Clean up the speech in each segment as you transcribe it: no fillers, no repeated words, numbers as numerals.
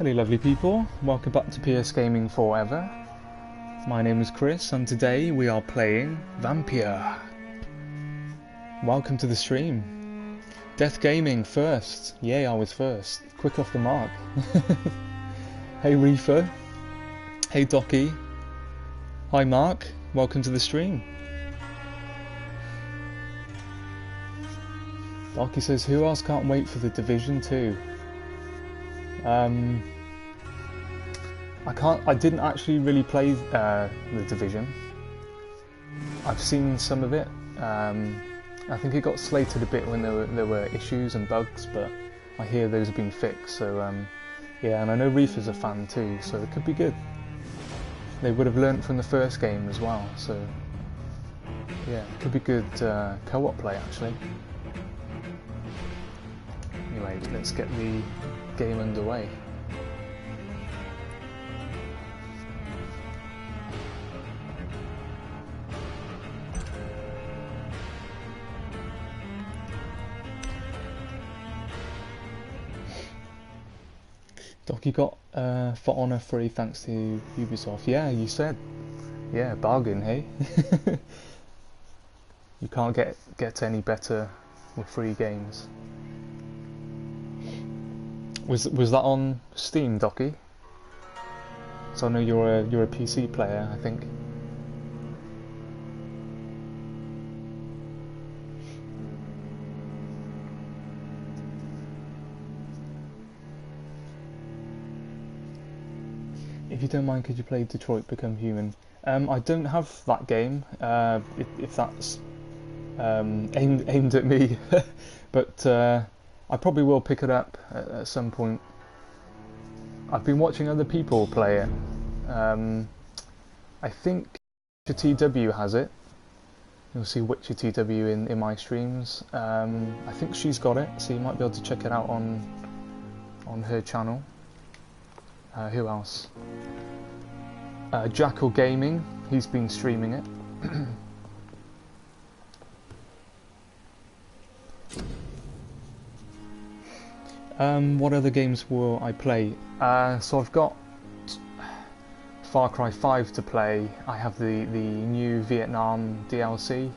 Hello lovely people, welcome back to PS Gaming Forever. My name is Chris and today we are playing Vampyr. Welcome to the stream. Death Gaming first. Yay, I was first. Quick off the mark. Hey Reefer. Hey Docky. Hi Mark, welcome to the stream. Docky says, who else can't wait for the Division 2? I didn't actually really play the Division. I've seen some of it. I think it got slated a bit when there were issues and bugs, but I hear those have been fixed. So yeah, and I know Reefer's a fan too, so it could be good. They would have learnt from the first game as well, so yeah, it could be good co-op play actually. Anyway, let's get the game underway. Doc, you got For Honor free thanks to Ubisoft. Yeah, you said. Yeah, bargain, hey? You can't get any better with free games. Was that on Steam, Docky? So I know you're a PC player, I think. If you don't mind, could you play Detroit Become Human? I don't have that game. If that's aimed at me, but. I probably will pick it up at some point. I've been watching other people play it. I think Witcher TW has it. You'll see Witcher TW in my streams. I think she's got it, so you might be able to check it out on her channel. Who else? Jackal Gaming, he's been streaming it. What other games will I play? So I've got Far Cry 5 to play. I have the new Vietnam DLC.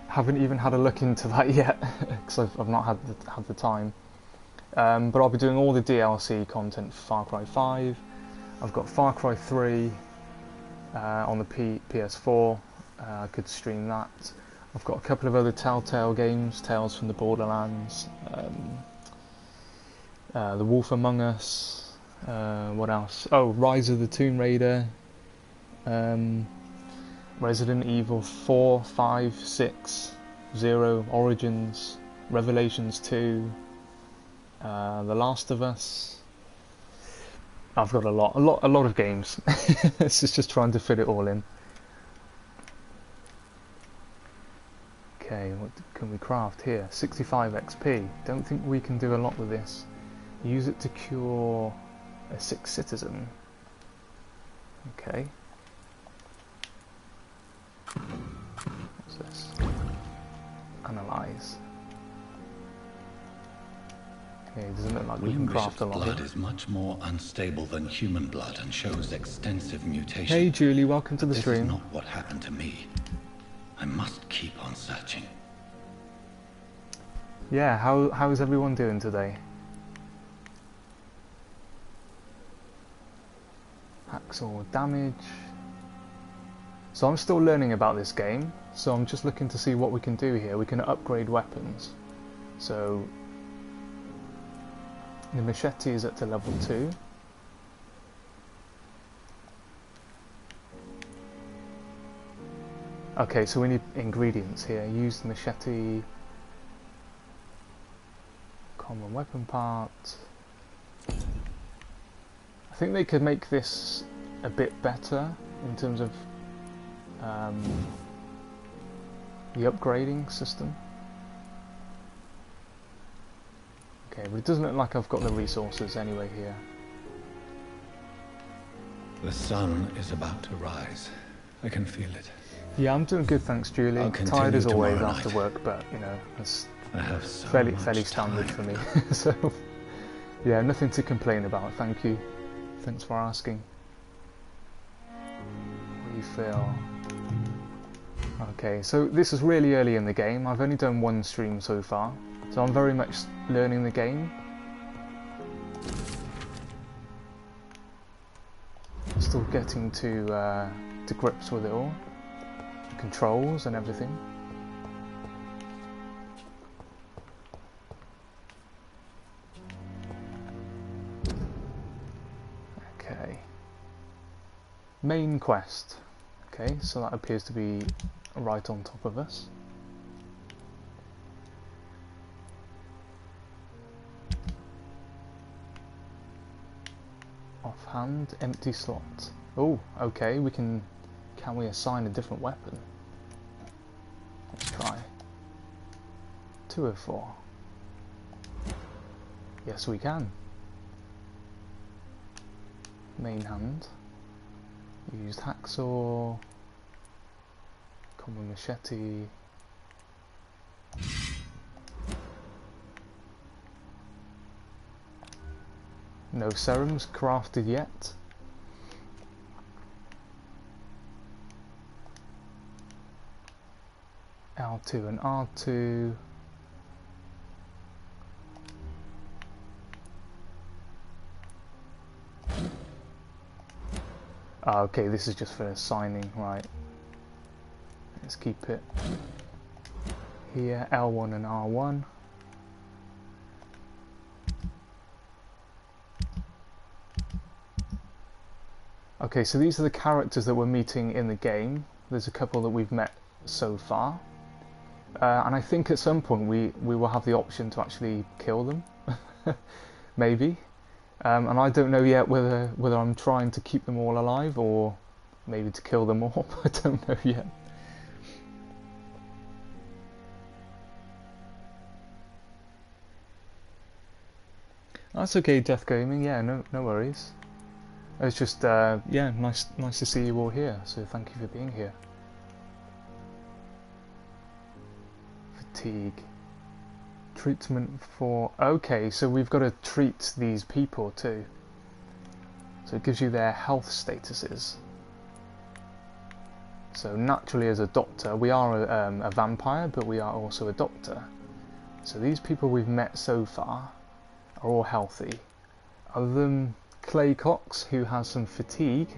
Haven't even had a look into that yet because I've not had the time. But I'll be doing all the DLC content for Far Cry 5. I've got Far Cry 3 on the PS4. I could stream that. I've got a couple of other Telltale games, Tales from the Borderlands, The Wolf Among Us, what else? Oh, Rise of the Tomb Raider, Resident Evil 4, 5, 6, 0, Origins, Revelations 2, The Last of Us. I've got a lot of games. It's just trying to fit it all in. Okay, what can we craft here? 65 XP. Don't think we can do a lot with this. Use it to cure a sick citizen. Okay. What's this? Analyze. Okay, doesn't look like we can craft a lot. Blood is much more unstable than human blood and shows extensive mutation. Hey Julie, welcome to the stream. This is not what happened to me. I must keep on searching. Yeah, how is everyone doing today? Hacksaw damage. So I'm still learning about this game, so I'm just looking to see what we can do here. We can upgrade weapons. So the machete is up to level 2. Okay, so we need ingredients here. Use the machete. Common weapon part. I think they could make this a bit better in terms of the upgrading system. Okay, but it doesn't look like I've got the resources anyway here. The sun is about to rise. I can feel it. Yeah, I'm doing good, thanks, Julie. Tired as always after work, but you know, it's fairly standard for me. So Yeah, nothing to complain about, thank you. Thanks for asking. Refill. Okay, so this is really early in the game. I've only done one stream so far, so I'm very much learning the game. Still getting to grips with it all. The controls and everything. Okay. Main quest. Okay, so that appears to be right on top of us. Offhand, empty slot. Oh, okay, can we assign a different weapon? Let's try. 204. Yes, we can. Main hand. Used hacksaw. Common machete. No serums crafted yet. L2 and R2. Ah, okay, this is just for signing, right. Let's keep it here, L1 and R1. Okay, so these are the characters that we're meeting in the game. There's a couple that we've met so far. And I think at some point we will have the option to actually kill them. Maybe. And I don't know yet whether I'm trying to keep them all alive or maybe to kill them all. I don't know yet. That's okay, Death Gaming. Yeah, no worries. It's just yeah, nice to see you all here. So thank you for being here. Fatigue. Treatment for... Okay, so we've got to treat these people too. So it gives you their health statuses. So naturally as a doctor, we are a vampire, but we are also a doctor. So these people we've met so far are all healthy. Other than Clay Cox, who has some fatigue.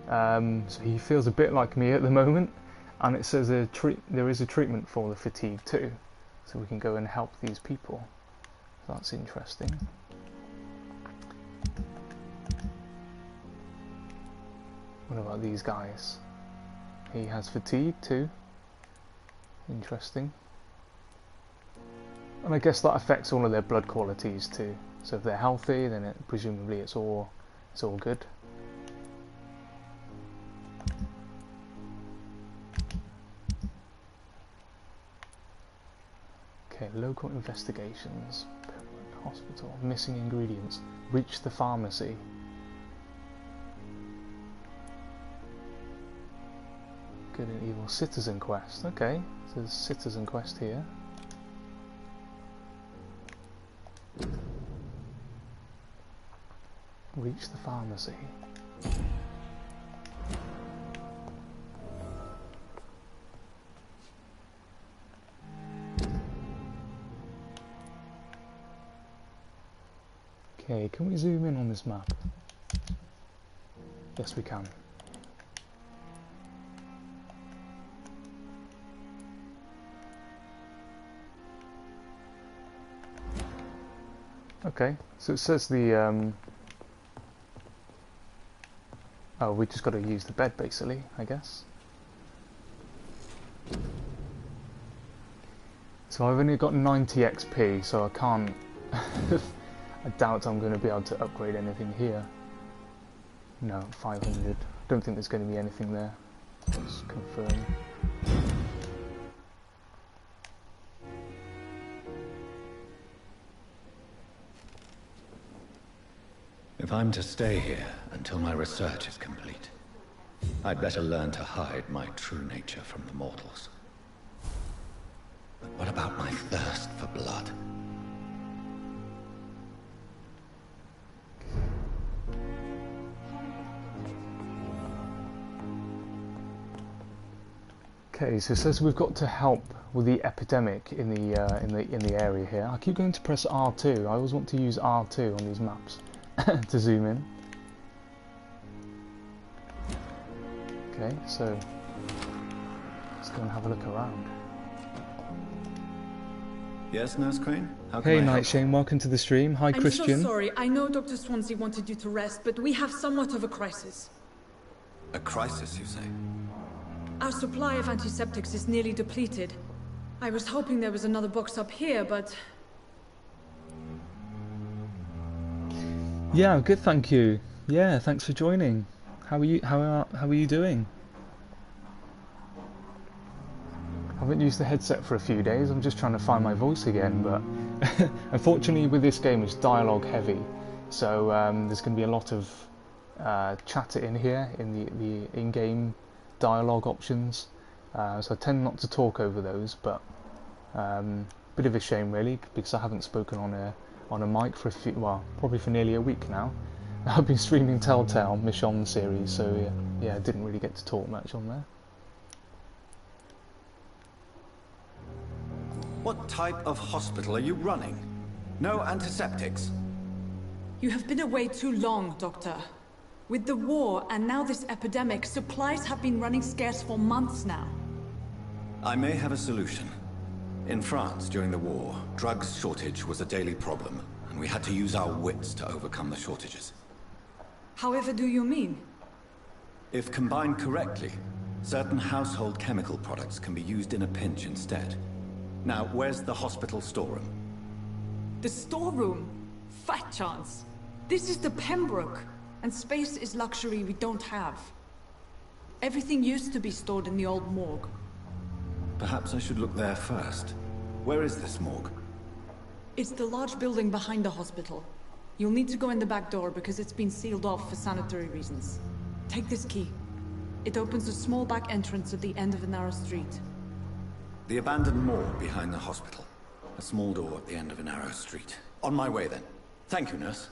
So he feels a bit like me at the moment. And it says there is a treatment for the fatigue too. So we can go and help these people. So that's interesting. What about these guys? He has fatigue too. Interesting. And I guess that affects all of their blood qualities too. So if they're healthy, then presumably it's all good. Okay, local investigations, hospital, missing ingredients, reach the pharmacy. Good and evil citizen quest. Okay, so there's a citizen quest here. Reach the pharmacy. Okay, can we zoom in on this map? Yes, we can. Okay, so it says the oh, we just got to use the bed basically, I guess. So I've only got 90 XP, so I can't I doubt I'm going to be able to upgrade anything here. No, 500. Don't think there's going to be anything there. Let's confirm. If I'm to stay here until my research is complete, I'd better learn to hide my true nature from the mortals. But what about my thirst for blood? Okay, so it says we've got to help with the epidemic in the area here. I keep going to press R2. I always want to use R2 on these maps to zoom in. Okay, so let's go and have a look around. Yes, Nurse Crane? How can Hey, I help? Nightshade, welcome to the stream. Hi, Christian. I'm so sorry. I know Dr. Swansea wanted you to rest, but we have somewhat of a crisis. A crisis, you say? Our supply of antiseptics is nearly depleted. I was hoping there was another box up here, but... Yeah, good, thank you. Yeah, thanks for joining. How are you? How are you doing? I haven't used the headset for a few days. I'm just trying to find my voice again, but unfortunately with this game it's dialogue heavy, so there's going to be a lot of chatter in here in the in-game dialogue options. So I tend not to talk over those, but bit of a shame really, because I haven't spoken on a mic for probably for nearly a week now. I've been streaming Telltale Michonne series, so yeah, I didn't really get to talk much on there. What type of hospital are you running? No antiseptics? You have been away too long, Doctor. With the war and now this epidemic, supplies have been running scarce for months now. I may have a solution. In France, during the war, drugs shortage was a daily problem, and we had to use our wits to overcome the shortages. However do you mean? If combined correctly, certain household chemical products can be used in a pinch instead. Now, where's the hospital storeroom? The storeroom? Fat chance. This is the Pembroke, and space is luxury we don't have. Everything used to be stored in the old morgue. Perhaps I should look there first. Where is this morgue? It's the large building behind the hospital. You'll need to go in the back door because it's been sealed off for sanitary reasons. Take this key. It opens a small back entrance at the end of a narrow street. The abandoned morgue behind the hospital. A small door at the end of a narrow street. On my way then. Thank you, nurse.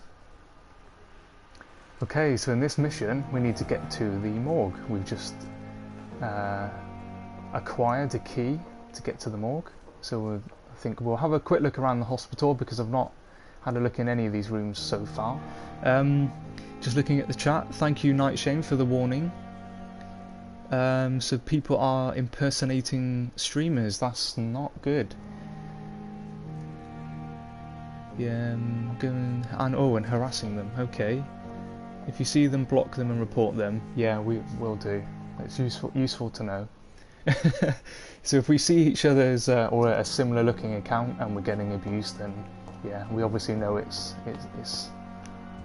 Okay, so in this mission we need to get to the morgue. We've just acquired a key to get to the morgue. So I think we'll have a quick look around the hospital because I've not had a look in any of these rooms so far. Just looking at the chat, thank you Nightshade for the warning. So people are impersonating streamers, that's not good. Yeah, and harassing them, okay. If you see them, block them and report them. Yeah, we will do. It's useful to know. So if we see each other's or a similar looking account and we're getting abused, then yeah, we obviously know it's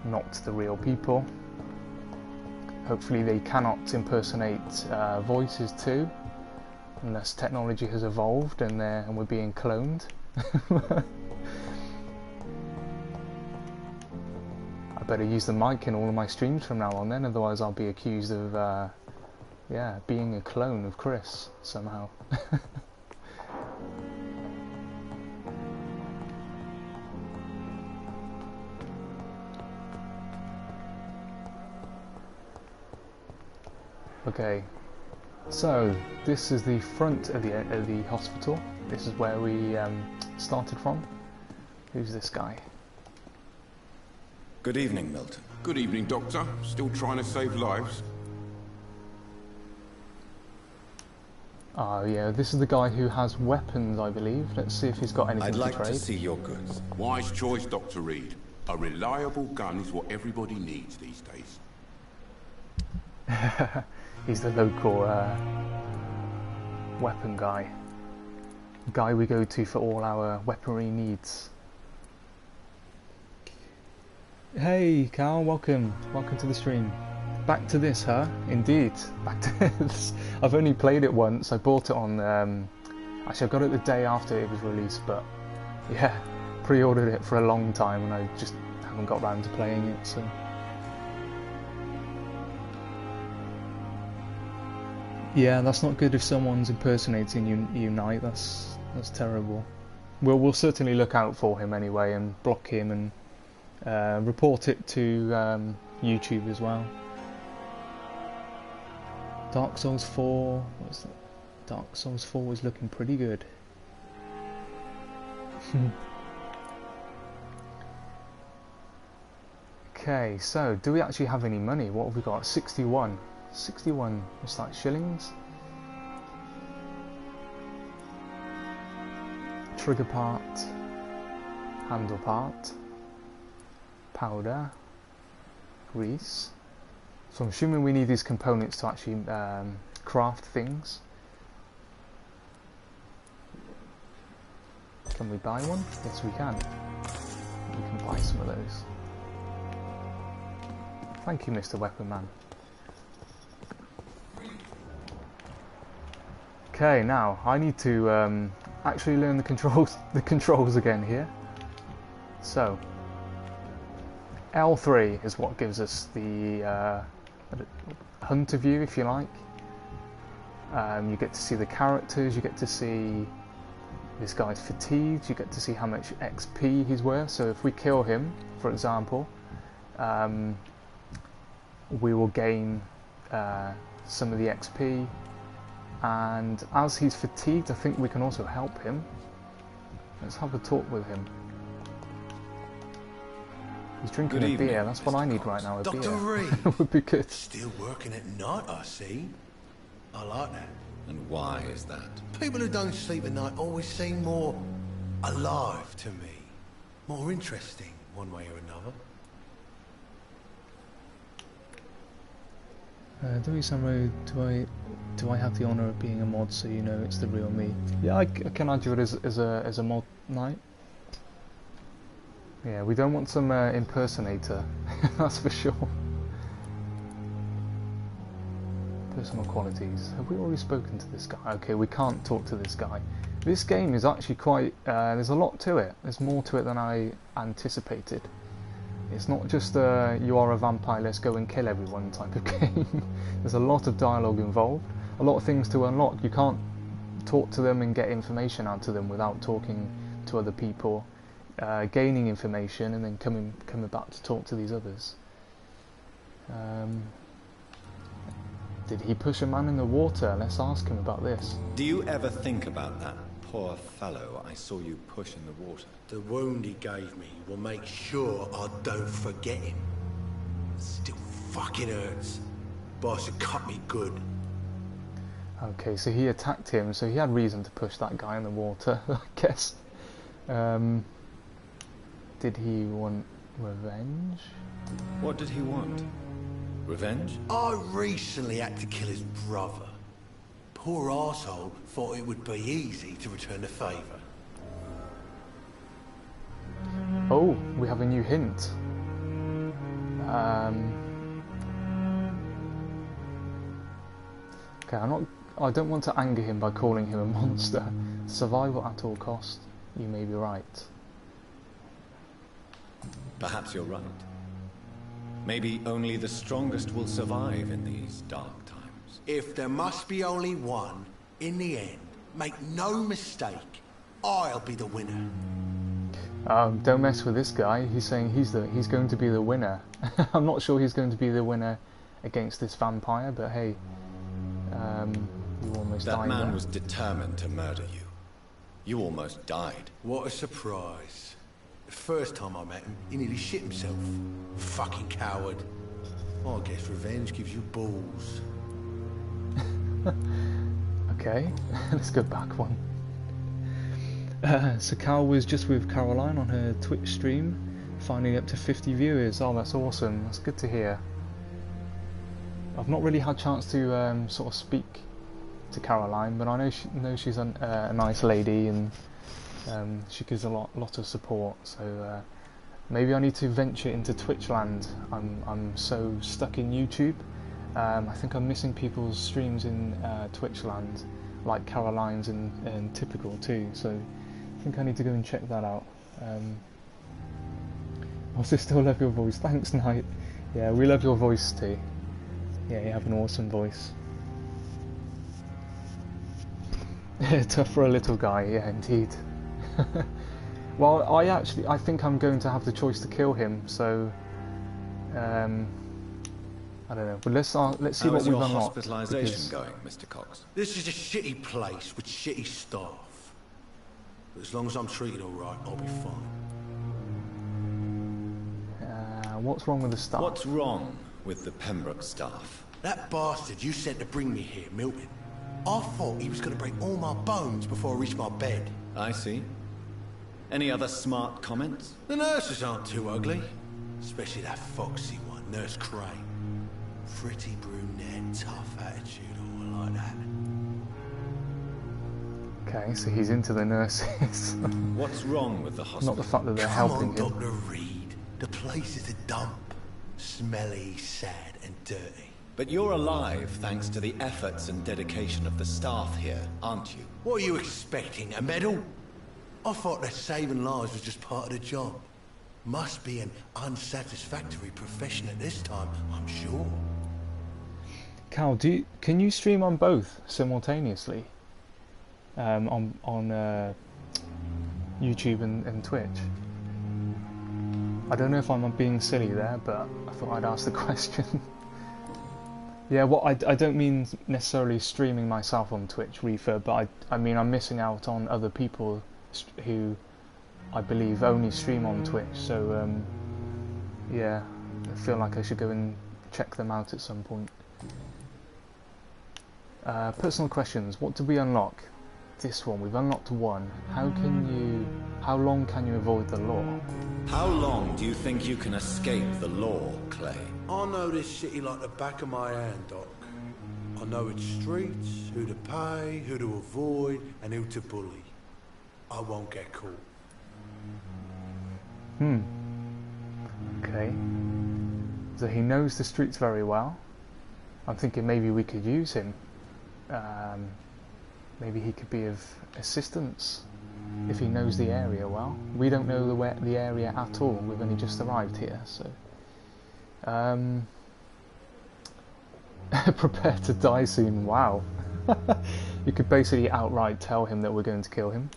not the real people. Hopefully they cannot impersonate voices too, unless technology has evolved and we're being cloned. I better use the mic in all of my streams from now on then, otherwise I'll be accused of yeah, being a clone of Chris somehow. Okay, so this is the front of the hospital. This is where we started from. Who's this guy? Good evening, Milton. Good evening, Doctor. Still trying to save lives? Oh yeah, this is the guy who has weapons, I believe. Let's see if he's got anything I'd to like trade. to see your goods. Wise choice, Dr. Reed. A reliable gun is what everybody needs these days. He's the local weapon guy. Guy we go to for all our weaponry needs. Hey Carl, welcome to the stream. Back to this, huh? Indeed, back to this. I've only played it once. I bought it on actually I got it the day after it was released, but yeah, pre-ordered it for a long time and I just haven't got round to playing it, so yeah, that's not good if someone's impersonating you, Knight. That's terrible. We'll certainly look out for him anyway and block him and report it to YouTube as well. Dark Souls 4. What's that? Dark Souls 4 was looking pretty good. Okay, so do we actually have any money? What have we got? 61. 61, what's that, shillings? Trigger part, handle part, powder, grease. So I'm assuming we need these components to actually craft things. Can we buy one? Yes, we can. We can buy some of those. Thank you, Mr. Weapon Man. Okay, now I need to actually learn the controls again here. So L3 is what gives us the hunter view, if you like. You get to see the characters, you get to see this guy's fatigued, you get to see how much XP he's worth. So if we kill him, for example, we will gain some of the XP, and as he's fatigued, I think we can also help him. Let's have a talk with him. He's drinking a beer. That's what I need right now, a beer. Dr. Reed would be good. Still working at night, I see. I like that. And why is that? People who don't sleep at night always seem more alive to me. More interesting, one way or another. Do I have the honour of being a mod, so you know it's the real me? Yeah, I can add you it as a mod knight. Yeah, we don't want some impersonator, that's for sure. Personal qualities. Have we already spoken to this guy? Okay, we can't talk to this guy. This game is actually quite... there's a lot to it. There's more to it than I anticipated. It's not just you are a vampire, let's go and kill everyone type of game. There's a lot of dialogue involved, a lot of things to unlock. You can't talk to them and get information out of them without talking to other people, gaining information, and then coming back to talk to these others. Did he push a man in the water? Let's ask him about this. Do you ever think about that poor fellow I saw you push in the water? The wound he gave me will make sure I don't forget him. Still fucking hurts. Boss had cut me good. Okay, so he attacked him, so he had reason to push that guy in the water, I guess. Did he want revenge? What did he want? Revenge? I recently had to kill his brother. Poor arsehole thought it would be easy to return the favour. Oh, we have a new hint. Okay, I don't want to anger him by calling him a monster. Survival at all costs. You may be right. Perhaps you're right. Maybe only the strongest will survive in these dark times. If there must be only one, in the end, make no mistake, I'll be the winner. Don't mess with this guy. He's saying he's going to be the winner. I'm not sure he's going to be the winner against this vampire, but hey, you almost died. That man there. was determined to murder you. You almost died. What a surprise. The first time I met him, he nearly shit himself. Fucking coward. I guess revenge gives you balls. Okay, let's go back one. So Cal was just with Caroline on her Twitch stream, finding up to 50 viewers. Oh, that's awesome. That's good to hear. I've not really had a chance to sort of speak to Caroline, but I know she's a nice lady, and she gives a lot of support. So maybe I need to venture into Twitch land. I'm so stuck in YouTube. I think I'm missing people's streams in Twitch land, like Caroline's and Typical too. So I think I need to go and check that out. Also, still love your voice. Thanks, Knight. Yeah, we love your voice too. Yeah, you have an awesome voice. Tough for a little guy, yeah, indeed. Well, I think I'm going to have the choice to kill him, so I I don't know. But let's see How what is we've your unlocked. hospitalization because- going, Mr. Cox? This is a shitty place with shitty staff. But as long as I'm treated alright, I'll be fine. What's wrong with the staff? What's wrong with the Pembroke staff? That bastard you sent to bring me here, Milton. I thought he was going to break all my bones before I reached my bed. I see. Any other smart comments? The nurses aren't too ugly. Especially that foxy one, Nurse Crane. Pretty brunette, tough attitude, all like that. Okay, so he's into the nurses. What's wrong with the hospital? Not the fact that they're Come helping on, him. Dr. Reed. The place is a dump. Smelly, sad, and dirty. But you're alive thanks to the efforts and dedication of the staff here, aren't you? What are you expecting, a medal? I thought that saving lives was just part of the job. Must be an unsatisfactory profession at this time, I'm sure. Cal, can you stream on both simultaneously? On YouTube and Twitch? I don't know if I'm being silly there, but I thought I'd ask the question. Yeah, well, I don't mean necessarily streaming myself on Twitch, Reefer, but I mean I'm missing out on other people who I believe only stream on Twitch, so yeah, I feel like I should go and check them out at some point. Personal questions. What did we unlock? This one. We've unlocked one. How long can you avoid the law? How long do you think you can escape the law, Clay? I know this city like the back of my hand, Doc. I know its streets, who to pay, who to avoid, and who to bully. I won't get caught. Okay. So he knows the streets very well. I'm thinking maybe we could use him. Maybe he could be of assistance if he knows the area well. We don't know the area at all. We've only just arrived here, so. Prepare to die soon. Wow. You could basically outright tell him that we're going to kill him.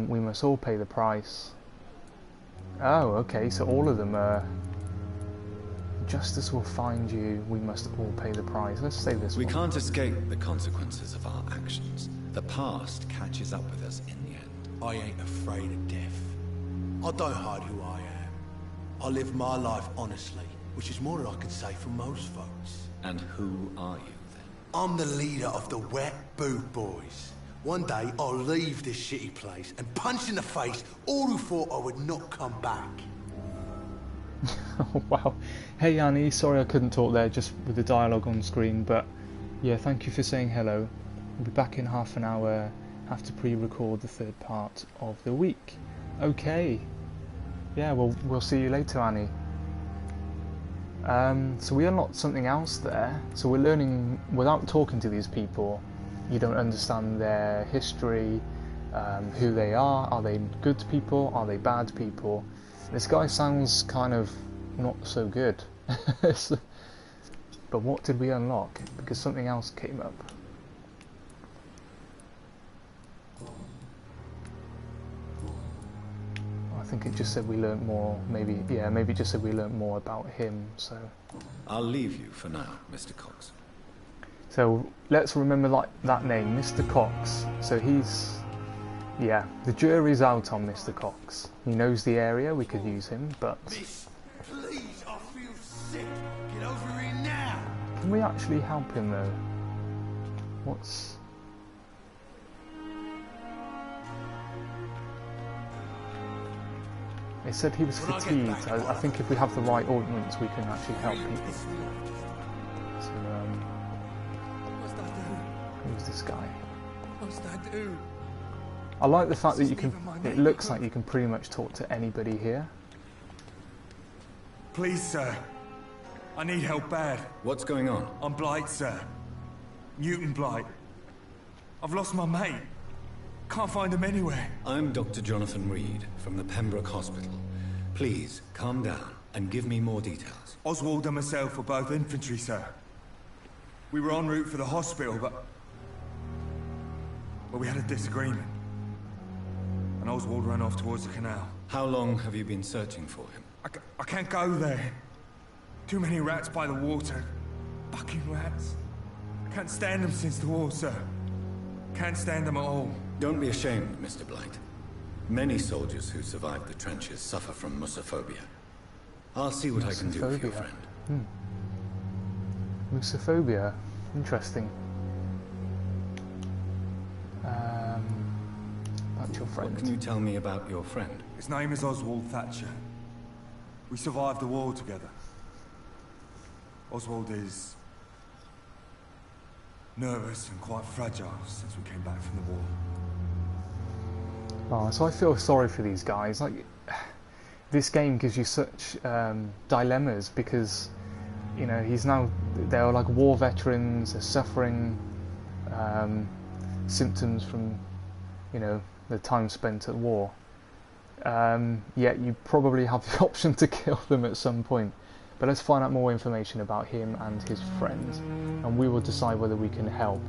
We must all pay the price. Oh, okay. So all of them are. Justice will find you. We must all pay the price. Let's say this We one. can't escape the consequences of our actions. The past catches up with us in the end. I ain't afraid of death. I don't hide who I am. I live my life honestly, which is more than I can say for most folks. And who are you then? I'm the leader of the Wet Boot Boys. One day I'll leave this shitty place and punch in the face all who thought I would not come back. Oh, wow. Hey Annie, sorry I couldn't talk there just with the dialogue on screen, but yeah, thank you for saying hello. We'll be back in half an hour, have to pre-record the third part of the week. Okay. Yeah, well, we'll see you later, Annie. So we unlocked something else there. So we're learning, without talking to these people, you don't understand their history, who they are they good people, are they bad people? This guy sounds kind of not so good. But what did we unlock? Because something else came up. I think it just said we learnt more, maybe it just said we learnt more about him, so. I'll leave you for now, Mr. Cox. So let's remember that name, Mr. Cox. So he's, yeah, the jury's out on Mr. Cox. He knows the area, we could use him, but... Miss, please, I feel sick. Get over here now. Can we actually help him though? What's... They said he was fatigued. I think if we have the right ordnance, we can actually help people. So, What's that do? who's this guy? What's that do? I like the fact that you can. It looks like you can pretty much talk to anybody here. Please, sir. I need help bad. What's going on? I'm Blight, sir. Newton Blight. I've lost my mate. Can't find him anywhere. I'm Dr. Jonathan Reed from the Pembroke Hospital. Please, calm down and give me more details. Oswald and myself were both infantry, sir. We were en route for the hospital, but we had a disagreement. And Oswald ran off towards the canal. How long have you been searching for him? I can't go there. Too many rats by the water. Fucking rats. Can't stand them since the war, sir. Can't stand them at all. Don't be ashamed, Mr. Blight. Many soldiers who survived the trenches suffer from musophobia. I'll see what I can do for your friend. Musophobia. Interesting. About your friend. What can you tell me about your friend? His name is Oswald Thatcher. We survived the war together. Oswald is nervous and quite fragile since we came back from the war. Oh, so I feel sorry for these guys. Like, this game gives you such dilemmas because, you know, they're like war veterans, they're suffering symptoms from, you know, the time spent at war. Yet you probably have the option to kill them at some point. But let's find out more information about him and his friends, and we will decide whether we can help.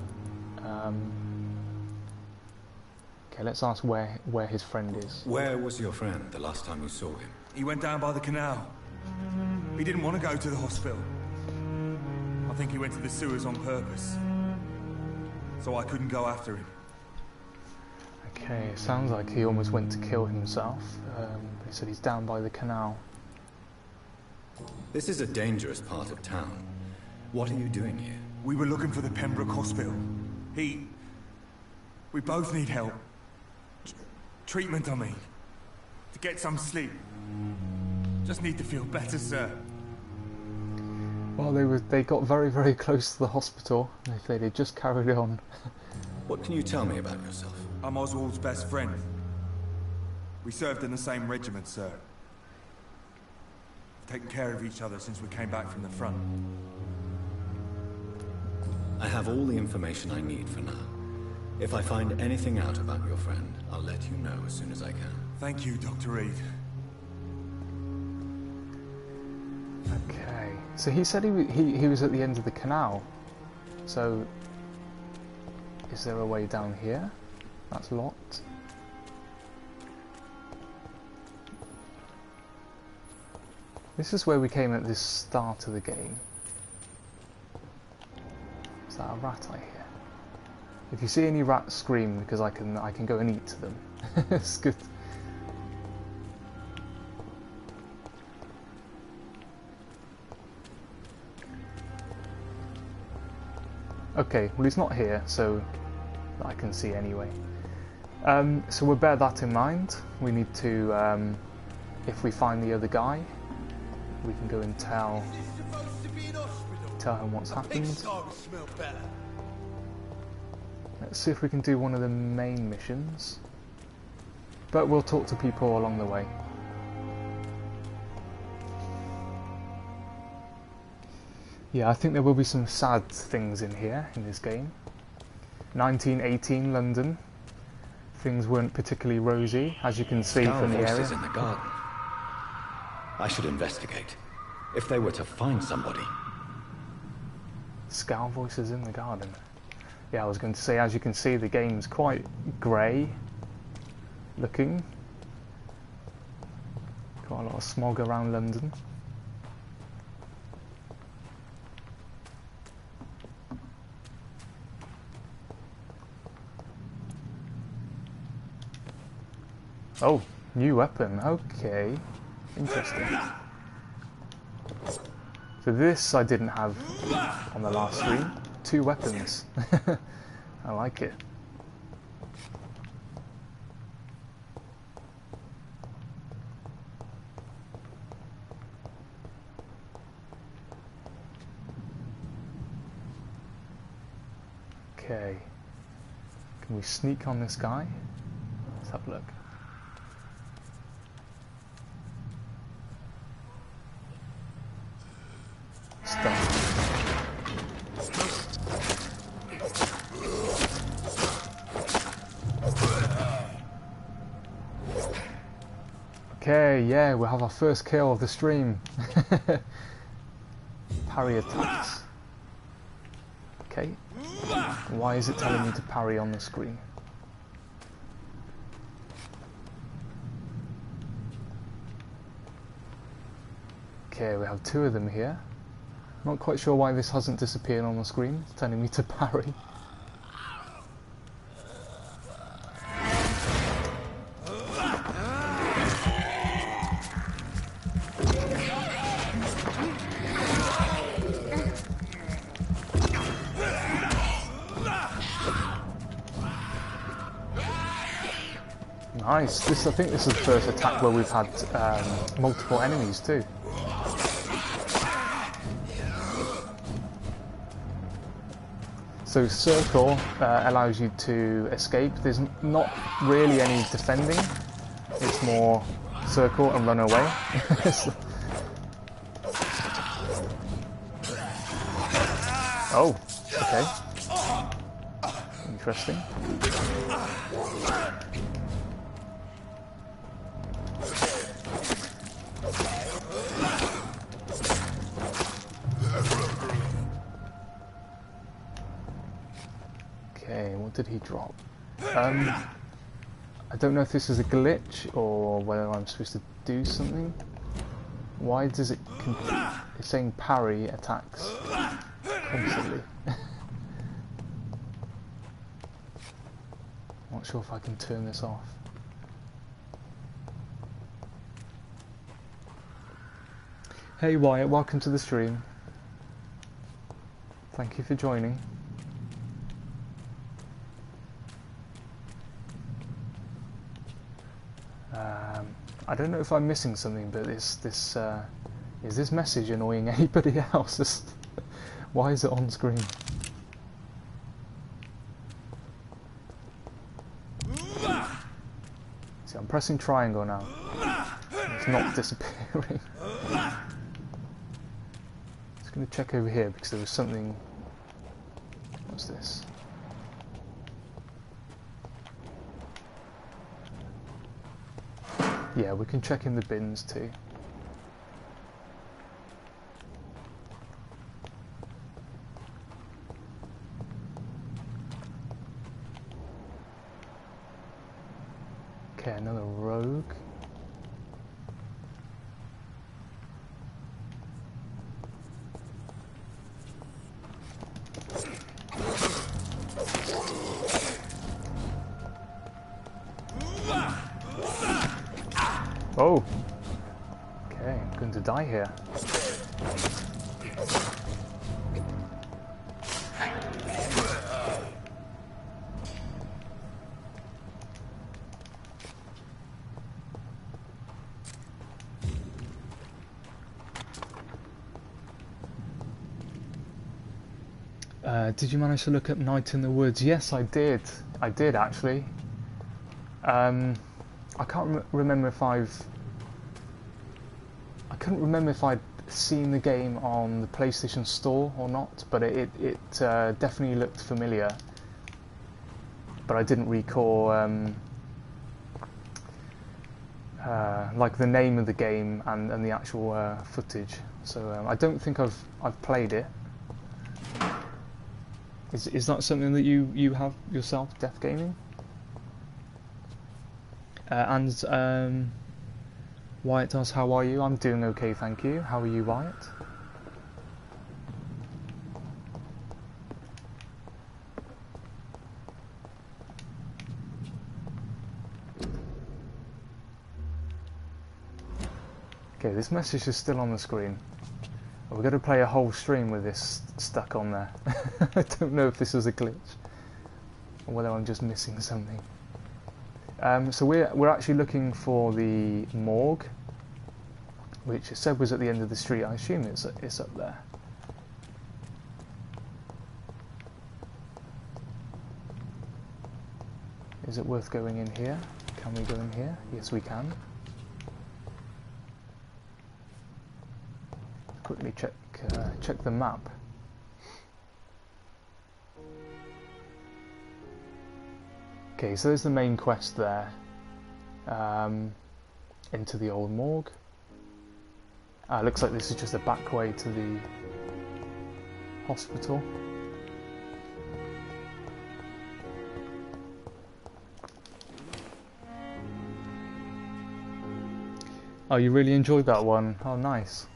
Okay, let's ask where his friend is. Where was your friend the last time you saw him? He went down by the canal. He didn't want to go to the hospital. I think he went to the sewers on purpose. So I couldn't go after him. Okay, it sounds like he almost went to kill himself. He said he's down by the canal. This is a dangerous part of town. What are you doing here? We were looking for the Pembroke Hospital. We both need help. Treatment, I mean. To get some sleep. Just need to feel better, sir. Well, they got very, very close to the hospital. If they'd have just carried on. What can you tell me about yourself? I'm Oswald's best friend. We served in the same regiment, sir. We've taken care of each other since we came back from the front. I have all the information I need for now. If I find anything out about your friend, I'll let you know as soon as I can. Thank you, Dr. Reed. Okay, so he said he was at the end of the canal. So, is there a way down here? That's locked. This is where we came at the start of the game. Is that a rat I hear? If you see any rats, scream because I can go and eat them. It's good. Okay, well he's not here, so that I can see anyway. So we'll bear that in mind. We need to, if we find the other guy, we can go and tell him what's happened. Let's see if we can do one of the main missions. But we'll talk to people along the way. Yeah, I think there will be some sad things in here, in this game. 1918 London. Things weren't particularly rosy, as you can see from the area. Voices in the garden. I should investigate. If they were to find somebody. Scowl voices in the garden. Yeah, I was going to say, as you can see, the game's quite grey looking. Got a lot of smog around London. Oh, new weapon. Okay, interesting. So this I didn't have on the last stream. 2 weapons. I like it. Okay. Can we sneak on this guy? Let's have a look. Okay, yeah, we'll have our first kill of the stream. Parry attacks. Okay. Why is it telling me to parry on the screen? Okay, we have 2 of them here. Not quite sure why this hasn't disappeared on the screen, it's telling me to parry. Nice. I think this is the first attack where we've had multiple enemies too. So circle allows you to escape. There's not really any defending. It's more circle and run away. Oh, okay. Interesting. Okay, what did he drop? I don't know if this is a glitch or whether I'm supposed to do something. Why does it it's saying parry attacks constantly? Not sure if I can turn this off. Hey Wyatt, welcome to the stream. Thank you for joining. I don't know if I'm missing something, but is this message annoying anybody else? Why is it on screen? See, I'm pressing triangle now. It's not disappearing. Just going to check over here because there was something. What's this? Yeah, we can check in the bins too. Okay, another rogue. Oh! Okay, I'm going to die here. Did you manage to look up Night in the Woods? Yes, I did. I did actually. I can't remember if I couldn't remember if I'd seen the game on the PlayStation Store or not, but it definitely looked familiar. But I didn't recall like the name of the game and the actual footage. So I don't think I've played it. Is that something that you have yourself, Death Gaming? And Wyatt does, how are you? I'm doing okay, thank you. How are you, Wyatt? Okay, this message is still on the screen. We're going to play a whole stream with this stuck on there. I don't know if this is a glitch or whether I'm just missing something. So we're actually looking for the morgue, which it said was at the end of the street. I assume it's up there. Is it worth going in here? Can we go in here? Yes, we can. Quickly check the map. Okay, so there's the main quest there. Into the old morgue. Looks like this is just a back way to the hospital. Oh, you really enjoyed that one? Oh, nice.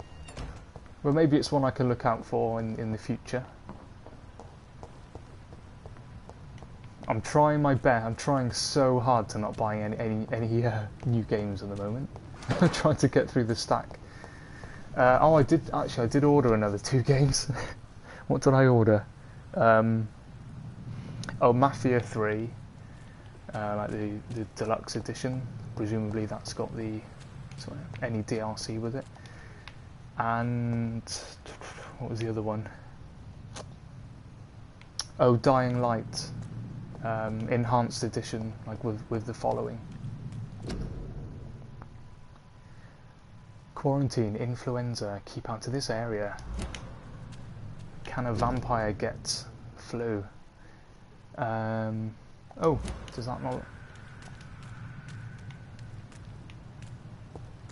Well, maybe it's one I can look out for in the future. I'm trying my best. I'm trying so hard to not buy any new games at the moment. I'm trying to get through the stack. Oh, I did order another 2 games. What did I order? Oh, Mafia 3, like the deluxe edition. Presumably that's got any DLC with it. And what was the other one? Oh, Dying Light, enhanced edition, like with the following. Quarantine, influenza, keep out of this area. Can a vampire get flu? Oh, does that not...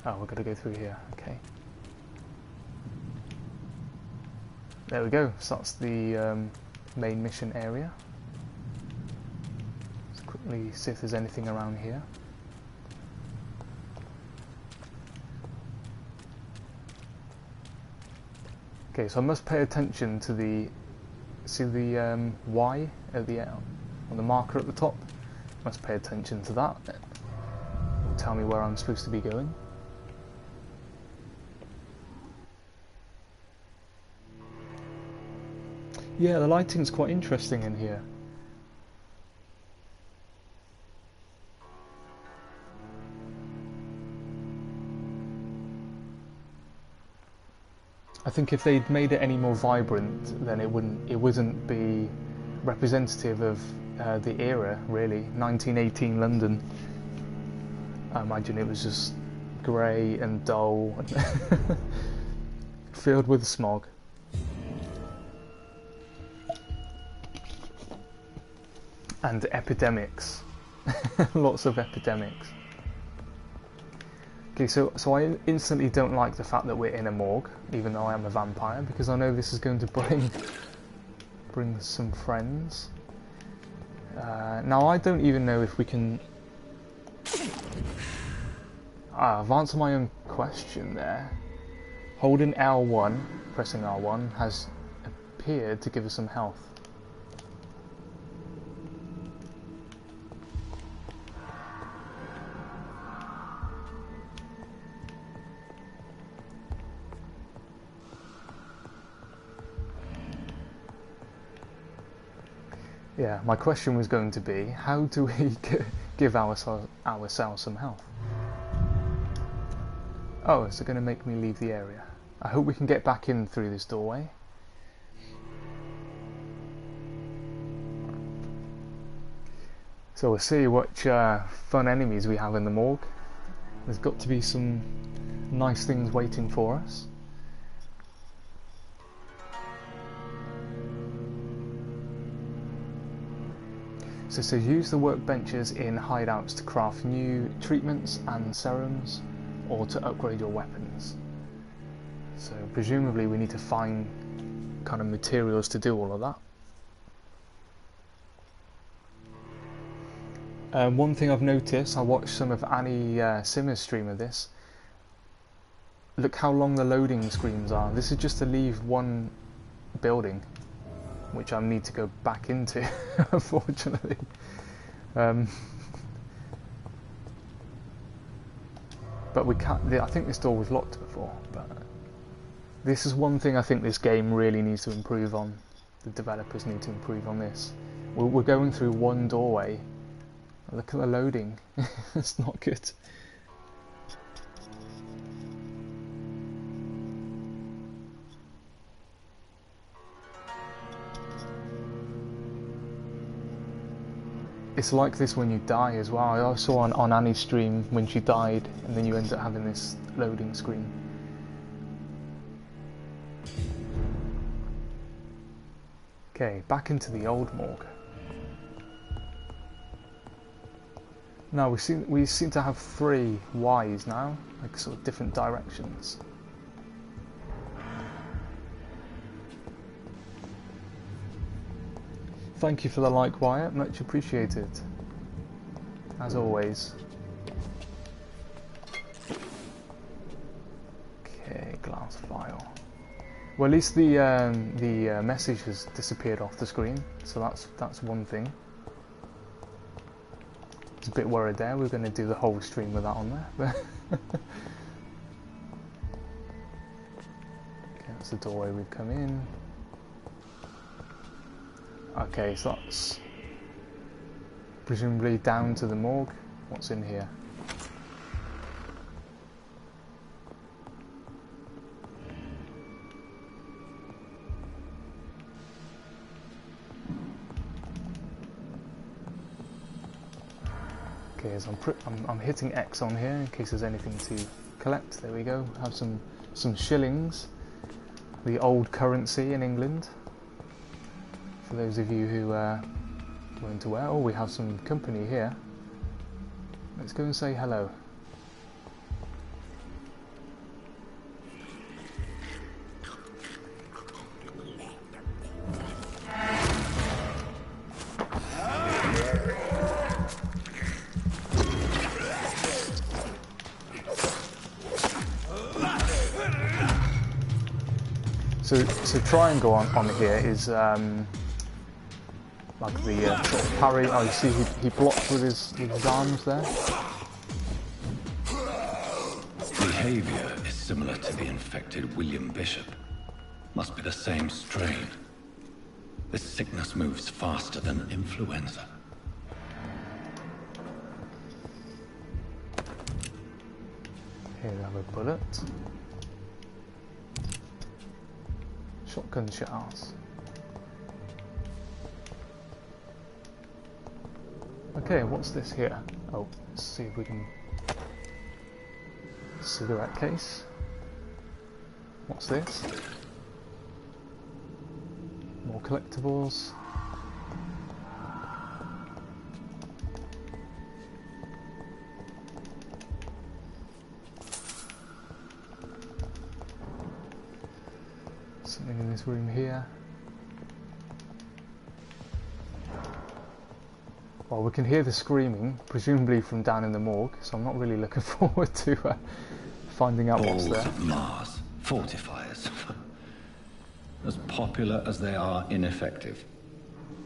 Oh, we're going to go through here, okay. There we go, so that's the main mission area. Let's quickly see if there's anything around here. Okay, so I must pay attention to the... See the Y at the on the marker at the top? Must pay attention to that. It'll tell me where I'm supposed to be going. Yeah, the lighting's quite interesting in here. I think if they'd made it any more vibrant, then it wouldn't be representative of the era, really. 1918 London. I imagine it was just grey and dull, and filled with smog. And epidemics. Lots of epidemics. Okay, so I instantly don't like the fact that we're in a morgue, even though I am a vampire, because I know this is going to bring some friends. Now I don't even know if we can... I've answered my own question there. Holding L1, pressing R1, has appeared to give us some health. Yeah, my question was going to be, how do we give ourselves some health? Oh, is it going to make me leave the area? I hope we can get back in through this doorway. So we'll see what fun enemies we have in the morgue. There's got to be some nice things waiting for us. So it says use the workbenches in hideouts to craft new treatments and serums, or to upgrade your weapons. So presumably we need to find kind of materials to do all of that. One thing I've noticed, I watched some of Annie Simmer's stream of this. Look how long the loading screens are. This is just to leave one building, which I need to go back into, unfortunately. But we can't. I think this door was locked before. But this is one thing I think this game really needs to improve on. The developers need to improve on this. We're going through one doorway. Look at the loading. It's not good. It's like this when you die as well. I saw on Annie's stream when she died, and then you end up having this loading screen. Okay, back into the old morgue. Now we seem to have 3 Ys now, like sort of different directions. Thank you for the like, Wyatt, much appreciated. As always. Okay, glass vial. Well, at least the message has disappeared off the screen, so that's one thing. I was a bit worried there. We were going to do the whole stream with that on there. Okay, that's the doorway we've come in. Okay, so that's presumably down to the morgue. What's in here? Okay, as I'm hitting X on here in case there's anything to collect. There we go. Have some shillings, the old currency in England. For those of you who weren't aware, oh, we have some company here. Let's go and say hello. So triangle on here is like the sort of parry. Oh, you see he blocked with his arms there. Behavior is similar to the infected William Bishop. Must be the same strain. This sickness moves faster than influenza. Here we have a bullet. Shotgun shells. Okay, what's this here? Oh, let's see if we can... Cigarette case. What's this? More collectibles. Something in this room here. Well, we can hear the screaming, presumably from down in the morgue, so I'm not really looking forward to finding out what's there. Balls of Mars, fortifiers. As popular as they are ineffective.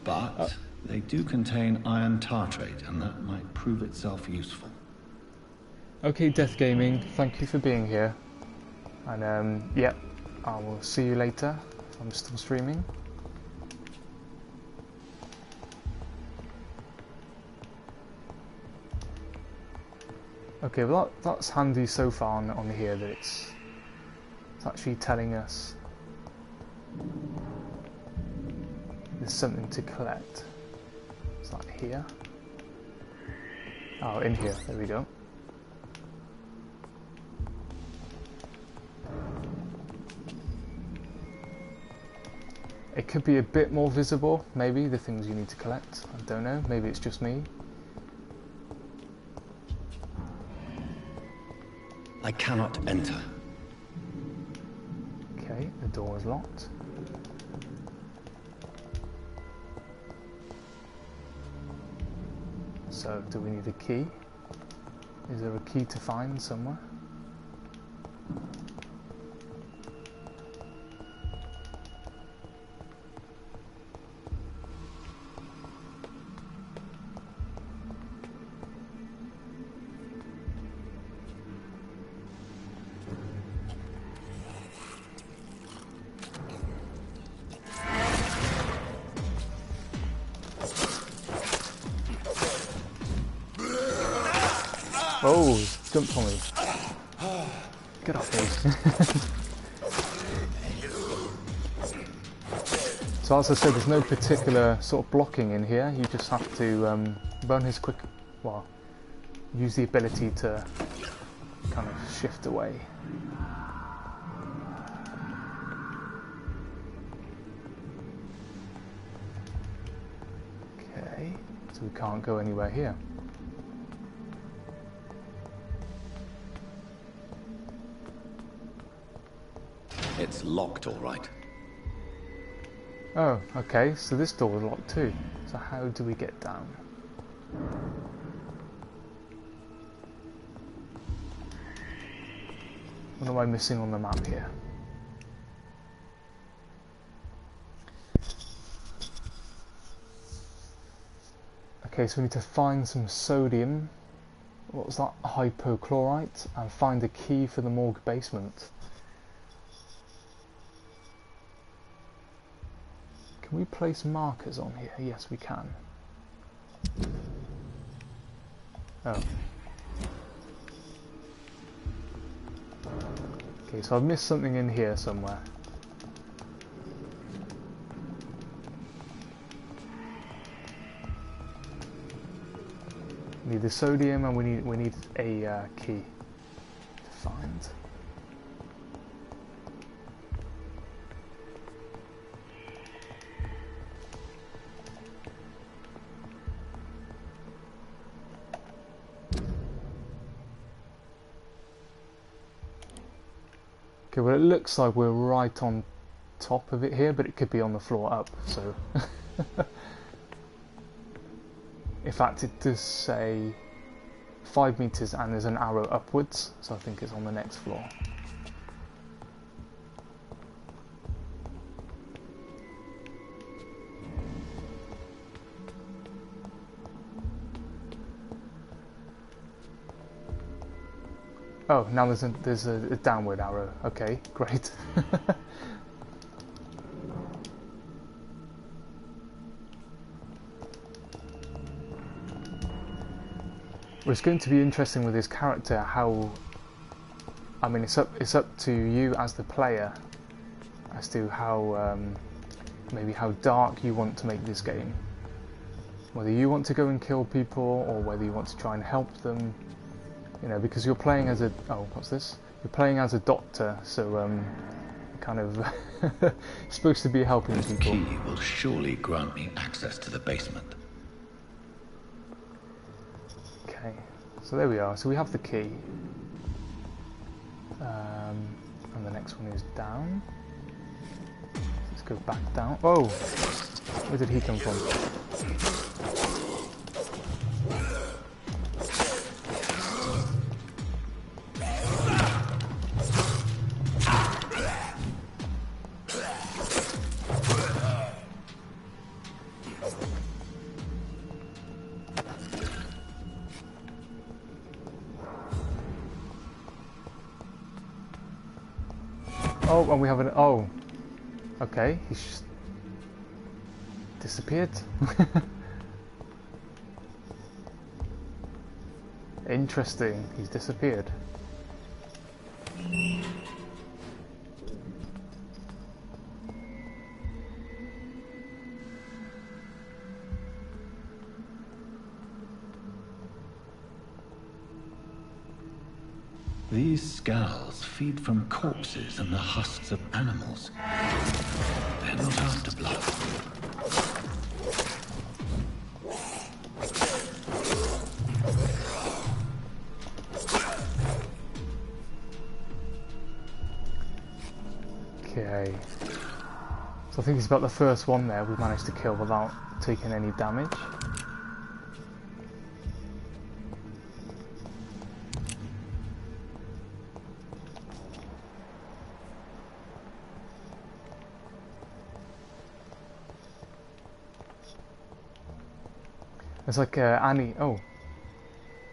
But they do contain iron tartrate, and that might prove itself useful. Okay, Death Gaming, thank you for being here. And yeah, I will see you later. I'm still streaming. Okay, well that's handy so far on here that it's actually telling us there's something to collect. Is that here? Oh, in here, there we go. It could be a bit more visible, maybe, the things you need to collect. I don't know, maybe it's just me. I cannot enter. Okay, the door is locked. So, do we need a key? Is there a key to find somewhere? Oh, jumped on me. Get off me. So as I said, there's no particular sort of blocking in here. You just have to run his quick... well, use the ability to kind of shift away. Okay, so we can't go anywhere here. It's locked, all right. Oh, okay, so this door is locked too. So how do we get down? What am I missing on the map here? Okay, so we need to find some sodium. What's that? Hypochlorite, and find a key for the morgue basement. Can we place markers on here? Yes, we can. Oh. Okay, so I've missed something in here somewhere. We need the sodium, and we need a key to find. Okay, well it looks like we're right on top of it here, but it could be on the floor up, so... In fact, it does say 5 meters and there's an arrow upwards, so I think it's on the next floor. Oh, now there's a downward arrow. Okay, great. Well, it's going to be interesting with this character how, I mean, it's up to you as the player as to how maybe how dark you want to make this game. Whether you want to go and kill people or whether you want to try and help them. You know, because you're playing as a... Oh, what's this? You're playing as a doctor, so kind of supposed to be helping people. The key will surely grant me access to the basement. Okay, so there we are. So we have the key. And the next one is down. Let's go back down. Oh! Where did he come from? Oh, and we have an... Oh. Okay, he's just... disappeared. Interesting, he's disappeared. These scowls feed from corpses and the husks of animals. They're not after blood. Okay. So I think it's about the first one there we managed to kill without taking any damage. It's like Annie. Oh,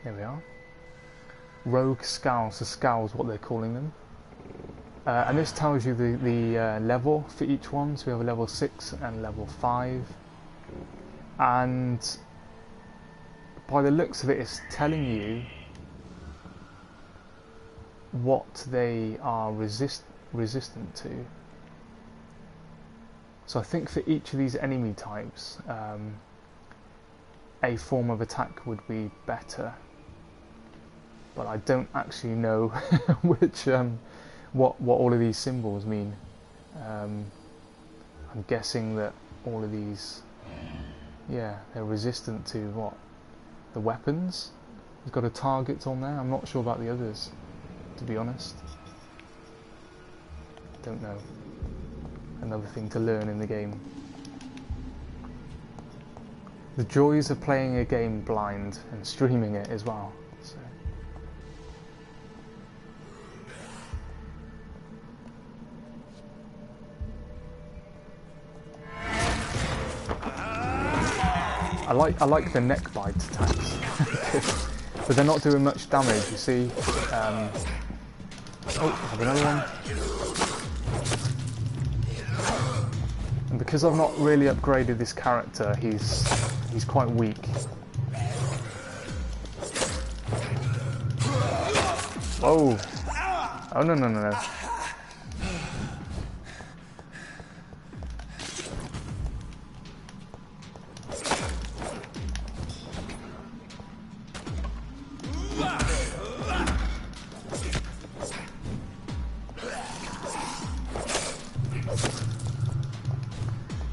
there we are. Rogue scowls. So scowls, what they're calling them. And this tells you the level for each one. So we have a level 6 and level 5. And by the looks of it, it's telling you what they are resistant to. So I think for each of these enemy types, a form of attack would be better, but I don't actually know which what all of these symbols mean. I'm guessing that all of these, yeah, they're resistant to what? The weapons? It's got a target on there. I'm not sure about the others, to be honest. Don't know. Another thing to learn in the game. The joys of playing a game blind and streaming it as well. So. I I like the neck bite attacks, but they're not doing much damage. You see. Oh, I have another one. And because I've not really upgraded this character, he's quite weak. Whoa! Oh no no no no!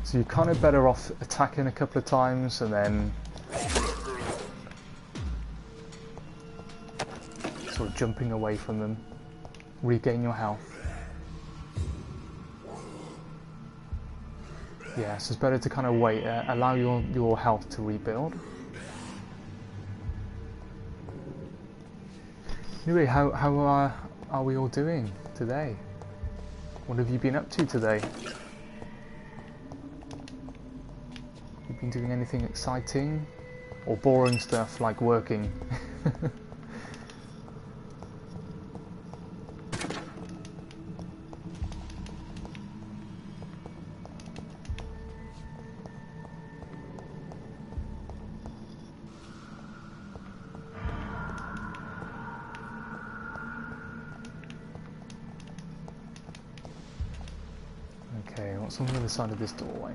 So you're kind of better off attacking a couple of times and then sort of jumping away from them, regain your health. Yeah, so it's better to kind of wait, allow your health to rebuild. Anyway, how are we all doing today? What have you been up to today? You been doing anything exciting? Or boring stuff like working? Okay, what's on the other side of this doorway?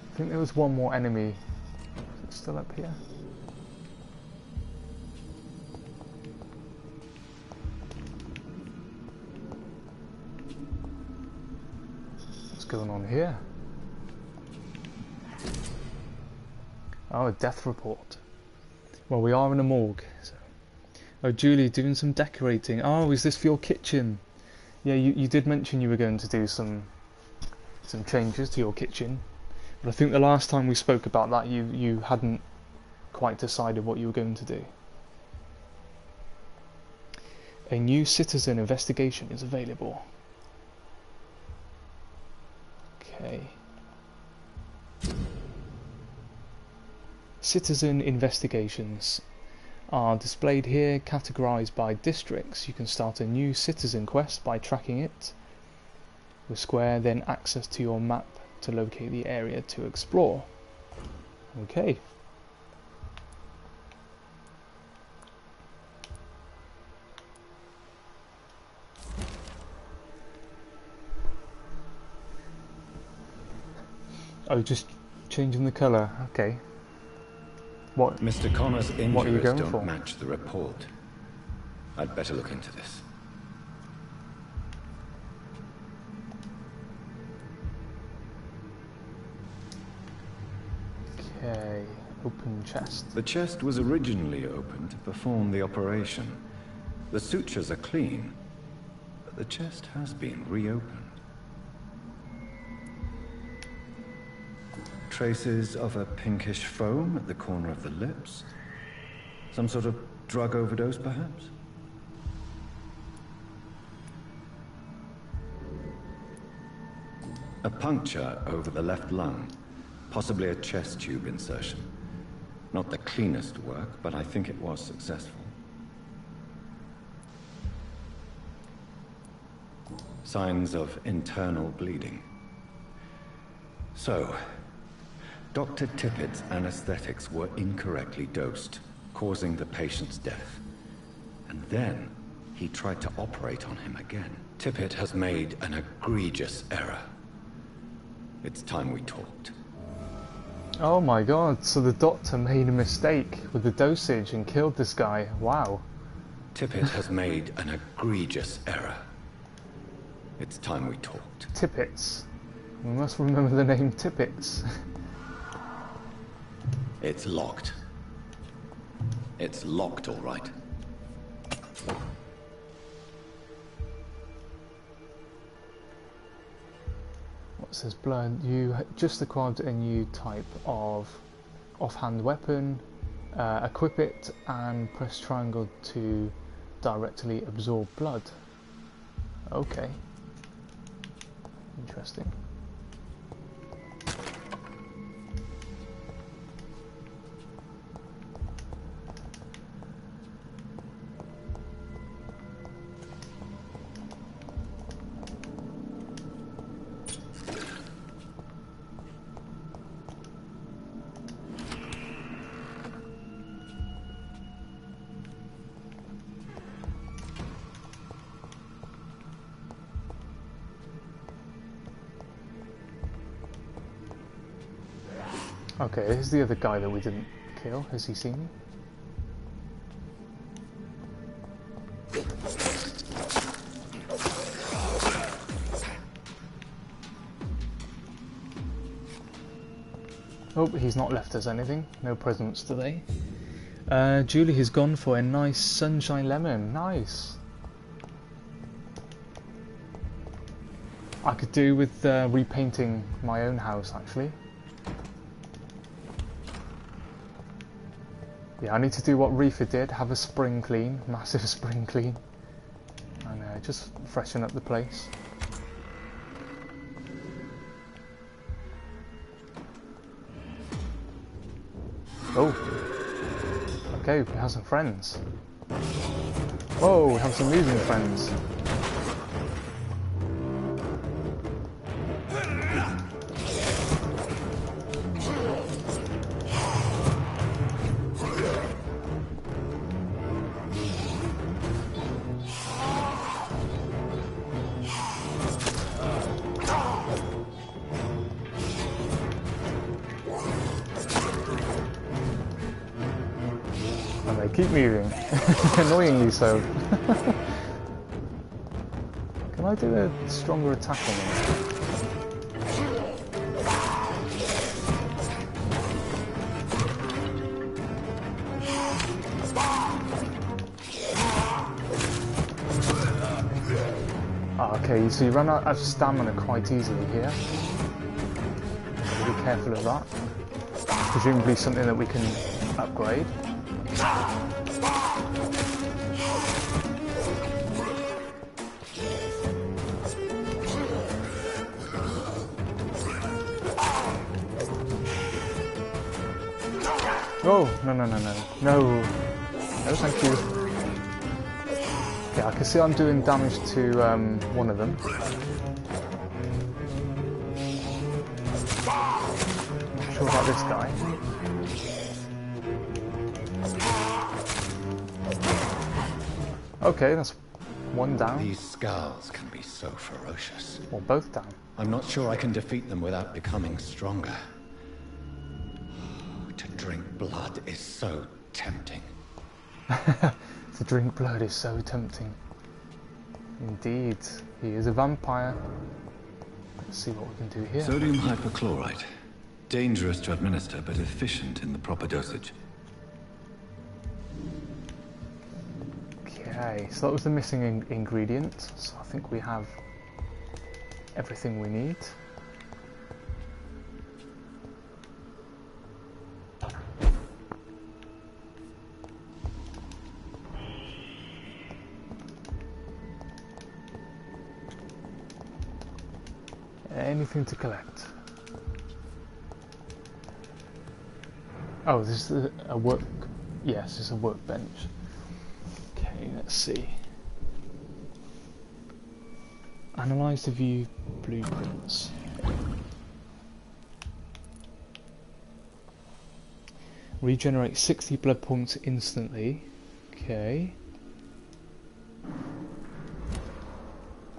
I think there was one more enemy. Is it still up here? What's going on here? Oh, a death report. Well, we are in a morgue. So. Oh, Julie, doing some decorating. Oh, is this for your kitchen? Yeah, you did mention you were going to do some changes to your kitchen. But I think the last time we spoke about that, you hadn't quite decided what you were going to do. A new citizen investigation is available. Okay. Citizen investigations are displayed here, categorized by districts. You can start a new citizen quest by tracking it with square, then access to your map to locate the area to explore. Okay. Oh, just changing the colour. Okay. What? Mr. Connor's What are you injuries going don't for? match the report. I'd better look into this. Okay. Open chest. The chest was originally opened to perform the operation. The sutures are clean, but the chest has been reopened. Traces of a pinkish foam at the corner of the lips. Some sort of drug overdose, perhaps? A puncture over the left lung. Possibly a chest tube insertion. Not the cleanest work, but I think it was successful. Signs of internal bleeding. So, Dr. Tippett's anesthetics were incorrectly dosed, causing the patient's death. And then, he tried to operate on him again. Tippett has made an egregious error. It's time we talked. Oh my god, so the doctor made a mistake with the dosage and killed this guy. Wow. Tippett has made an egregious error. It's time we talked. Tippets. We must remember the name Tippets. It's locked. It's locked, all right. What's this blood? You just acquired a new type of offhand weapon. Equip it and press triangle to directly absorb blood. Okay. Interesting. Okay, here's the other guy that we didn't kill. Has he seen me? Oh, he's not left us anything. No presents today. Julie has gone for a nice sunshine lemon. Nice. I could do with repainting my own house, actually. Yeah, I need to do what Reefer did. Have a spring clean. Massive spring clean. And just freshen up the place. Oh, okay, we have some friends. Whoa, we have some moving friends. Keep moving. Annoyingly so. Can I do a stronger attack on them? Oh, okay, so you run out of stamina quite easily here. Be careful of that. Presumably something that we can upgrade. Oh, no. No, thank you. Okay, I can see I'm doing damage to one of them. Not sure about this guy. Okay, that's one down. These scars can be so ferocious. Or both down. I'm not sure I can defeat them without becoming stronger. To drink blood is so tempting. To drink blood is so tempting. Indeed, he is a vampire. Let's see what we can do here. Sodium hypochlorite. Dangerous to administer, but efficient in the proper dosage. Okay, so that was the missing ingredient. So I think we have everything we need. Anything to collect? Oh, this is a work... Yes, it's a workbench. Okay, let's see. Analyze the view blueprints. Regenerate 60 blood points instantly. Okay.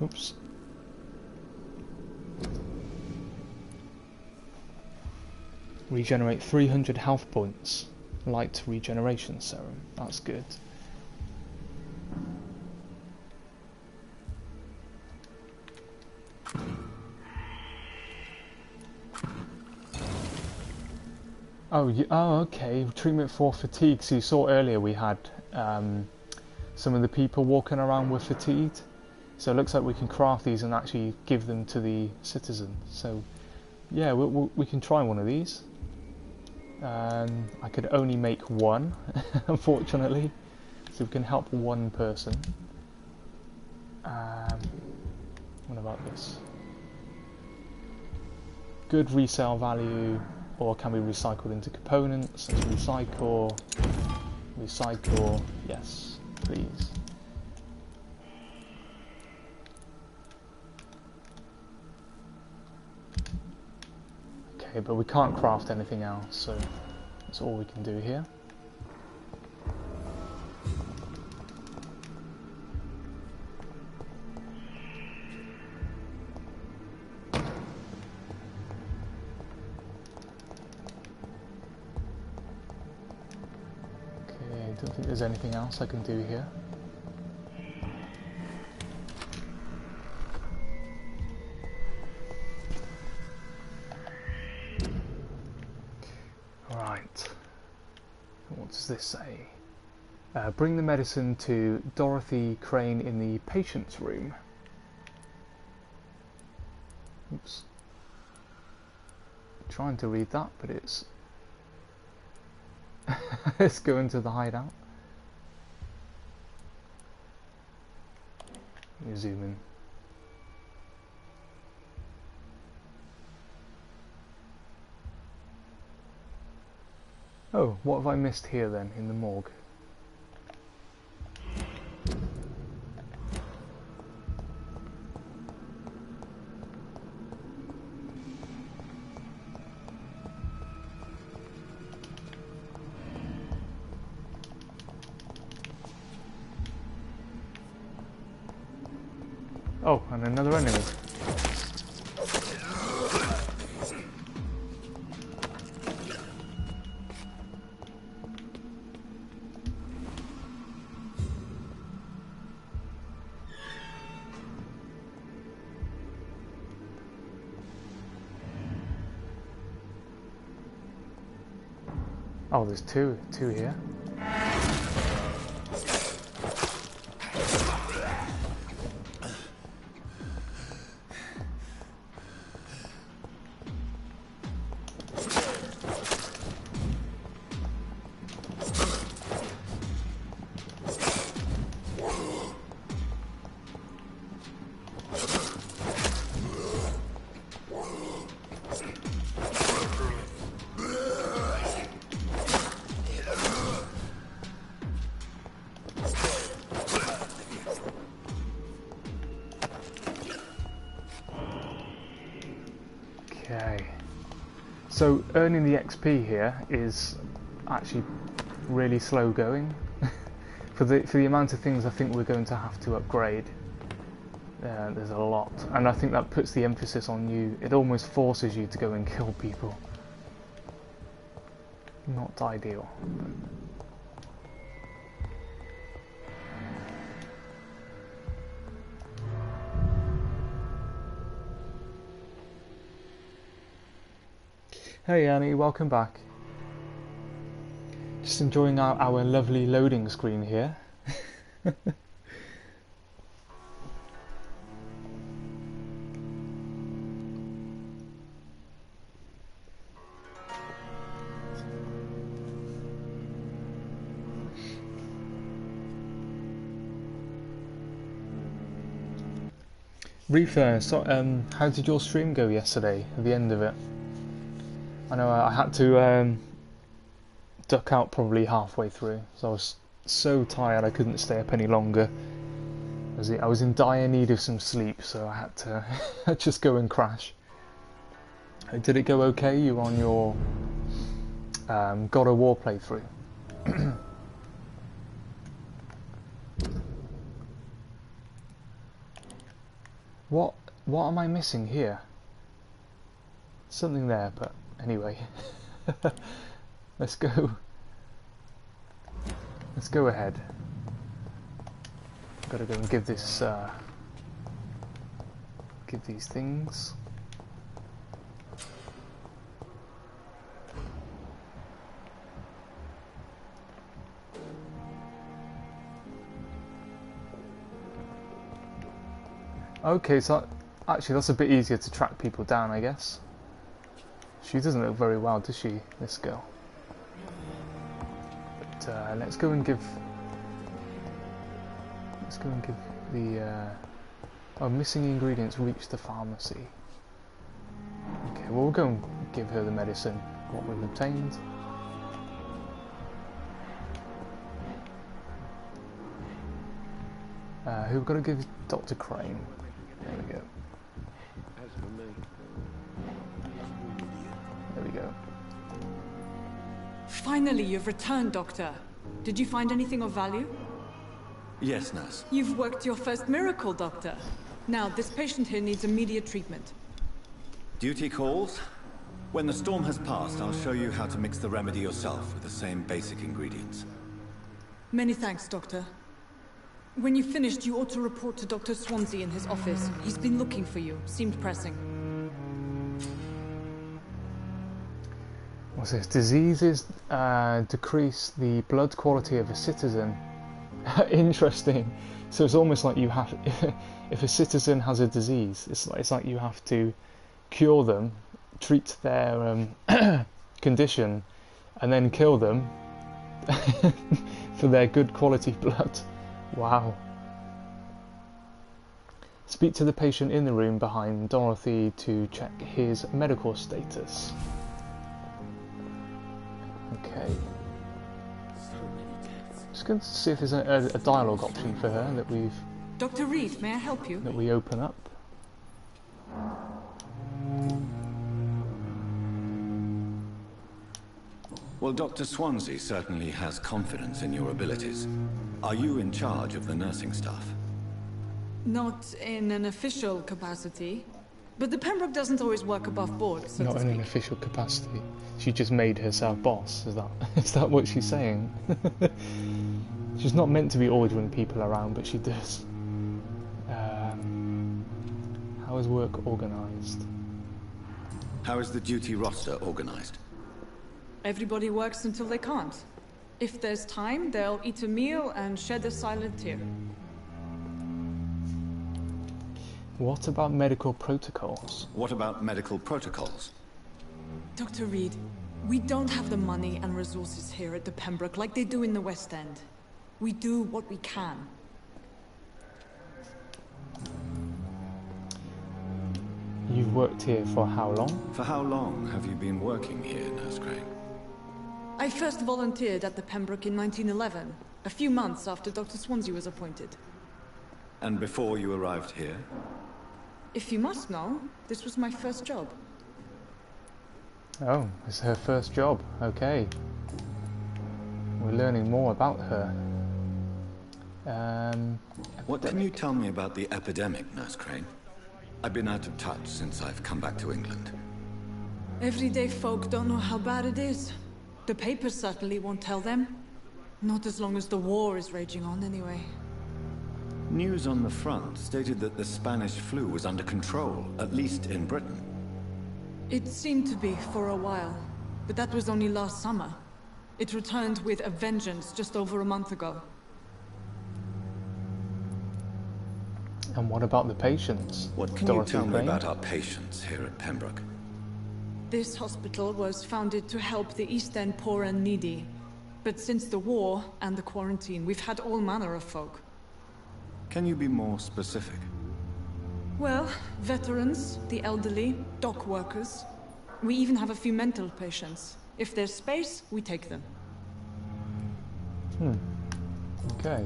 Oops. Regenerate 300 health points. Light regeneration serum. That's good. Oh, okay. Treatment for fatigue. So you saw earlier we had some of the people walking around were fatigued. So it looks like we can craft these and actually give them to the citizen. So yeah, we can try one of these. I could only make one, unfortunately. So we can help one person. What about this? Good resale value, or can be recycled into components. Let's recycle. Recycle. Yes, please. Okay, but we can't craft anything else, so that's all we can do here. Don't think there's anything else I can do here. Right. What does this say? Bring the medicine to Dorothy Crane in the patient's room. Oops. Trying to read that, but it's it's going to the hideout. Let me zoom in. Oh, what have I missed here then in the morgue? Oh, and another enemy. Oh, there's two here. Okay, so earning the XP here is actually really slow going. for the amount of things I think we're going to have to upgrade. There's a lot, and I think that puts the emphasis on you. It almost forces you to go and kill people. Not ideal. Hey Annie, welcome back. Just enjoying our lovely loading screen here. Reefer, so, how did your stream go yesterday, at the end of it? I know I had to duck out probably halfway through, so I was so tired I couldn't stay up any longer. I was in dire need of some sleep, so I had to just go and crash. Did it go okay? You were on your God of War playthrough? What am I missing here? Something there, but anyway. Let's go ahead. Gotta go and give this give these things. Okay, so actually that's a bit easier to track people down, I guess. She doesn't look very well, does she, this girl? But let's go and give the missing ingredients reach the pharmacy. Okay, well we'll go and give her the medicine, what we've obtained. Who we've got to give Dr. Crane. There we go. There we go. Finally, you've returned, Doctor. Did you find anything of value? Yes, nurse. You've worked your first miracle, Doctor. Now, this patient here needs immediate treatment. Duty calls. When the storm has passed, I'll show you how to mix the remedy yourself with the same basic ingredients. Many thanks, Doctor. When you finished, you ought to report to Dr. Swansea in his office. He's been looking for you. Seemed pressing. What's this? Diseases decrease the blood quality of a citizen. Interesting. So it's almost like you have, if a citizen has a disease, it's like you have to cure them, treat their condition, and then kill them for their good quality blood. Wow. Speak to the patient in the room behind Dorothy to check his medical status. Okay. Just going to see if there's a dialogue option for her that Dr. Reed, may I help you? that we open up. Well, Dr. Swansea certainly has confidence in your abilities. Are you in charge of the nursing staff? Not in an official capacity, but the Pembroke doesn't always work above board, so Not to in an speak. official capacity. She just made herself boss. Is that what she's saying? She's not meant to be ordering people around, but she does. How is work organised? How is the duty roster organized? Everybody works until they can't. If there's time, they'll eat a meal and shed a silent tear. What about medical protocols? What about medical protocols? Dr. Reed, we don't have the money and resources here at the Pembroke like they do in the West End. We do what we can. You've worked here for how long? For how long have you been working here, Nurse Crane? I first volunteered at the Pembroke in 1911, a few months after Dr. Swansea was appointed. And before you arrived here? If you must know, this was my first job. Oh, it's her first job. Okay. We're learning more about her. What can you tell me about the epidemic, Nurse Crane? I've been out of touch since I've come back to England. Everyday folk don't know how bad it is. The papers certainly won't tell them. Not as long as the war is raging on, anyway. News on the front stated that the Spanish flu was under control, at least in Britain. It seemed to be for a while, but that was only last summer. It returned with a vengeance just over a month ago. And what about the patients? What can Dorothy you tell me Crane? about our patients here at Pembroke? This hospital was founded to help the East End poor and needy. But since the war and the quarantine, we've had all manner of folk. Can you be more specific? Well, veterans, the elderly, dock workers. We even have a few mental patients. If there's space, we take them. Okay.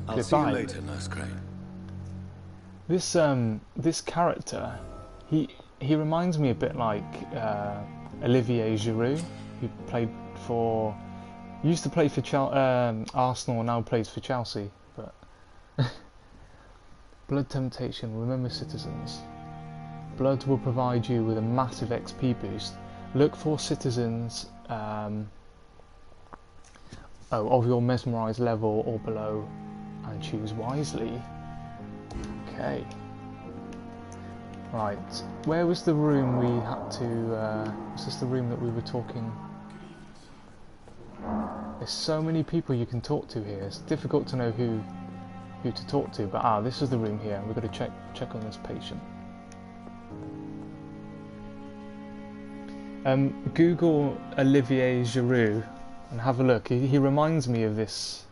I'll see you Goodbye. later, Nurse Crane. This character, he reminds me a bit like Olivier Giroud, who used to play for Arsenal, now plays for Chelsea. But blood temptation. Remember, citizens. Blood will provide you with a massive XP boost. Look for citizens of your mesmerized level or below, and choose wisely. Okay. Right. Where was the room we had to? Was this the room that we were talking? There's so many people you can talk to here. It's difficult to know who to talk to. But this is the room here. We've got to check on this patient. Google Olivier Giroud and have a look. He reminds me of this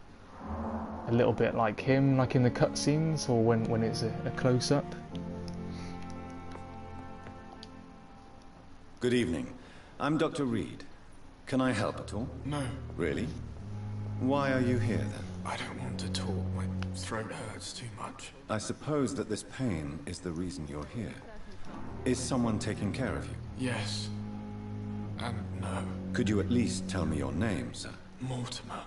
a little bit, like him, like in the cutscenes or when it's a close-up. Good evening. I'm Dr. Reed. Can I help at all? No, Really? Why are you here then? I don't want to talk. My throat hurts too much. I suppose that this pain is the reason you're here. Is someone taking care of you? Yes. And no. Could you at least tell me your name, sir? Mortimer.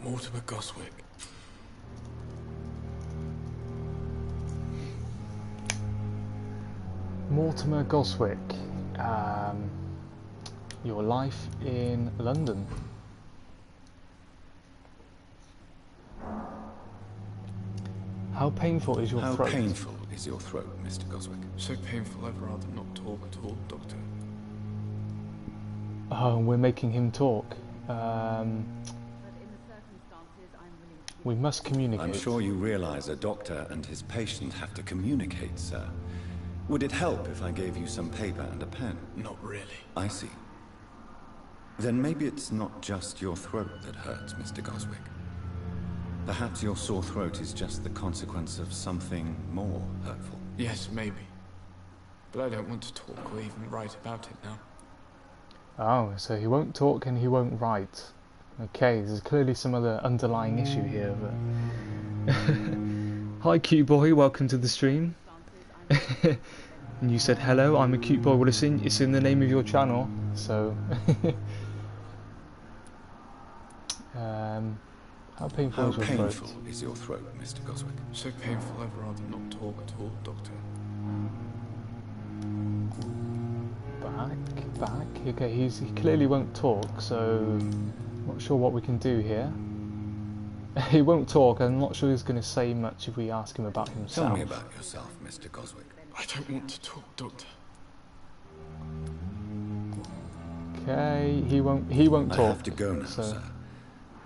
Mortimer Goswick. Mortimer Goswick. Your life in London. How painful is your How throat? painful is your throat, Mr. Goswick? So painful, I'd rather not talk at all, Doctor. Oh, we're making him talk. We must communicate. I'm sure you realize a doctor and his patient have to communicate, sir. Would it help if I gave you some paper and a pen? Not really. I see. Then maybe it's not just your throat that hurts, Mr. Goswick. Perhaps your sore throat is just the consequence of something more hurtful. Yes, maybe. But I don't want to talk or even write about it now. Oh, so he won't talk and he won't write. Okay, there's clearly some other underlying issue here. But hi, cute boy. Welcome to the stream. And you said hello. I'm a cute boy. Well, it's in the name of your channel. So, how painful is your throat? How painful is your throat, Mr. Goswick? So painful, I'd rather not talk at all, Doctor. Back. Okay, he clearly won't talk. So, not sure what we can do here. He won't talk. I'm not sure he's going to say much if we ask him about himself. Tell me about yourself, Mr. Goswick. I don't want to talk, Doctor. Okay, he won't talk. I have to go now, so. sir.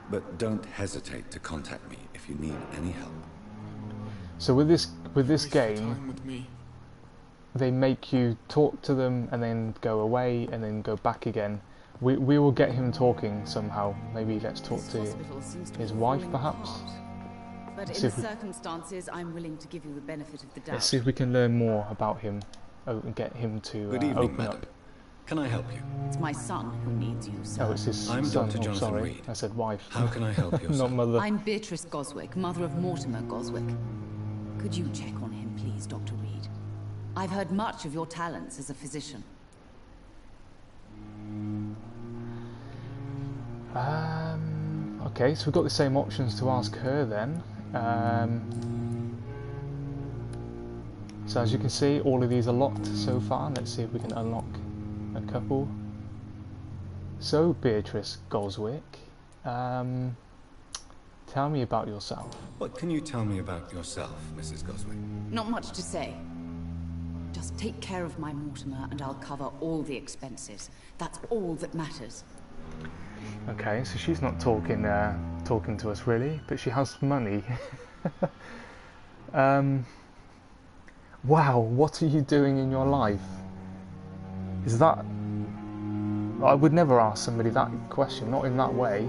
But don't hesitate to contact me if you need any help. So with this Waste your game, time with me. they make you talk to them and then go away and then go back again. We will get him talking somehow. Maybe let's talk to his wife, perhaps. But in the circumstances, I'm willing to give you the benefit of the doubt. Let's see if we can learn more about him and get him to Good evening, open madam. up. Can I help you? It's my son who needs you, sir. Oh, it's his I'm son. Dr. Oh, Jonathan sorry, Reed. I said wife. How can I help you, Not sir? mother. I'm Beatrice Goswick, mother of Mortimer Goswick. Could you check on him, please, Dr. Reed? I've heard much of your talents as a physician. Okay, so we've got the same options to ask her then. So as you can see, all of these are locked so far. Let's see if we can unlock a couple. So, Beatrice Goswick, tell me about yourself. What can you tell me about yourself, Mrs. Goswick? Not much to say. Just take care of my Mortimer and I'll cover all the expenses. That's all that matters. Okay, so she's not talking to us really, but she has money. Wow, what are you doing in your life? Is that... I would never ask somebody that question, not in that way.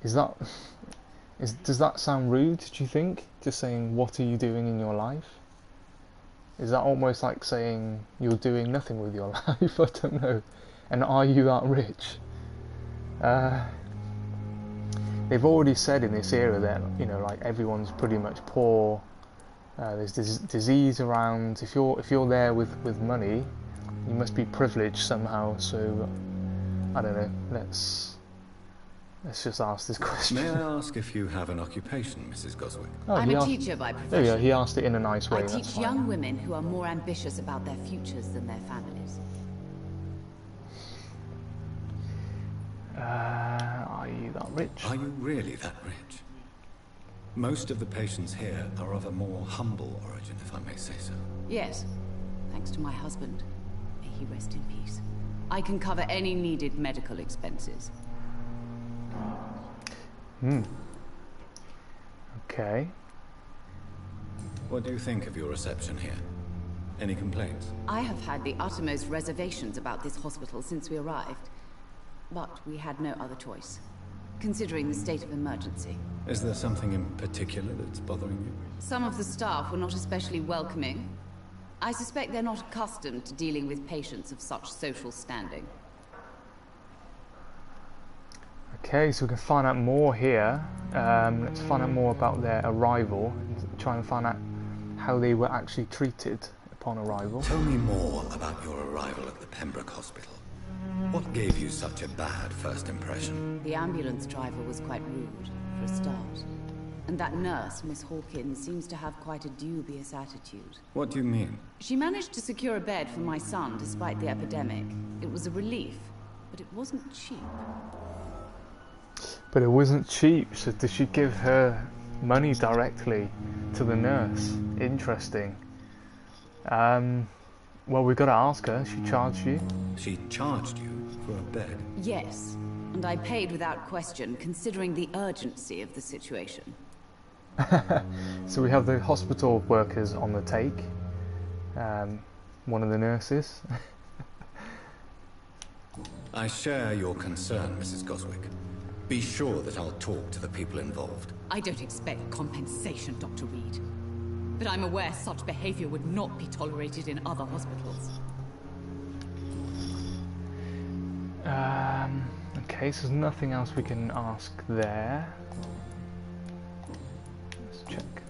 Does that sound rude, do you think? Just saying, what are you doing in your life? Is that almost like saying you're doing nothing with your life? I don't know. And are you that rich? They've already said in this era that, you know, like everyone's pretty much poor. There's disease around. If you're there with money, you must be privileged somehow. So I don't know. Let's just ask this question. May I ask if you have an occupation, Mrs. Goswick? Oh, I'm a teacher by There profession. you go. He asked it in a nice way. I That's teach fine. young women who are more ambitious about their futures than their families. Are you that rich? Are you really that rich? Most of the patients here are of a more humble origin, if I may say so. Yes, thanks to my husband. May he rest in peace. I can cover any needed medical expenses. Okay. What do you think of your reception here? Any complaints? I have had the uttermost reservations about this hospital since we arrived. But we had no other choice, considering the state of emergency. Is there something in particular that's bothering you? Some of the staff were not especially welcoming. I suspect they're not accustomed to dealing with patients of such social standing. Okay, so we can find out more here. Let's find out more about their arrival and try and find out how they were actually treated upon arrival. Tell me more about your arrival at the Pembroke Hospital. What gave you such a bad first impression? The ambulance driver was quite rude, for a start. And that nurse, Miss Hawkins, seems to have quite a dubious attitude. What do you mean? She managed to secure a bed for my son despite the epidemic. It was a relief, but it wasn't cheap. But it wasn't cheap, so did she give her money directly to the nurse. Interesting. Well, we've got to ask her. She charged you? She charged you for a bed? Yes, and I paid without question, considering the urgency of the situation. So we have the hospital workers on the take. One of the nurses. I share your concern, Mrs. Goswick. Be sure that I'll talk to the people involved. I don't expect compensation, Dr. Reed. But I'm aware such behavior would not be tolerated in other hospitals. Okay, so there's nothing else we can ask there. Let's check.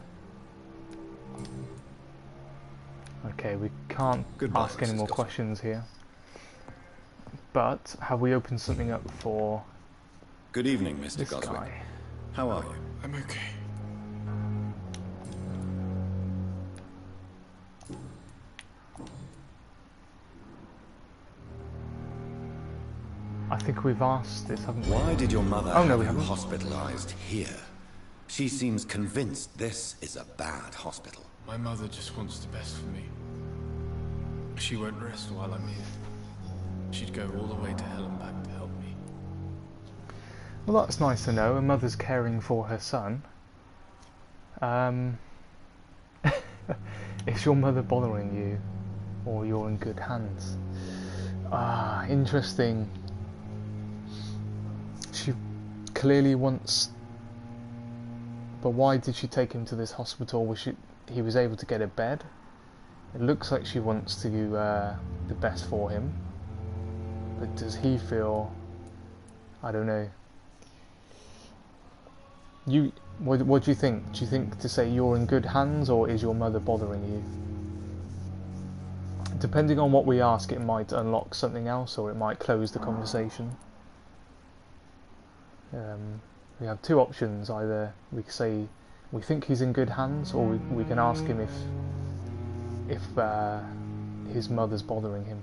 Okay, we can't ask any more questions here. But have we opened something up for Good evening, Mr. this Goswick. guy? How are you? I'm okay. I think we've asked this, haven't we? Why did your mother Oh, no, have we you haven't. hospitalized here? She seems convinced this is a bad hospital. My mother just wants the best for me. She won't rest while I'm here. She'd go all the way to hell and back to help me. Well, that's nice to know. A mother's caring for her son. Is your mother bothering you, or you're in good hands? Ah, interesting. She clearly wants. But why did she take him to this hospital? He was able to get a bed. It looks like she wants to do the best for him. But does he feel? I don't know. What do you think? Do you think to say you're in good hands, or is your mother bothering you? Depending on what we ask, it might unlock something else, or it might close the conversation. We have two options. Either we can say we think he's in good hands, or we can ask him if his mother's bothering him.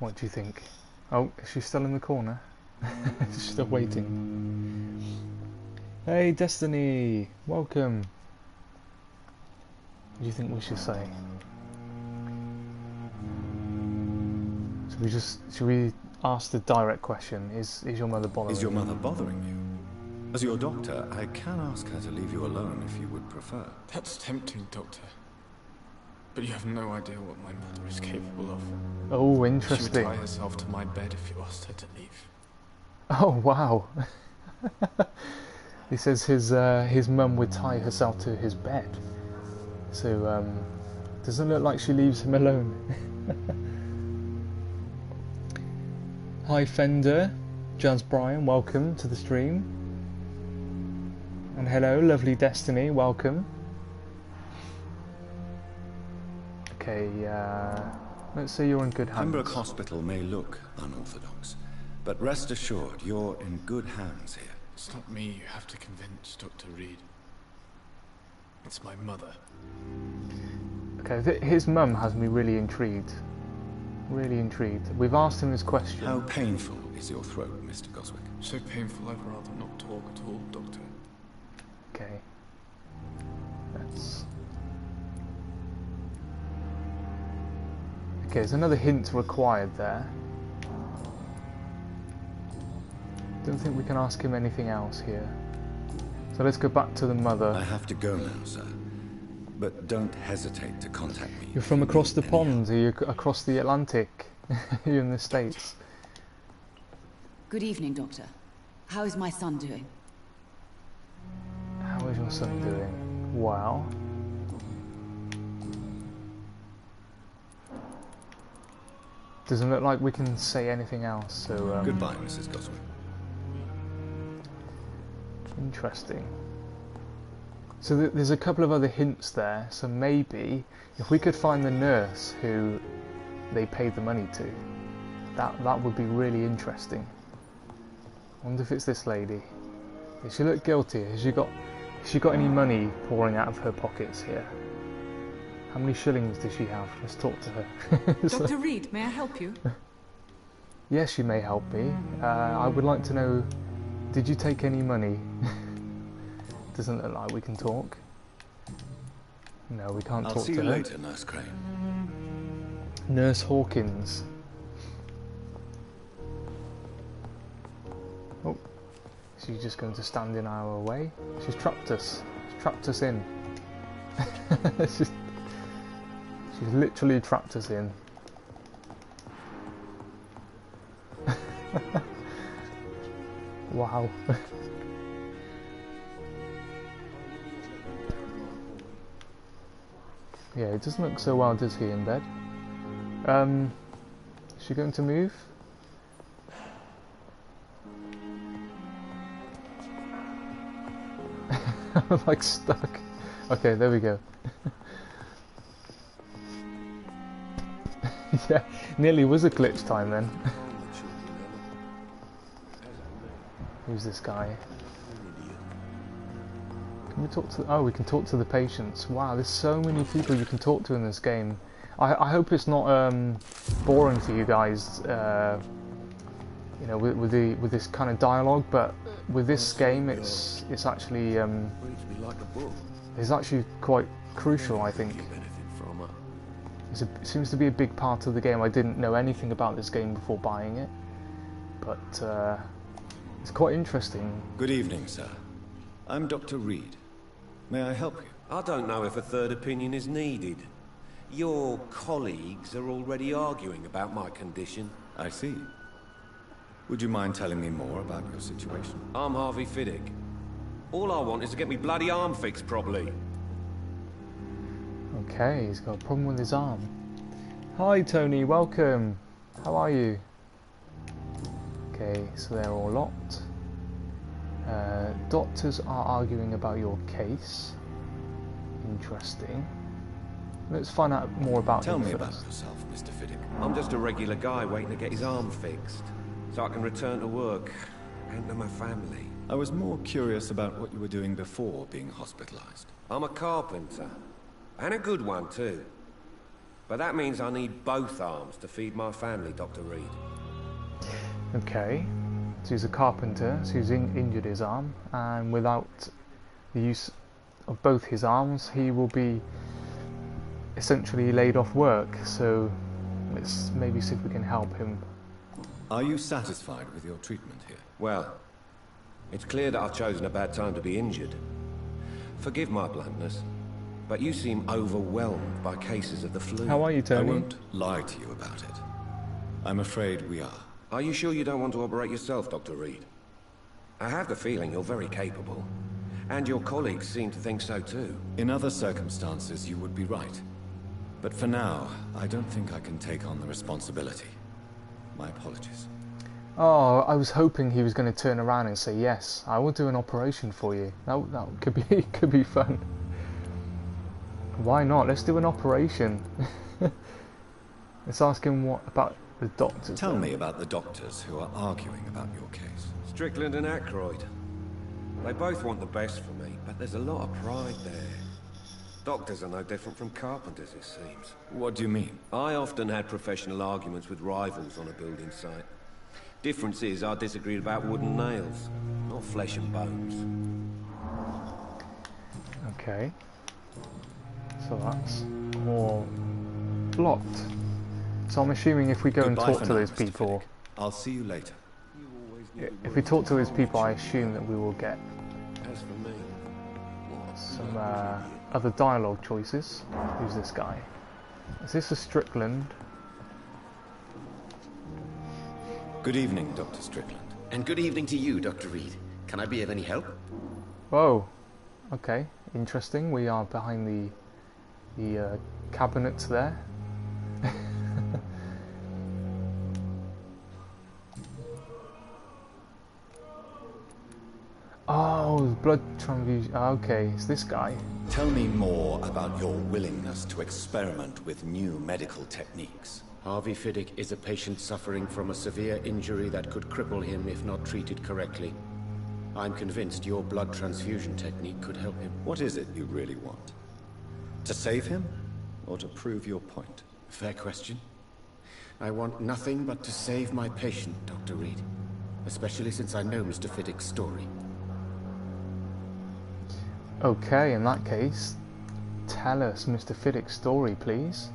What do you think? Oh, she's still in the corner. She's still waiting. Hey, Destiny! Welcome! What do you think we should say? Should we ask the direct question? Is your mother bothering you? Is your mother bothering you? As your doctor, I can ask her to leave you alone if you would prefer. That's tempting, Doctor. But you have no idea what my mother is capable of. Oh, She would interesting. tie herself to my bed if you asked her to leave. Oh, wow. He says his mum would tie herself to his bed. So, doesn't look like she leaves him alone. Hi Fender, Jazz Brian, welcome to the stream. And hello, lovely Destiny, welcome. Okay, let's say you're in good hands. Pembroke Hospital may look unorthodox, but rest assured you're in good hands here. It's not me you have to convince, Dr. Reed. It's my mother. Okay, his mum has me really intrigued. Really intrigued. We've asked him this question. How painful is your throat, Mr. Goswick? So painful I'd rather not talk at all, Doctor. Okay. Let's... Okay, there's another hint required there. Don't think we can ask him anything else here. So let's go back to the mother. I have to go now, sir. But don't hesitate to contact me. You're from across the pond, are you across the Atlantic? You're in the States. Good evening, Doctor. How is my son doing? How is your son doing? Well... Doesn't look like we can say anything else, so... Goodbye, Mrs. Goswick. Interesting. So there's a couple of other hints there, so maybe if we could find the nurse who they paid the money to, that would be really interesting. I wonder if it's this lady. Does she look guilty? Has Has she got any money pouring out of her pockets here? How many shillings does she have? Let's talk to her. Dr. Reed, may I help you? Yes, she may help me. I would like to know, did you take any money? Doesn't look like we can talk. No, we can't talk to her. I'll see you later, Nurse Crane. Nurse Hawkins. Oh, she's just going to stand in our way. She's trapped us. She's trapped us in. she's literally trapped us in. Wow. Yeah, it doesn't look so well, does he, in bed? Is she going to move? I'm like stuck. Okay, there we go. Yeah, nearly was a glitch time then. Who's this guy? Can we talk to... Oh, we can talk to the patients. Wow, there's so many people you can talk to in this game. I hope it's not boring for you guys, you know, with this kind of dialogue. But with this game, it's actually quite crucial, I think. It seems to be a big part of the game. I didn't know anything about this game before buying it, but it's quite interesting. Good evening, sir. I'm Dr. Reed. May I help you? I don't know if a third opinion is needed. Your colleagues are already arguing about my condition. I see. Would you mind telling me more about your situation? I'm Harvey Fiddick. All I want is to get me bloody arm fixed properly. Okay, he's got a problem with his arm. Hi Tony, welcome. How are you? Okay, so they're all locked. Doctors are arguing about your case. Interesting. Let's find out more about Tell him me first. about yourself, Mr. Fiddick. I'm just a regular guy waiting to get his arm fixed, so I can return to work and to my family. I was more curious about what you were doing before being hospitalized. I'm a carpenter, and a good one too. But that means I need both arms to feed my family, Dr. Reed. Okay, so he's a carpenter, so he's injured his arm, and without the use of both his arms, he will be essentially laid off work. So let's maybe see if we can help him. Are you satisfied with your treatment here? Well, it's clear that I've chosen a bad time to be injured. Forgive my bluntness, but you seem overwhelmed by cases of the flu. How are you, Tony? I won't lie to you about it. I'm afraid we are. Are you sure you don't want to operate yourself, Dr. Reed? I have the feeling you're very capable, and your colleagues seem to think so too. In other circumstances, you would be right. But for now, I don't think I can take on the responsibility. My apologies. Oh, I was hoping he was going to turn around and say, yes, I will do an operation for you. That could be fun. Why not? Let's do an operation. Let's ask him what about the doctors. Tell me about the doctors who are arguing about your case. Strickland and Aykroyd. They both want the best for me, but there's a lot of pride there. Doctors are no different from carpenters, it seems. What do you mean? I often had professional arguments with rivals on a building site. Difference is I disagreed about wooden nails, not flesh and bones. Okay. So that's all blocked. So I'm assuming if we go and talk to those people... I'll see you later. If we talk to those people, I assume that we will get As for me, some other dialogue choices. Who's this guy? Is this a Strickland? Good evening, Dr. Strickland. And good evening to you, Dr. Reed. Can I be of any help? Whoa. Okay, interesting. We are behind the cabinets there. Oh, blood transfusion. Okay, it's this guy. Tell me more about your willingness to experiment with new medical techniques. Harvey Fiddick is a patient suffering from a severe injury that could cripple him if not treated correctly. I'm convinced your blood transfusion technique could help him. What is it you really want? To save him, or to prove your point? Fair question. I want nothing but to save my patient, Dr. Reed. Especially since I know Mr. Fiddick's story. Okay, in that case, tell us Mr. Fiddick's story, please.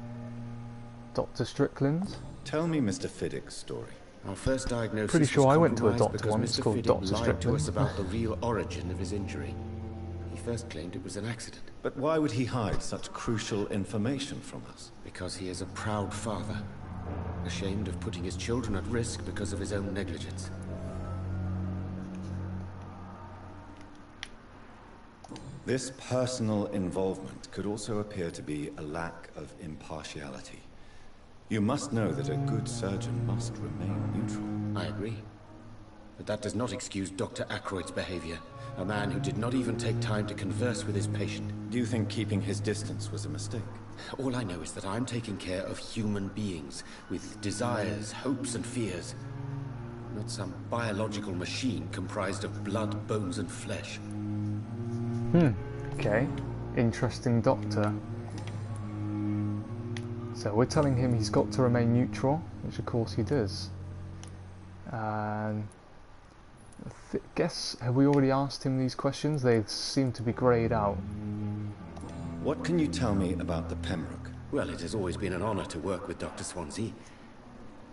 Dr. Strickland. Tell me Mr. Fiddick's story. Our first diagnosis Pretty sure was I went to a compromised doctor because once Mr. called Fiddick Dr. lied Strickland. to us about the real origin of his injury. He first claimed it was an accident. But why would he hide such crucial information from us? Because he is a proud father, ashamed of putting his children at risk because of his own negligence. This personal involvement could also appear to be a lack of impartiality. You must know that a good surgeon must remain neutral. I agree. But that does not excuse Dr. Ackroyd's behavior. A man who did not even take time to converse with his patient. Do you think keeping his distance was a mistake? All I know is that I'm taking care of human beings with desires, hopes, and fears. Not some biological machine comprised of blood, bones, and flesh. Okay. Interesting doctor. So we're telling him he's got to remain neutral, which of course he does. And guess, have we already asked him these questions? They seem to be greyed out. What can you tell me about the Pembroke? Well, it has always been an honor to work with Dr. Swansea.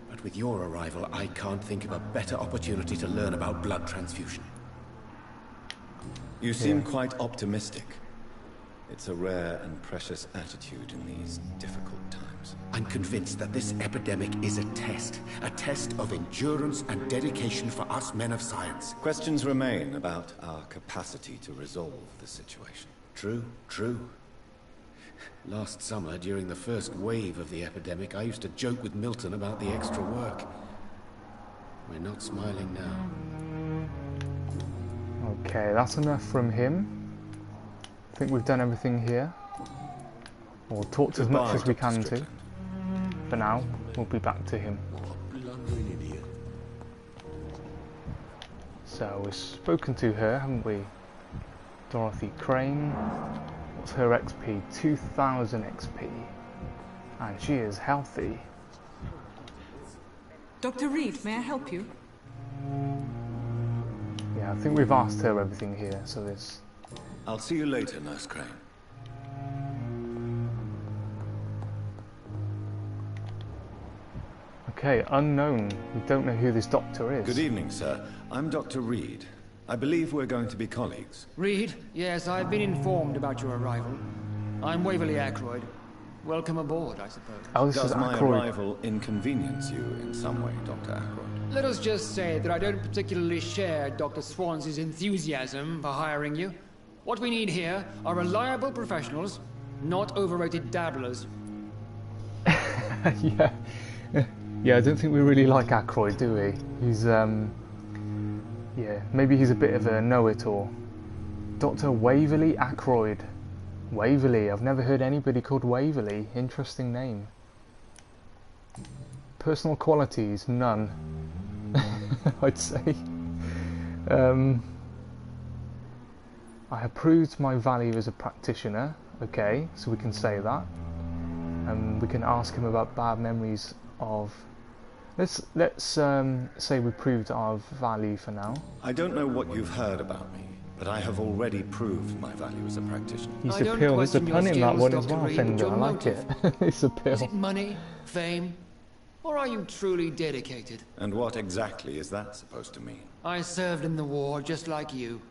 But with your arrival, I can't think of a better opportunity to learn about blood transfusion. You seem quite optimistic. It's a rare and precious attitude in these difficult times. I'm convinced that this epidemic is a test of endurance and dedication for us men of science. Questions remain about our capacity to resolve the situation. True, true. Last summer, during the first wave of the epidemic, I used to joke with Milton about the extra work. We're not smiling now. Okay, that's enough from him. I think we've done everything here. Or talked as much as we can to. For now, we'll be back to him. Blundering idiot. So we've spoken to her, haven't we? Dorothy Crane. What's her XP? 2000 XP. And she is healthy. Dr. Reed, may I help you? Yeah, I think we've asked her everything here, so there's... I'll see you later, Nurse Crane. Okay, unknown. We don't know who this doctor is. Good evening, sir. I'm Dr. Reed. I believe we're going to be colleagues. Reed? Yes, I've been informed about your arrival. I'm Waverly Ackroyd. Welcome aboard, I suppose. Oh, this Does is my Ackroyd. arrival inconvenience you in some way, Dr. Ackroyd? Let us just say that I don't particularly share Dr. Swansea's enthusiasm for hiring you. What we need here are reliable professionals, not overrated dabblers. Yeah. Yeah, I don't think we really like Ackroyd, do we? He's, yeah, maybe he's a bit of a know-it-all. Dr. Waverly Ackroyd. Waverly, I've never heard anybody called Waverly. Interesting name. Personal qualities, none. I'd say. I have proved my value as a practitioner. Okay, so we can say that. We can ask him about bad memories of... Let's say we proved our value for now. I don't know what you've heard about me, but I have already proved my value as a practitioner. He's a pill. There's a pun in that one as well, Fender. I like it. It's a pill. Is it money, fame, or are you truly dedicated? And what exactly is that supposed to mean? I served in the war just like you.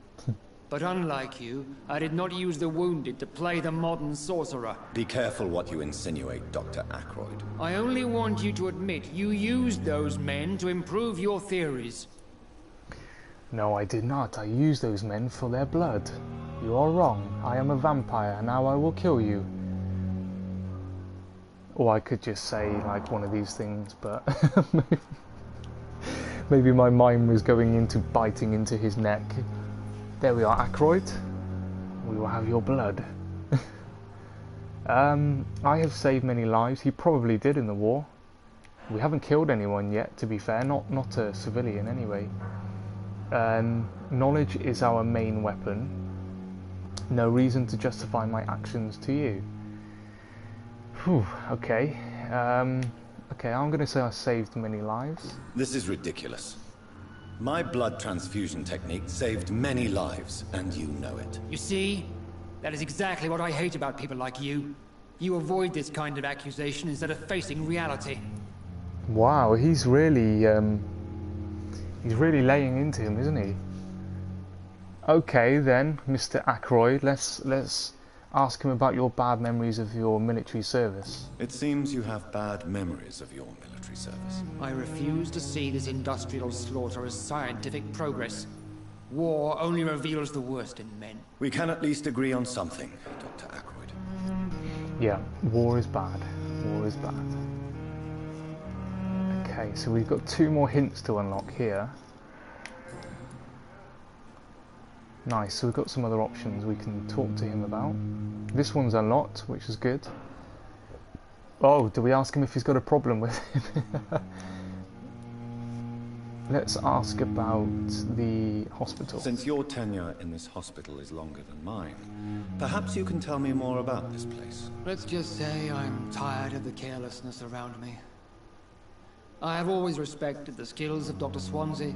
But unlike you, I did not use the wounded to play the modern sorcerer. Be careful what you insinuate, Dr. Ackroyd. I only want you to admit you used those men to improve your theories. No, I did not. I used those men for their blood. You are wrong. I am a vampire. Now I will kill you. Or I could just say, like, one of these things, but... maybe my mind was going into biting into his neck. There we are, Ackroyd. We will have your blood. I have saved many lives. He probably did in the war. We haven't killed anyone yet, to be fair. Not a civilian, anyway. Knowledge is our main weapon. No reason to justify my actions to you. Whew, okay. Okay, I'm going to say I saved many lives. This is ridiculous. My blood transfusion technique saved many lives, and you know it. You see? That is exactly what I hate about people like you. You avoid this kind of accusation instead of facing reality. Wow, he's really laying into him, isn't he? Okay then, Mr. Aykroyd, let's ask him about your bad memories of your military service. It seems you have bad memories of your military service. I refuse to see this industrial slaughter as scientific progress. War only reveals the worst in men. We can at least agree on something, Dr. Aykroyd. Yeah, war is bad. War is bad. Okay, so we've got 2 more hints to unlock here. Nice, so we've got some other options we can talk to him about. This one's unlocked, which is good. Oh, do we ask him if he's got a problem with him? Let's ask about the hospital. Since your tenure in this hospital is longer than mine, perhaps you can tell me more about this place. Let's just say I'm tired of the carelessness around me. I have always respected the skills of Dr. Swansea,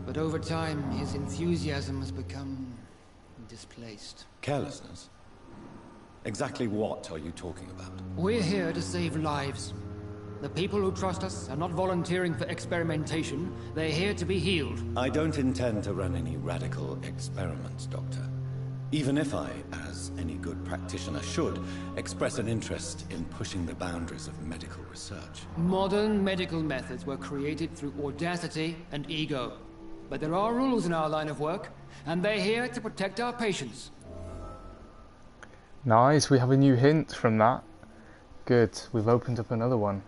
but over time his enthusiasm has become displaced. Carelessness? Exactly what are you talking about? We're here to save lives. The people who trust us are not volunteering for experimentation. They're here to be healed. I don't intend to run any radical experiments, Doctor. Even if I, as any good practitioner should, express an interest in pushing the boundaries of medical research. Modern medical methods were created through audacity and ego. But there are rules in our line of work, and they're here to protect our patients. Nice, we have a new hint from that. Good, we've opened up another one.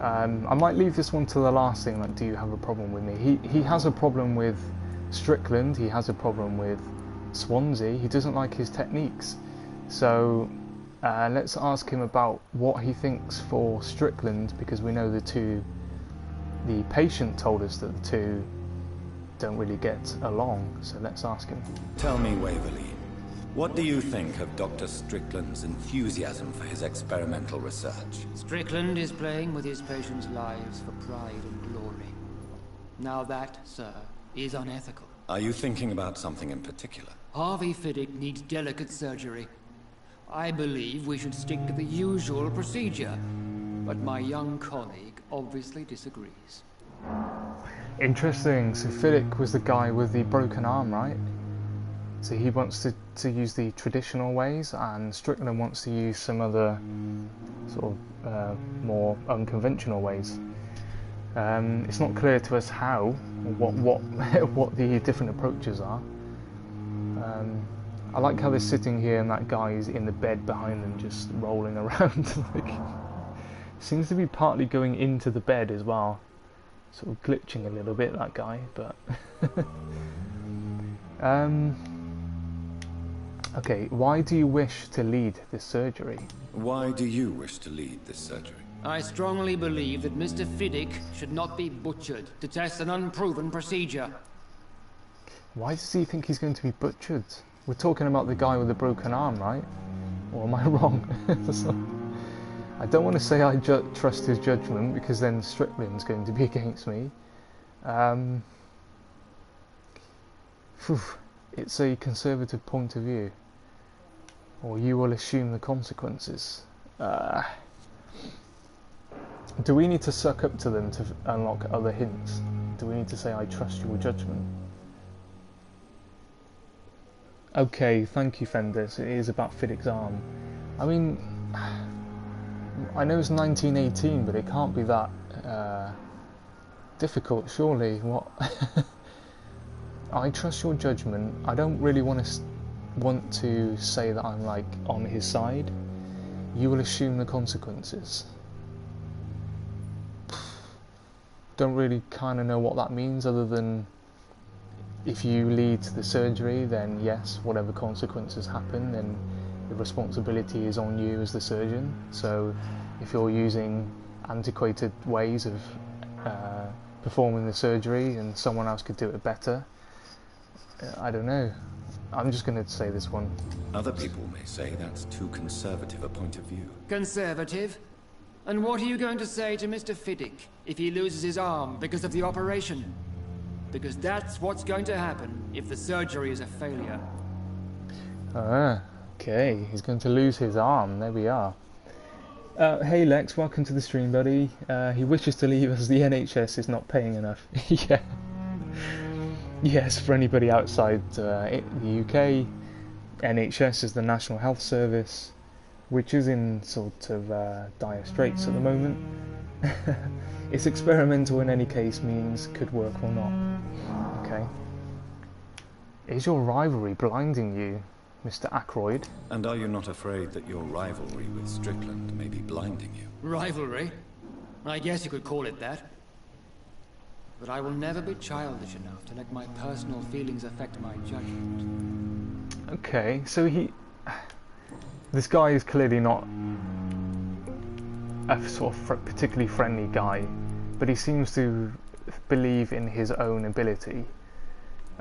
I might leave this one to the last thing, like, do you have a problem with me? He has a problem with Strickland, he has a problem with Swansea, he doesn't like his techniques. So let's ask him about what he thinks for Strickland, because we know the patient told us that the two don't really get along, so let's ask him. Tell me, Waverly, what do you think of Dr. Strickland's enthusiasm for his experimental research? Strickland is playing with his patients' lives for pride and glory. Now that, sir, is unethical. Are you thinking about something in particular? Harvey Fiddick needs delicate surgery. I believe we should stick to the usual procedure, but my young colleague obviously disagrees. Interesting, so Fiddick was the guy with the broken arm, right? So he wants to use the traditional ways, and Strickland wants to use some other sort of more unconventional ways. It's not clear to us how, or what the different approaches are. I like how they're sitting here and that guy is in the bed behind them just rolling around. Like, seems to be partly going into the bed as well. Sort of glitching a little bit, that guy, but... Okay, why do you wish to lead this surgery? Why do you wish to lead this surgery? I strongly believe that Mr. Fiddick should not be butchered to test an unproven procedure. Why does he think he's going to be butchered? We're talking about the guy with the broken arm, right? Or am I wrong? I don't want to say I trust his judgment, because then Strickland's going to be against me. It's a conservative point of view. Or you will assume the consequences. Do we need to suck up to them to unlock other hints? Do we need to say I trust your judgment? Okay, thank you, Fenders. It is about Fiddick's arm. I mean, I know it's 1918, but it can't be that difficult, surely. What? I trust your judgment. I don't really want to say that I'm like on his side. You will assume the consequences. Don't really kind of know what that means, other than if you lead the surgery, then yes, whatever consequences happen, then the responsibility is on you as the surgeon. So if you're using antiquated ways of performing the surgery and someone else could do it better. I don't know. I'm just going to say this one. Other people may say that's too conservative a point of view. Conservative? And what are you going to say to Mr. Fiddick if he loses his arm because of the operation? Because that's what's going to happen if the surgery is a failure. Ah, okay. He's going to lose his arm. There we are. Hey Lex, welcome to the stream, buddy. He wishes to leave as the NHS is not paying enough. Yeah. Yes, for anybody outside the UK, NHS is the National Health Service, which is in sort of dire straits at the moment. It's experimental in any case, means could work or not. Okay. Is your rivalry blinding you, Mr. Ackroyd? And are you not afraid that your rivalry with Strickland may be blinding you? Rivalry? I guess you could call it that. But I will never be childish enough to let my personal feelings affect my judgment. Okay, so this guy is clearly not a sort of particularly friendly guy, but he seems to believe in his own ability.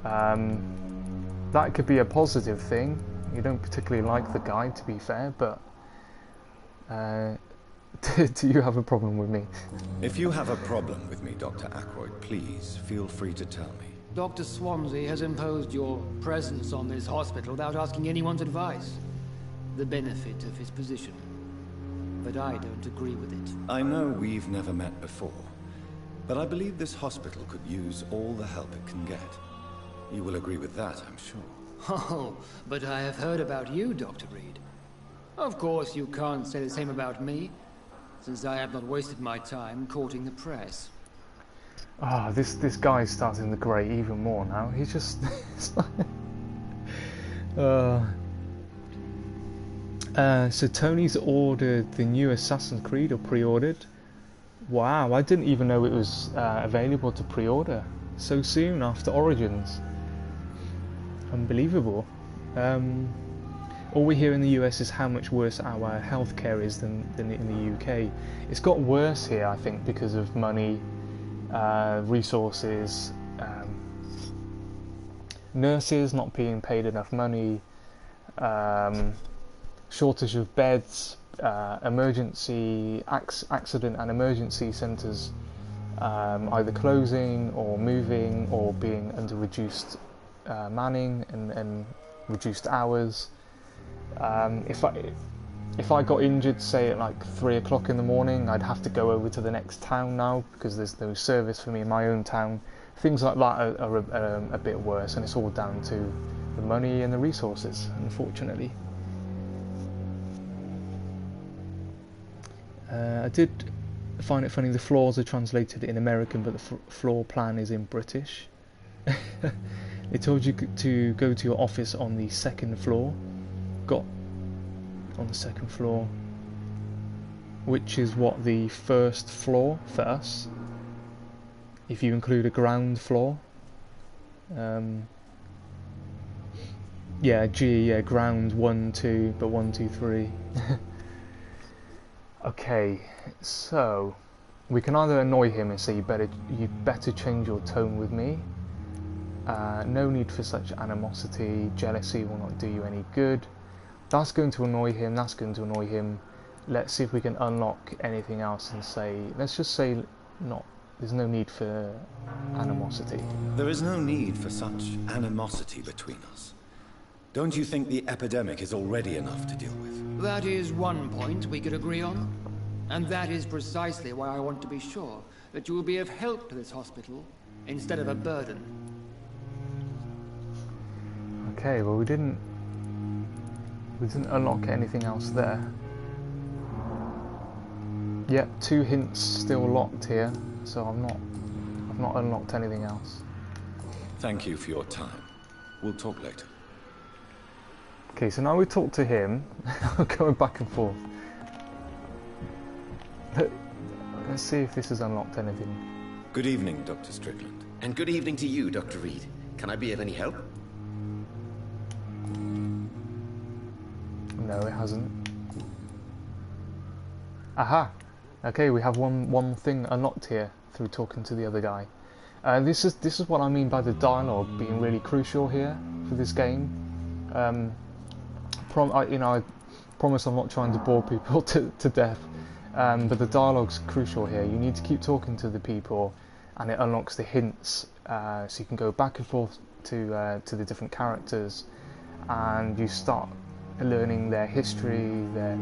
That could be a positive thing. You don't particularly like the guy, to be fair, but do you have a problem with me? If you have a problem with me, Dr. Ackroyd, please feel free to tell me. Dr. Swansea has imposed your presence on this hospital without asking anyone's advice. The benefit of his position. But I don't agree with it. I know we've never met before, but I believe this hospital could use all the help it can get. You will agree with that, I'm sure. Oh, but I have heard about you, Dr. Reed. Of course, you can't say the same about me, since I have not wasted my time courting the press. Ah, this guy's starting to grate even more now. He's just... so Tony's ordered the new Assassin's Creed, or pre-ordered. Wow, I didn't even know it was available to pre-order so soon after Origins. Unbelievable. All we hear in the US is how much worse our healthcare is than in the UK. It's got worse here, I think, because of money, resources, nurses not being paid enough money, shortage of beds, emergency accident and emergency centres either closing or moving or being under reduced manning and reduced hours. If I got injured, say at like 3 o'clock in the morning, I'd have to go over to the next town now because there's no service for me in my own town. Things like that are a bit worse, and it's all down to the money and the resources, unfortunately. I did find it funny the floors are translated in American, but the floor plan is in British. They told you to go to your office on the second floor. Got on the second floor, which is what the first floor for us, if you include a ground floor. Yeah, ground 1, 2, but 1, 2, 3. Okay, so we can either annoy him and say you'd better change your tone with me. No need for such animosity. Jealousy will not do you any good. That's going to annoy him. That's going to annoy him. Let's see if we can unlock anything else and say. Let's just say not. There's no need for animosity. There is no need for such animosity between us. Don't you think the epidemic is already enough to deal with? That is one point we could agree on. And that is precisely why I want to be sure that you will be of help to this hospital instead of a burden. Okay, well we didn't unlock anything else there. Yep, 2 hints still locked here, so I've not unlocked anything else. Thank you for your time. We'll talk later. Okay, so now we talk to him. Going back and forth. Let's see if this has unlocked anything. Good evening, Dr. Strickland. And good evening to you, Dr. Reed. Can I be of any help? No, it hasn't. Aha! Okay, we have one thing unlocked here. through talking to the other guy. This is what I mean by the dialogue being really crucial here for this game. I promise I'm not trying to bore people to death, but the dialogue's crucial here. You need to keep talking to the people, and it unlocks the hints, so you can go back and forth to the different characters, and you start learning their history, their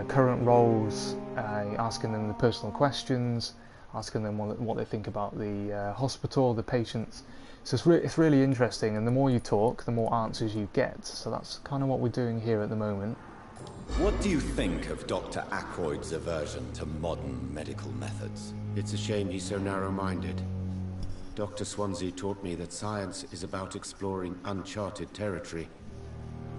current roles, asking them the personal questions, asking them what they think about the hospital, the patients. So it's really interesting, and the more you talk, the more answers you get. So that's kind of what we're doing here at the moment. What do you think of Dr. Ackroyd's aversion to modern medical methods? It's a shame he's so narrow-minded. Dr. Swansea taught me that science is about exploring uncharted territory.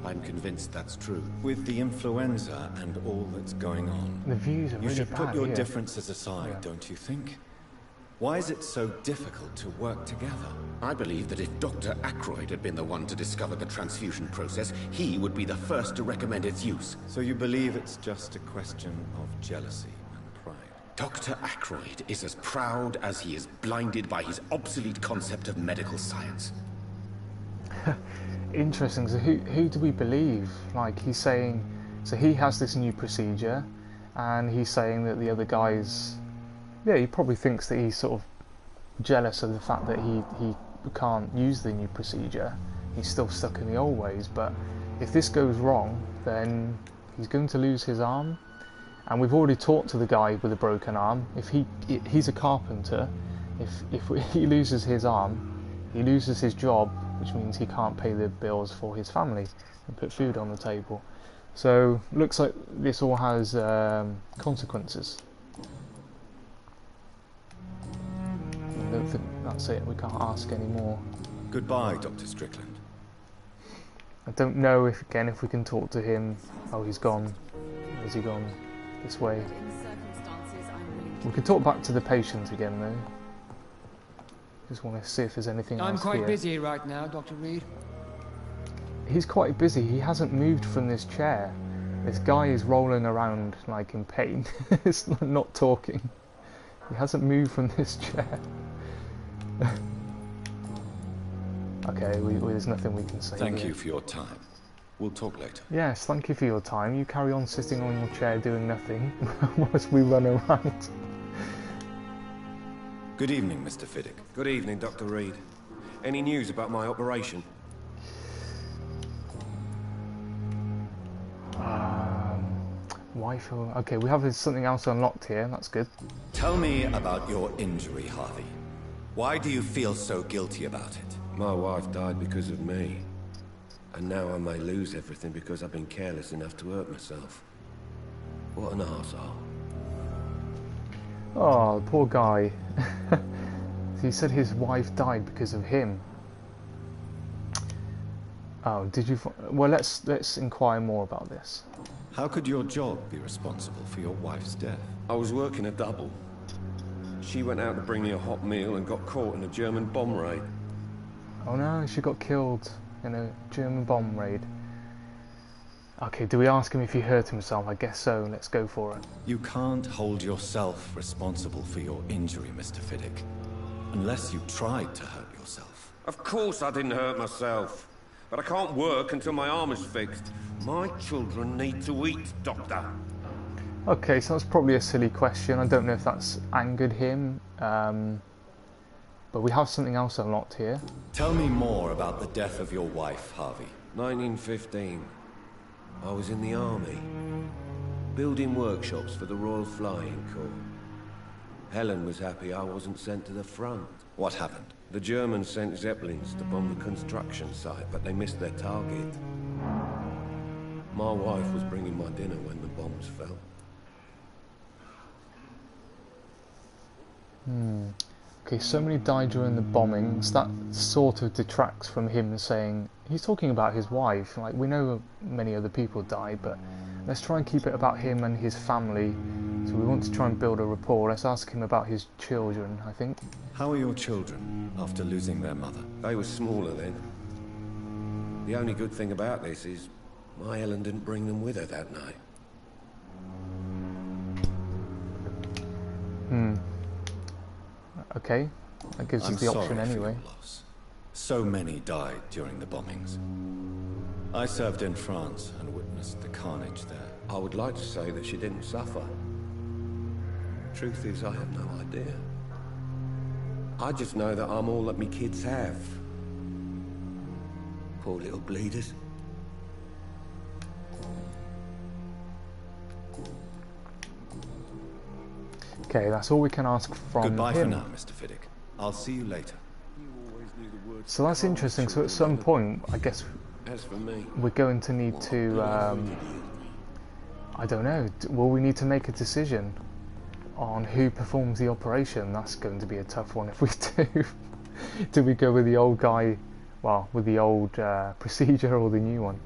I'm convinced that's true. With the influenza and all that's going on, The views are you really should put bad your here. differences aside, don't you think? Why is it so difficult to work together? I believe that if Dr. Ackroyd had been the one to discover the transfusion process, he would be the first to recommend its use. So you believe it's just a question of jealousy and pride? Dr. Ackroyd is as proud as he is blinded by his obsolete concept of medical science. Interesting. So who do we believe? Like, he's saying, so he has this new procedure, and he's saying that the other guy's, yeah, he probably thinks that he's sort of jealous of the fact that he can't use the new procedure. He's still stuck in the old ways. But if this goes wrong, then he's going to lose his arm. And we've already talked to the guy with a broken arm. If he's a carpenter, if he loses his arm, he loses his job, which means he can't pay the bills for his family and put food on the table. So looks like this all has consequences. I don't think that's it. We can't ask any more. Goodbye, Dr. Strickland. I don't know if we can talk to him. Oh, he's gone. Where's he gone? This way. We can talk back to the patient again, though. Just want to see if there's anything else I'm quite here. busy right now, Dr. Reed. He's quite busy. He hasn't moved from this chair. This guy is rolling around like in pain. It's not talking. He hasn't moved from this chair. Okay, there's nothing we can say. Thank you for your time. We'll talk later. Yes, thank you for your time. You carry on sitting on your chair doing nothing whilst we run around. Good evening, Mr. Fiddick. Good evening, Dr. Reed. Any news about my operation? Wife. Okay, we have something else unlocked here. That's good. Tell me about your injury, Harvey. Why do you feel so guilty about it? My wife died because of me. And now I may lose everything because I've been careless enough to hurt myself. What an arsehole. Oh, poor guy. He said his wife died because of him. Oh, did you... Well, let's inquire more about this. How could your job be responsible for your wife's death? I was working a double. She went out to bring me a hot meal and got caught in a German bomb raid. Oh no, she got killed in a German bomb raid. Okay, do we ask him if he hurt himself? I guess so. Let's go for it. You can't hold yourself responsible for your injury, Mr. Fiddick. Unless you tried to hurt yourself. Of course I didn't hurt myself. But I can't work until my arm is fixed. My children need to eat, Doctor. Okay, so that's probably a silly question. I don't know if that's angered him. But we have something else unlocked here. Tell me more about the death of your wife, Harvey. 1915. I was in the army, building workshops for the Royal Flying Corps. Helen was happy I wasn't sent to the front. What happened? The Germans sent Zeppelins to bomb the construction site, but they missed their target. My wife was bringing my dinner when the bombs fell. Okay, so many died during the bombings. That sort of detracts from him saying... He's talking about his wife. Like, we know many other people died, but let's try and keep it about him and his family. So we want to try and build a rapport. Let's ask him about his children, I think. How are your children after losing their mother? They were smaller then. The only good thing about this is my Helen didn't bring them with her that night. Okay, that gives us the option anyway. So many died during the bombings. I served in France and witnessed the carnage there. I would like to say that she didn't suffer. Truth is, I have no idea. I just know that I'm all that me kids have. Poor little bleeders. Okay, that's all we can ask from Goodbye him. for now, Mr. Fiddick. I'll see you later. So that's interesting. So at some point, I guess As for me, we're going to need to, I don't know, will we need to make a decision on who performs the operation? That's going to be a tough one if we do. Do we go with the old guy, well, with the old procedure, or the new one?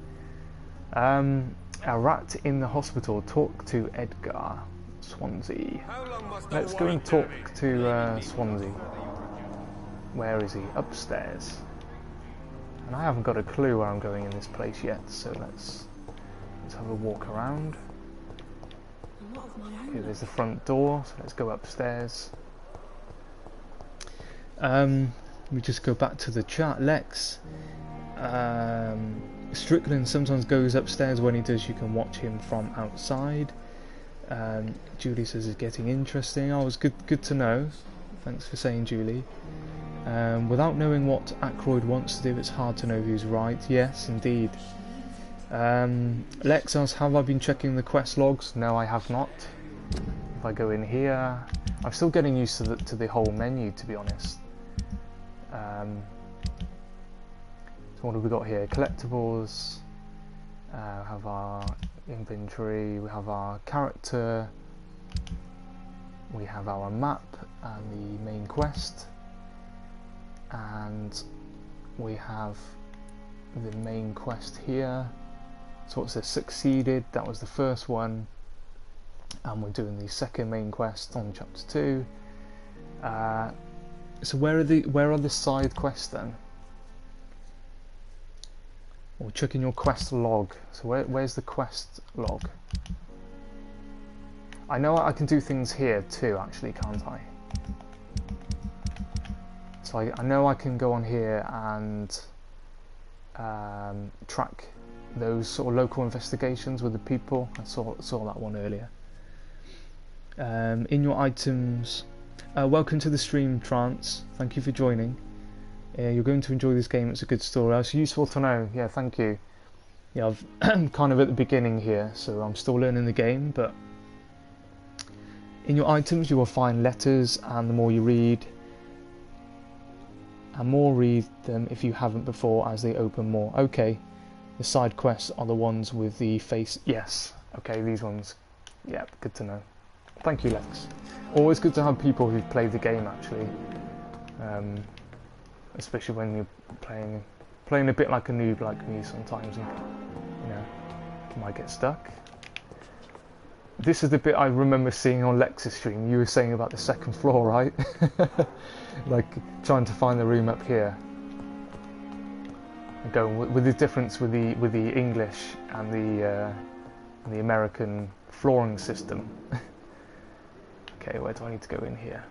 A rat in the hospital, talk to Edgar. Swansea. Let's go and talk to Swansea. Where is he? Upstairs. And I haven't got a clue where I'm going in this place yet, so let's have a walk around. Okay, there's the front door, so let's go upstairs. We just go back to the chat. Lex. Strickland sometimes goes upstairs. When he does, you can watch him from outside. Julie says it's getting interesting. Oh, it's good to know. Thanks for saying, Julie. Without knowing what Aykroyd wants to do, it's hard to know who's right. Yes, indeed. Lex asks, have I been checking the quest logs? No, I have not. If I go in here, I'm still getting used to the whole menu, to be honest. So what have we got here? Collectibles. Have our inventory. We have our character. We have our map and the main quest. And we have the main quest here. So it says succeeded, that was the first one, and we're doing the second main quest on chapter 2. So where are the side quests then? We're checking your quest log. So where's the quest log? I know I can do things here too, actually, can't I? So I know I can go on here and track those sort of local investigations with the people. I saw that one earlier. In your items, welcome to the stream, Trance. Thank you for joining. You're going to enjoy this game. It's a good story. It's useful to know. Yeah, thank you. Yeah, I'm kind of at the beginning here, so I'm still learning the game. But in your items, you will find letters, and the more you read, and more read them if you haven't before, as they open more. Okay, the side quests are the ones with the face. Yes. Okay, these ones. Yeah, good to know. Thank you, Lex. Always good to have people who've played the game, actually. Especially when you're playing a bit like a noob like me sometimes, and you know, you might get stuck. This is the bit I remember seeing on Lex's stream. You were saying about the second floor, right? Like trying to find the room up here. Going with the difference with the English and the American flooring system. Okay, where do I need to go in here?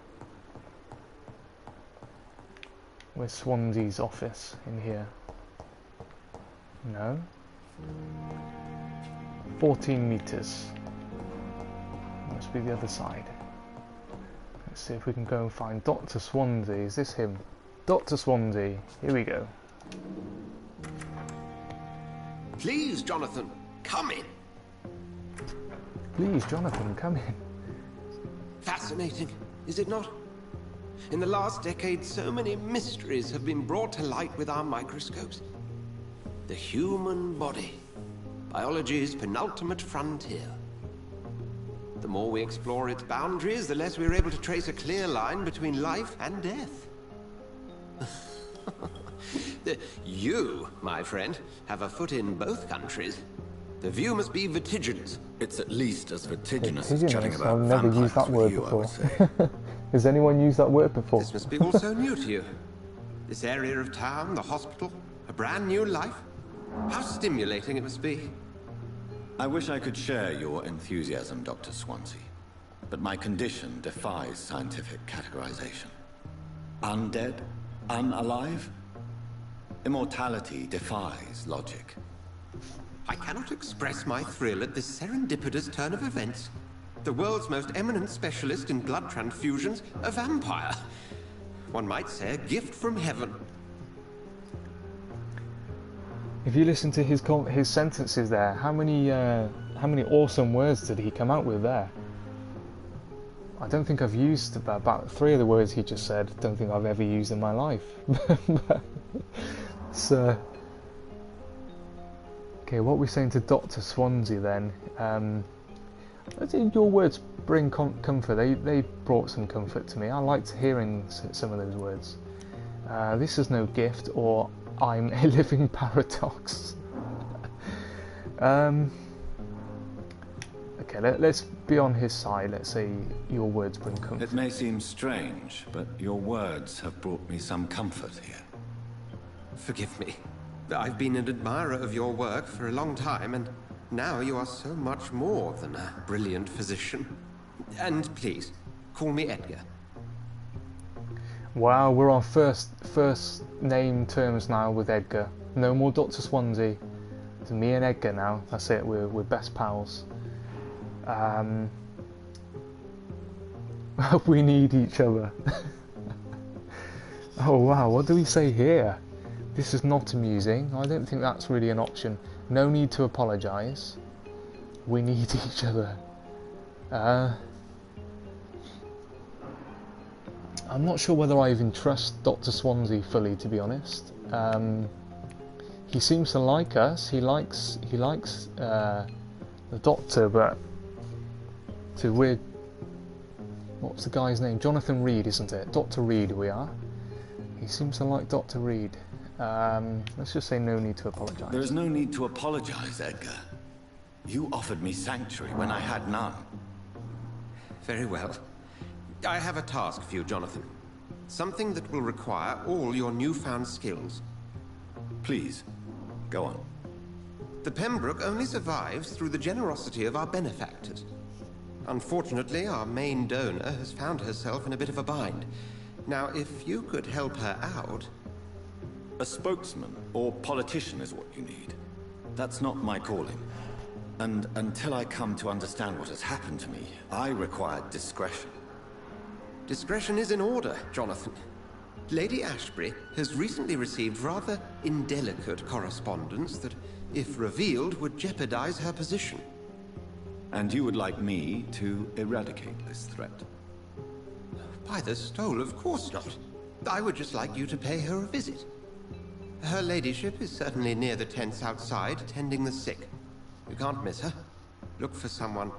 Where's Swansea's office? In here? No. 14 meters. Must be the other side. Let's see if we can go and find Dr. Swansea. Is this him? Dr. Swansea. Here we go. please, Jonathan, come in. Please, Jonathan, come in. Fascinating, is it not? In the last decade, so many mysteries have been brought to light with our microscopes. The human body, biology's penultimate frontier. The more we explore its boundaries, the less we're able to trace a clear line between life and death. You, my friend, have a foot in both countries. The view must be vertiginous. It's at least as vertiginous as chatting about I've never used that word before. Has anyone used that word before? This must be all so new to you. This area of town, the hospital, a brand new life. How stimulating it must be. I wish I could share your enthusiasm, Dr. Swansea, but my condition defies scientific categorization. Undead? Unalive? Immortality defies logic. I cannot express my thrill at this serendipitous turn of events. The world's most eminent specialist in blood transfusions, a vampire. One might say a gift from heaven. If you listen to his sentences there, how many awesome words did he come out with there? I don't think I've used about 3 of the words he just said. Don't think I've ever used in my life. So, okay, what we're saying to Dr. Swansea then? I think your words bring comfort. They brought some comfort to me. I liked hearing some of those words. This is no gift, or I'm a living paradox. Okay, let's be on his side. Let's say your words bring comfort. It may seem strange, but your words have brought me some comfort here. Forgive me. I've been an admirer of your work for a long time, and now you are so much more than a brilliant physician. And please, call me Edgar. Wow, we're on first name terms now with Edgar. No more Dr. Swansea. It's me and Edgar now. That's it. We're best pals. We need each other. Oh wow, what do we say here? This is not amusing. I don't think that's really an option. No need to apologise. We need each other. I'm not sure whether I even trust Dr. Swansea fully, to be honest. He seems to like us. He likes the Doctor, but to weird. What's the guy's name? Jonathan Reed, isn't it? Dr. Reed, we are. He seems to like Dr. Reed. Let's just say no need to apologise. There is no need to apologise, Edgar. You offered me sanctuary when I had none. Very well. I have a task for you, Jonathan. Something that will require all your newfound skills. Please, go on. The Pembroke only survives through the generosity of our benefactors. Unfortunately, our main donor has found herself in a bit of a bind. Now, if you could help her out... A spokesman or politician is what you need. That's not my calling. And until I come to understand what has happened to me, I require discretion. Discretion is in order, Jonathan. Lady Ashbury has recently received rather indelicate correspondence that, if revealed, would jeopardize her position. And you would like me to eradicate this threat? By the stole, of course not. I would just like you to pay her a visit. Her ladyship is certainly near the tents outside, tending the sick. You can't miss her. Look for someone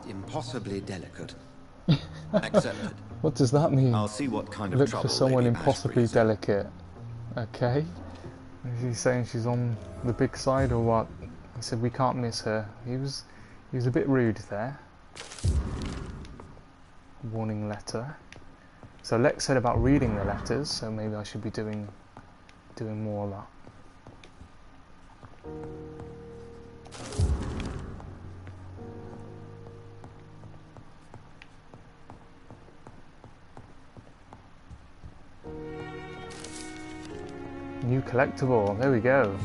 impossibly delicate. Accepted. What does that mean? I'll see what kind of Look trouble for someone Lady impossibly Ashbury's delicate. Okay. Is he saying she's on the big side or what? He said we can't miss her. He was a bit rude there. Warning letter. So Lex said about reading the letters, so maybe I should be doing more of that. New collectible, there we go.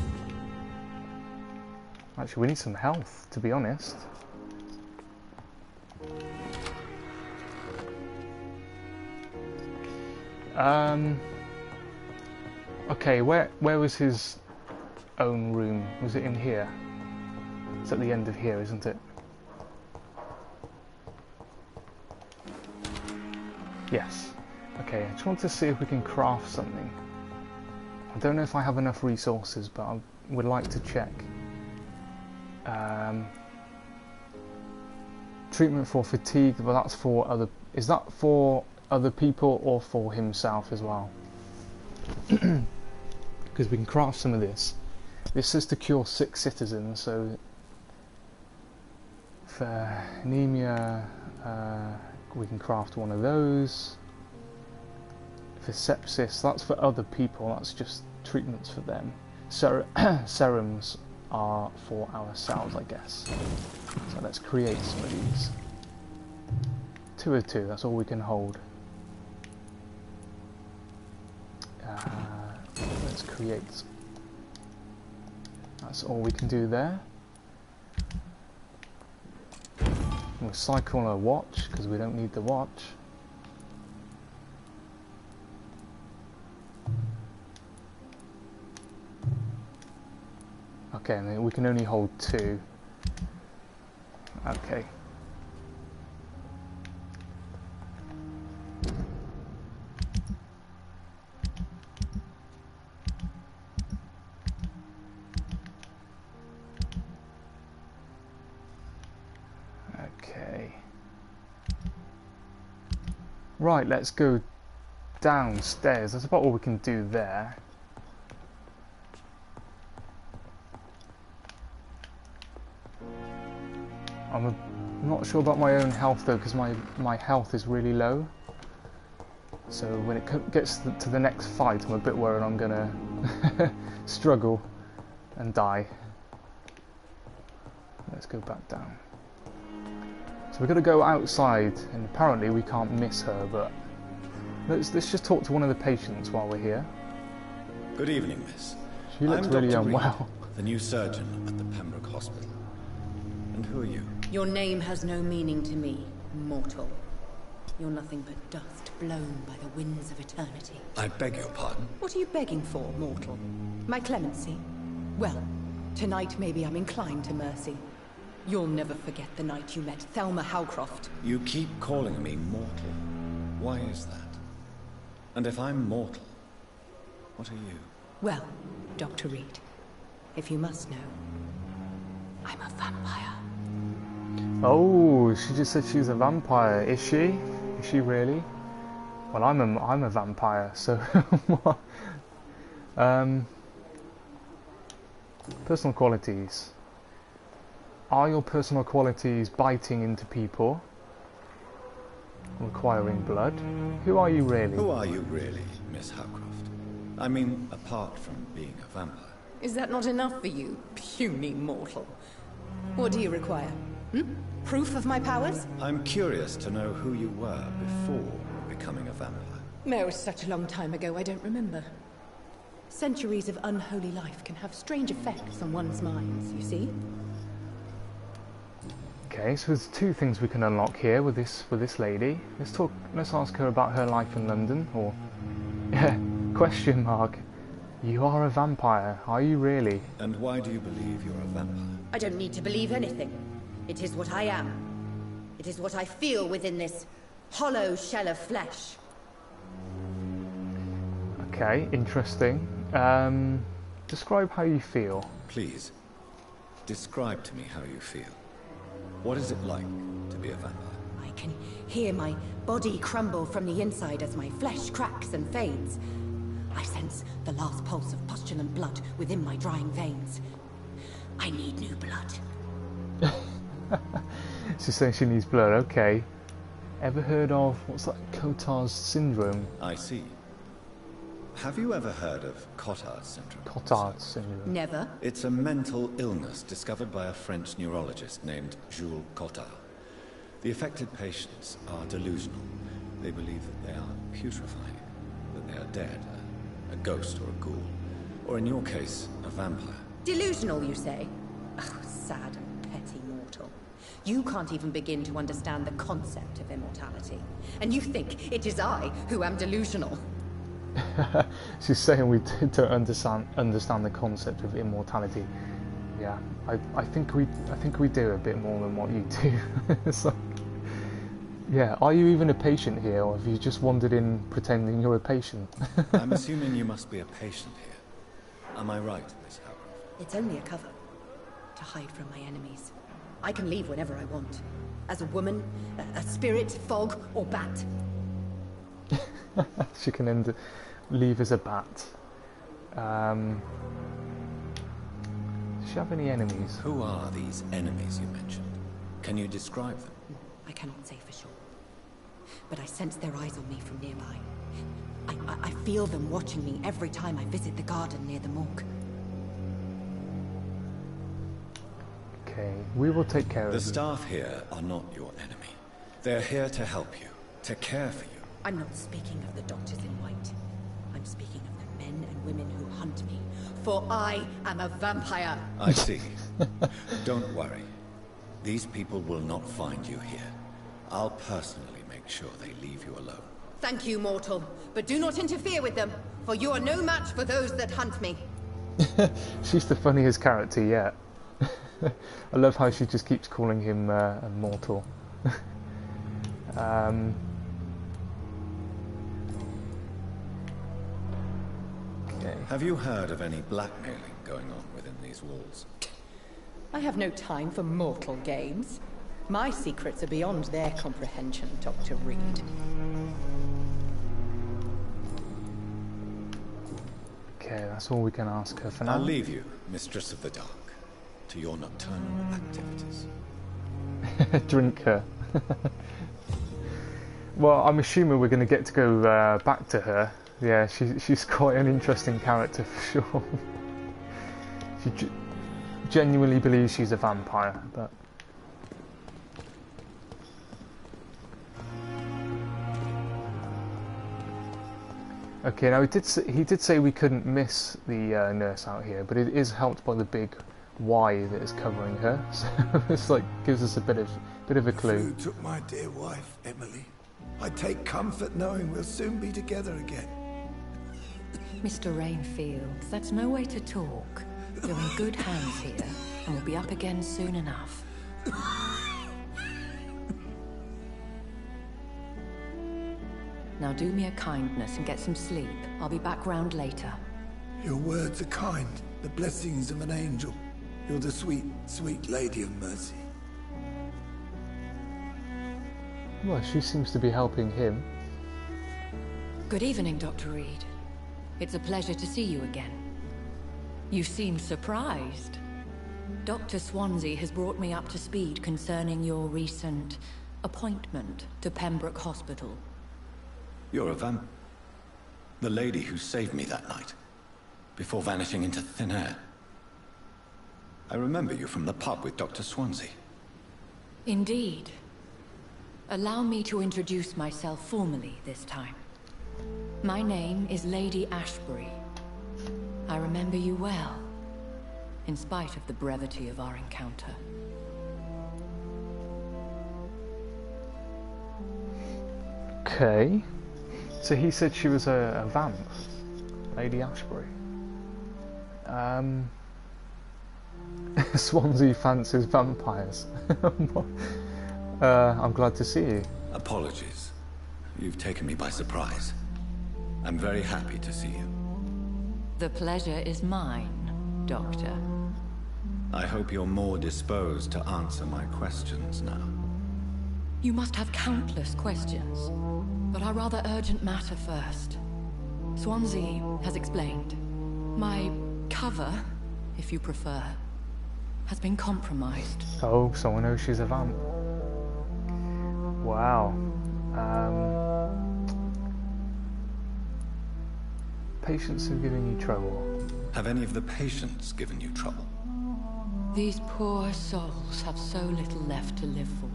Actually, we need some health, to be honest. Okay, where was his own room? Was it in here? It's at the end of here, isn't it? Yes. Okay, I just want to see if we can craft something. I don't know if I have enough resources, but I would like to check. Treatment for fatigue, but that's for other... Is that for other people or for himself as well? Because we can craft some of this. This is to cure 6 citizens, so... For anemia, we can craft one of those. For sepsis, that's for other people, that's just treatments for them. Serums are for ourselves, I guess. So let's create some of these. 2 of 2, that's all we can hold. create. That's all we can do there. We'll cycle our watch because we don't need the watch. Okay, and then we can only hold 2. Okay. Right, let's go downstairs. That's about all we can do there. I'm not sure about my own health though, because my health is really low. So when it gets to the next fight, I'm a bit worried I'm gonna struggle and die. Let's go back down. So we're going to go outside, and apparently we can't miss her, but let's just talk to one of the patients while we're here. Good evening, miss. She looks really unwell. The new surgeon at the Pembroke Hospital. And who are you? Your name has no meaning to me, mortal. You're nothing but dust blown by the winds of eternity. I beg your pardon? What are you begging for, mortal? My clemency? Well, tonight maybe I'm inclined to mercy. You'll never forget the night you met Thelma Howcroft. You keep calling me mortal. Why is that? And if I'm mortal, what are you? Well, Dr. Reed, if you must know, I'm a vampire. Oh, she just said she's a vampire. Is she? Is she really? Well, I'm a vampire, so personal qualities. Are your personal qualities biting into people? Requiring blood? Who are you really? Who are you really, Miss Howcroft? I mean, apart from being a vampire. Is that not enough for you, puny mortal? What do you require? Proof of my powers? I'm curious to know who you were before becoming a vampire. No, such a long time ago, I don't remember. Centuries of unholy life can have strange effects on one's minds, you see? Okay, so there's 2 things we can unlock here with this lady. Let's ask her about her life in London, or question mark. You are a vampire, are you really? And why do you believe you're a vampire? I don't need to believe anything. It is what I am. It is what I feel within this hollow shell of flesh. Okay, interesting. Describe how you feel. Please, describe to me how you feel. What is it like to be a vampire? I can hear my body crumble from the inside as my flesh cracks and fades. I sense the last pulse of postulant blood within my drying veins. I need new blood. She's saying she needs blood, okay. Ever heard of, what's that, Cotard's syndrome? I see. Have you ever heard of Cotard's syndrome? Cotard's syndrome. Never. It's a mental illness discovered by a French neurologist named Jules Cotard. The affected patients are delusional. They believe that they are putrefying, that they are dead, a ghost or a ghoul, or in your case, a vampire. Delusional, you say? Oh, sad and petty mortal. You can't even begin to understand the concept of immortality. And you think it is I who am delusional. She's saying we don't understand the concept of immortality. Yeah, I think we do a bit more than what you do. It's like, yeah, are you even a patient here, or have you just wandered in pretending you're a patient? I'm assuming you must be a patient here. Am I right, Miss Howcroft? It's only a cover to hide from my enemies. I can leave whenever I want. As a woman, a spirit, fog, or bat. She can leave as a bat. Does she have any enemies? Who are these enemies you mentioned? Can you describe them? I cannot say for sure. But I sense their eyes on me from nearby. I feel them watching me every time I visit the garden near the morgue. Okay, we will take care of them. The staff here are not your enemy. They're here to help you, to care for you. I'm not speaking of the doctors in white. I'm speaking of the men men and women who hunt me, for I am a vampire. I see. Don't worry. These people will not find you here. I'll personally make sure they leave you alone. Thank you, mortal, but do not interfere with them, for you are no match for those that hunt me. She's the funniest character yet. I love how she just keeps calling him a mortal. Okay. Have you heard of any blackmailing going on within these walls? I have no time for mortal games. My secrets are beyond their comprehension, Dr. Reed. Okay, that's all we can ask her for now. I'll leave you, Mistress of the Dark, to your nocturnal activities. Drink her. Well, I'm assuming we're going to get to go back to her. Yeah, she's quite an interesting character for sure. She genuinely believes she's a vampire, but... Okay, now he did say we couldn't miss the nurse out here, but it is helped by the big Y that is covering her, so it's like gives us a bit of a clue. Who took my dear wife, Emily? I take comfort knowing we'll soon be together again. Mr. Rainfield, that's no way to talk. You're in good hands here, and we'll be up again soon enough. Now do me a kindness and get some sleep. I'll be back round later. Your words are kind, the blessings of an angel. You're the sweet, sweet lady of mercy. Well, she seems to be helping him. Good evening, Dr. Reed. It's a pleasure to see you again. You seem surprised. Dr. Swansea has brought me up to speed concerning your recent appointment to Pembroke Hospital. You're a the lady who saved me that night, before vanishing into thin air. I remember you from the pub with Dr. Swansea. Indeed. Allow me to introduce myself formally this time. My name is Lady Ashbury. I remember you well, in spite of the brevity of our encounter. Okay. So he said she was a vamp, Lady Ashbury. Swansea fancies vampires. I'm glad to see you. Apologies. You've taken me by surprise. I'm very happy to see you. The pleasure is mine, Doctor. I hope you're more disposed to answer my questions now. You must have countless questions, but our rather urgent matter first. Swansea has explained. My cover, if you prefer, has been compromised. Oh, someone knows she's a vamp. Wow. Patients have given you trouble. Have any of the patients given you trouble? These poor souls have so little left to live for.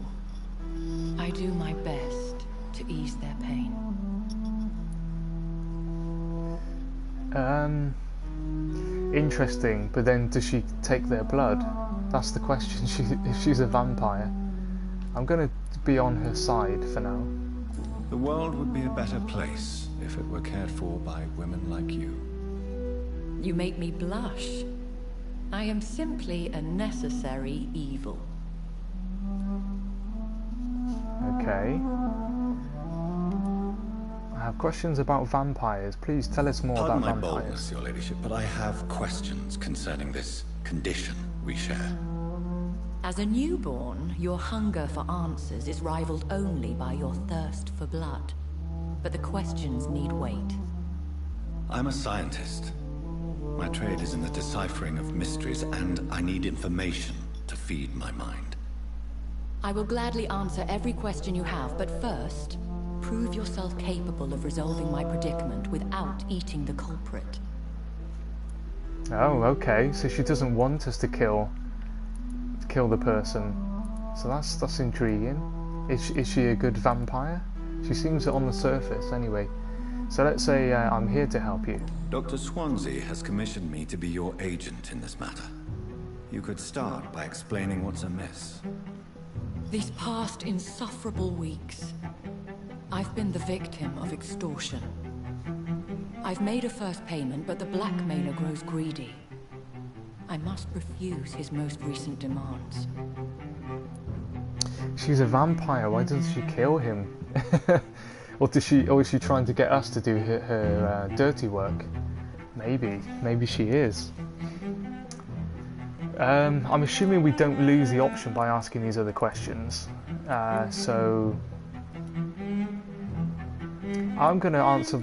I do my best to ease their pain. Interesting, but then does she take their blood? That's the question. If she's a vampire. I'm gonna be on her side for now. The world would be a better place if it were cared for by women like you. You make me blush. I am simply a necessary evil. Okay. I have questions about vampires. Please tell us more Pardon about my vampires. boldness, your ladyship, but I have questions concerning this condition we share. As a newborn, your hunger for answers is rivaled only by your thirst for blood. But the questions need wait. I'm a scientist. My trade is in the deciphering of mysteries, and I need information to feed my mind. I will gladly answer every question you have, but first, prove yourself capable of resolving my predicament without eating the culprit. Oh, okay. So she doesn't want us to kill the person. So that's intriguing. Is she a good vampire? She seems it on the surface, anyway. So let's say I'm here to help you. Dr. Swansea has commissioned me to be your agent in this matter. You could start by explaining what's amiss. These past insufferable weeks, I've been the victim of extortion. I've made a first payment, but the blackmailer grows greedy. I must refuse his most recent demands. She's a vampire, why doesn't she kill him? Or is she trying to get us to do her dirty work? Maybe she is. I'm assuming we don't lose the option by asking these other questions. So I'm going to answer.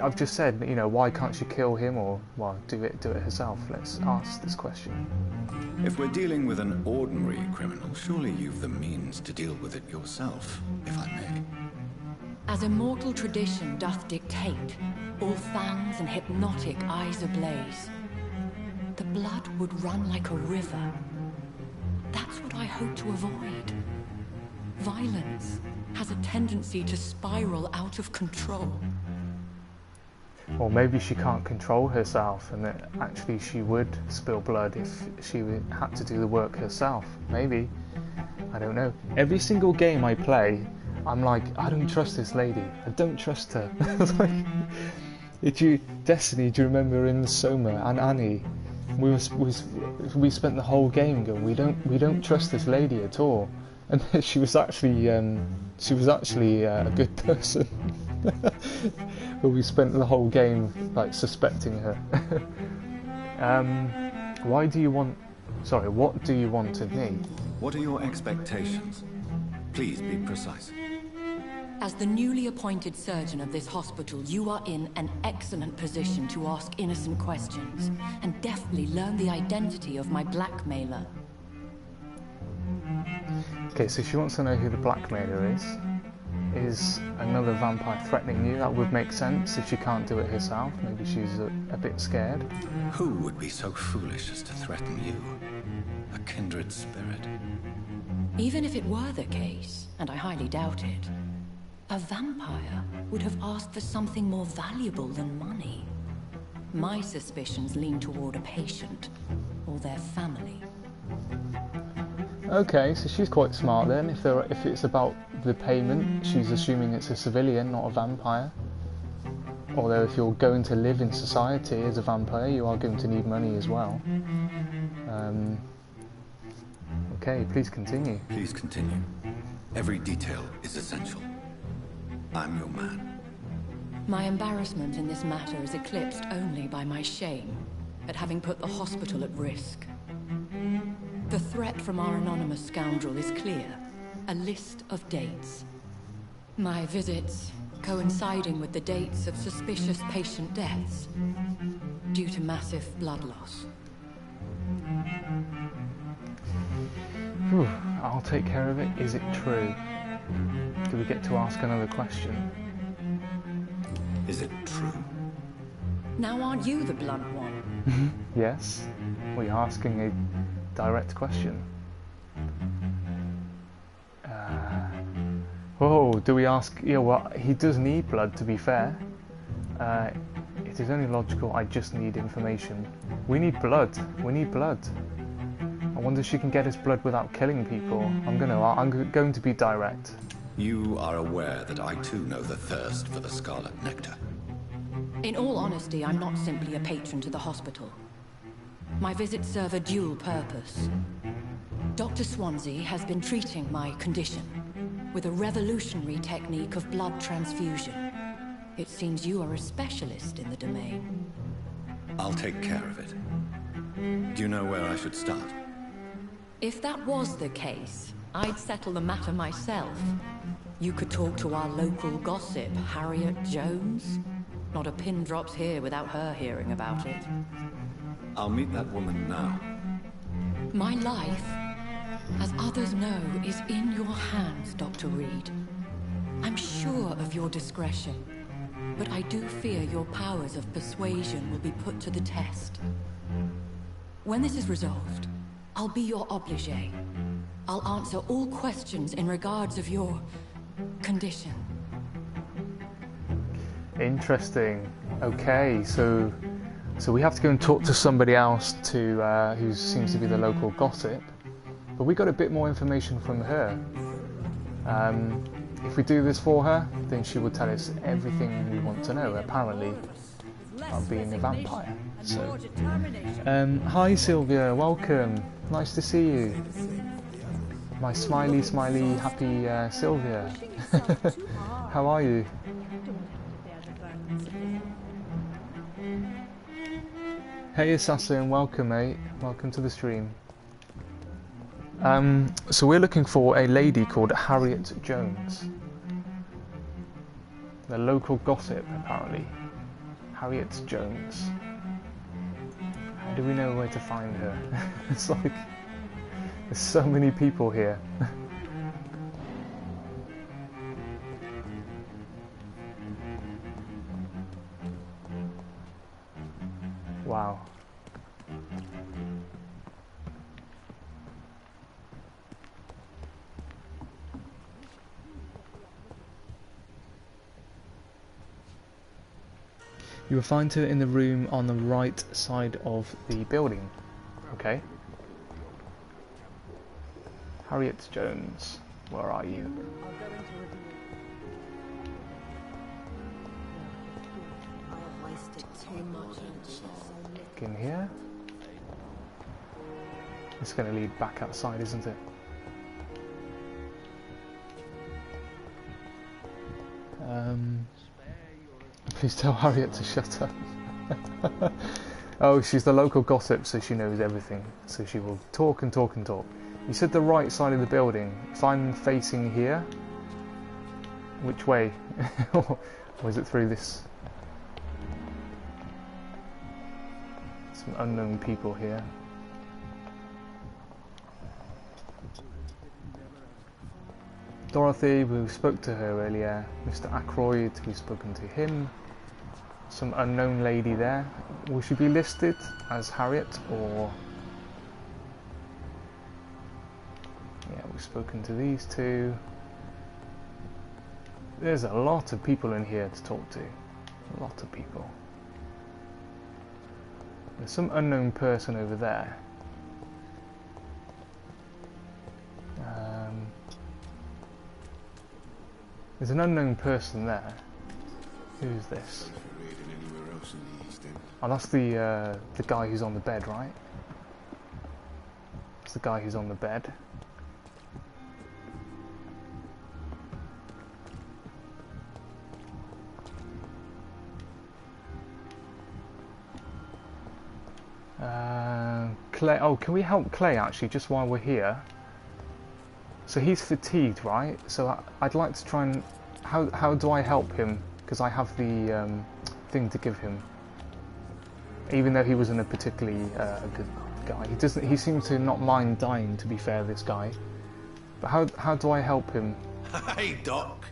I've just said, you know, why can't she kill him, or well, do it herself? Let's ask this question. If we're dealing with an ordinary criminal, surely you've the means to deal with it yourself, if I may. As immortal tradition doth dictate, all fangs and hypnotic eyes ablaze, the blood would run like a river. That's what I hope to avoid. Violence has a tendency to spiral out of control. Or maybe she can't control herself, and that actually she would spill blood if she had to do the work herself. Maybe. I don't know. Every single game I play, I'm like, I don't trust this lady. I don't trust her. Destiny, do you remember in Soma and Annie? We spent the whole game going, we don't trust this lady at all. And she was actually a good person. But we spent the whole game like suspecting her. What do you want of me? What are your expectations? Please be precise. As the newly appointed surgeon of this hospital, you are in an excellent position to ask innocent questions and deftly learn the identity of my blackmailer. Okay, so she wants to know who the blackmailer is. Is another vampire threatening you? That would make sense if she can't do it herself. Maybe she's a bit scared. Who would be so foolish as to threaten you? A kindred spirit. Even if it were the case, and I highly doubt it, a vampire would have asked for something more valuable than money. My suspicions lean toward a patient or their family. Okay, so she's quite smart then. If it's about the payment, she's assuming it's a civilian, not a vampire. Although if you're going to live in society as a vampire, you are going to need money as well. Okay, please continue. Please continue. Every detail is essential. I'm your man. My embarrassment in this matter is eclipsed only by my shame at having put the hospital at risk. The threat from our anonymous scoundrel is clear. A list of dates. My visits coinciding with the dates of suspicious patient deaths due to massive blood loss. Whew, I'll take care of it. Is it true? Do we get to ask another question? Is it true? Now aren't you the blunt one? Yes. We're asking a direct question. Do we ask... Yeah, well, he does need blood, to be fair. It is only logical. I just need information. We need blood. We need blood. I wonder if she can get us blood without killing people. I'm going to be direct. You are aware that I too know the thirst for the scarlet nectar. In all honesty, I'm not simply a patron to the hospital. My visits serve a dual purpose. Dr. Swansea has been treating my condition with a revolutionary technique of blood transfusion. It seems you are a specialist in the domain. I'll take care of it. Do you know where I should start? If that was the case, I'd settle the matter myself. You could talk to our local gossip, Harriet Jones. Not a pin drops here without her hearing about it. I'll meet that woman now. My life, as others know, is in your hands, Dr. Reed. I'm sure of your discretion, but I do fear your powers of persuasion will be put to the test. When this is resolved, I'll be your obligé. I'll answer all questions in regards of your condition. Interesting. Okay, so we have to go and talk to somebody else to who seems to be the local gossip, but we got a bit more information from her. If we do this for her, then she will tell us everything we want to know, apparently, about being a vampire. So, hi Sylvia, welcome. Nice to see you. My smiley, happy Sylvia. How are you? Hey Assassin, welcome mate. Welcome to the stream. So we're looking for a lady called Harriet Jones. The local gossip, apparently. Harriet Jones. How do we know where to find her? It's like, there's so many people here. Wow. You will find her in the room on the right side of the building. Okay. Harriet Jones, where are you? Look in here. It's going to lead back outside, isn't it? Please tell Harriet to shut up. Oh, she's the local gossip, so she knows everything. So she will talk and talk and talk. You said the right side of the building. If I'm facing here, which way? Or is it through this? Some unknown people here. Dorothy, we spoke to her earlier. Mr. Ackroyd, we've spoken to him. Some unknown lady there. Will she be listed as Harriet or... Yeah, we've spoken to these two. There's a lot of people in here to talk to. A lot of people. There's some unknown person over there. There's an unknown person there. Who's this? Oh, that's the guy who's on the bed, right? That's the guy who's on the bed. Clay. Oh, can we help Clay actually, just while we're here? So he's fatigued, right? So I'd like to try and... How do I help him? Because I have the thing to give him. Even though he wasn't a particularly a good guy. He seems to not mind dying, to be fair, this guy. But how do I help him? Hey, Doc.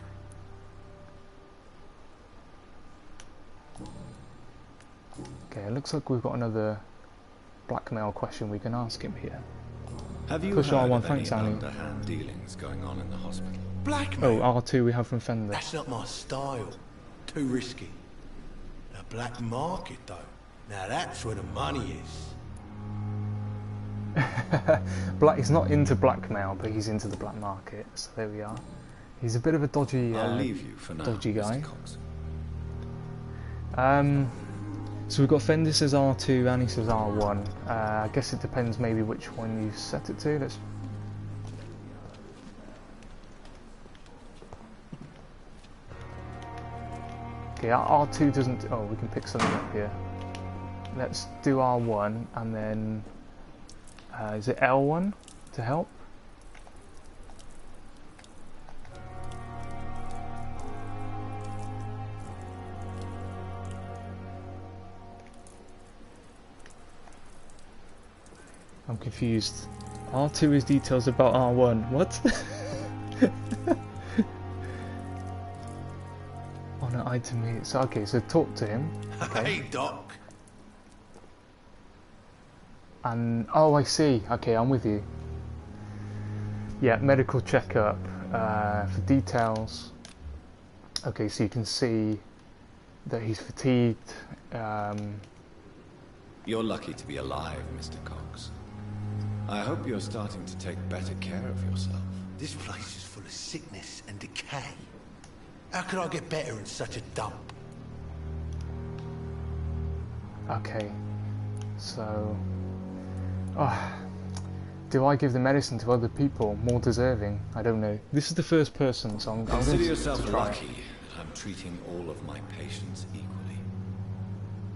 Okay, it looks like we've got another blackmail question we can ask him here. Have you Push heard R1, of thanks, any Annie. underhand dealings going on in the hospital? Blackmail? Oh, R2 we have from Fender. That's not my style. Too risky. The black market, though. Now that's where the money is. He's not into blackmail, but he's into the black market. So there we are. He's a bit of a dodgy, I'll leave you for now, dodgy guy. Mr. Cox. So we've got Fender says R2, Annie says R1. I guess it depends maybe which one you set it to. Let's... Okay, R2 doesn't... Oh, we can pick something up here. Let's do R1 and then... is it L1 to help? I'm confused. R2 is details about R1. What? On an item here. So okay, so talk to him. Okay. Hey, Doc. And oh, I see. Okay, I'm with you. Yeah, medical checkup for details. Okay, so you can see that he's fatigued. You're lucky to be alive, Mr. Cox. I hope you're starting to take better care of yourself. This place is full of sickness and decay. How could I get better in such a dump? Okay, so... do I give the medicine to other people more deserving? I don't know. This is the first person, so I'm Consider going to yourself try. lucky that I'm treating all of my patients equally.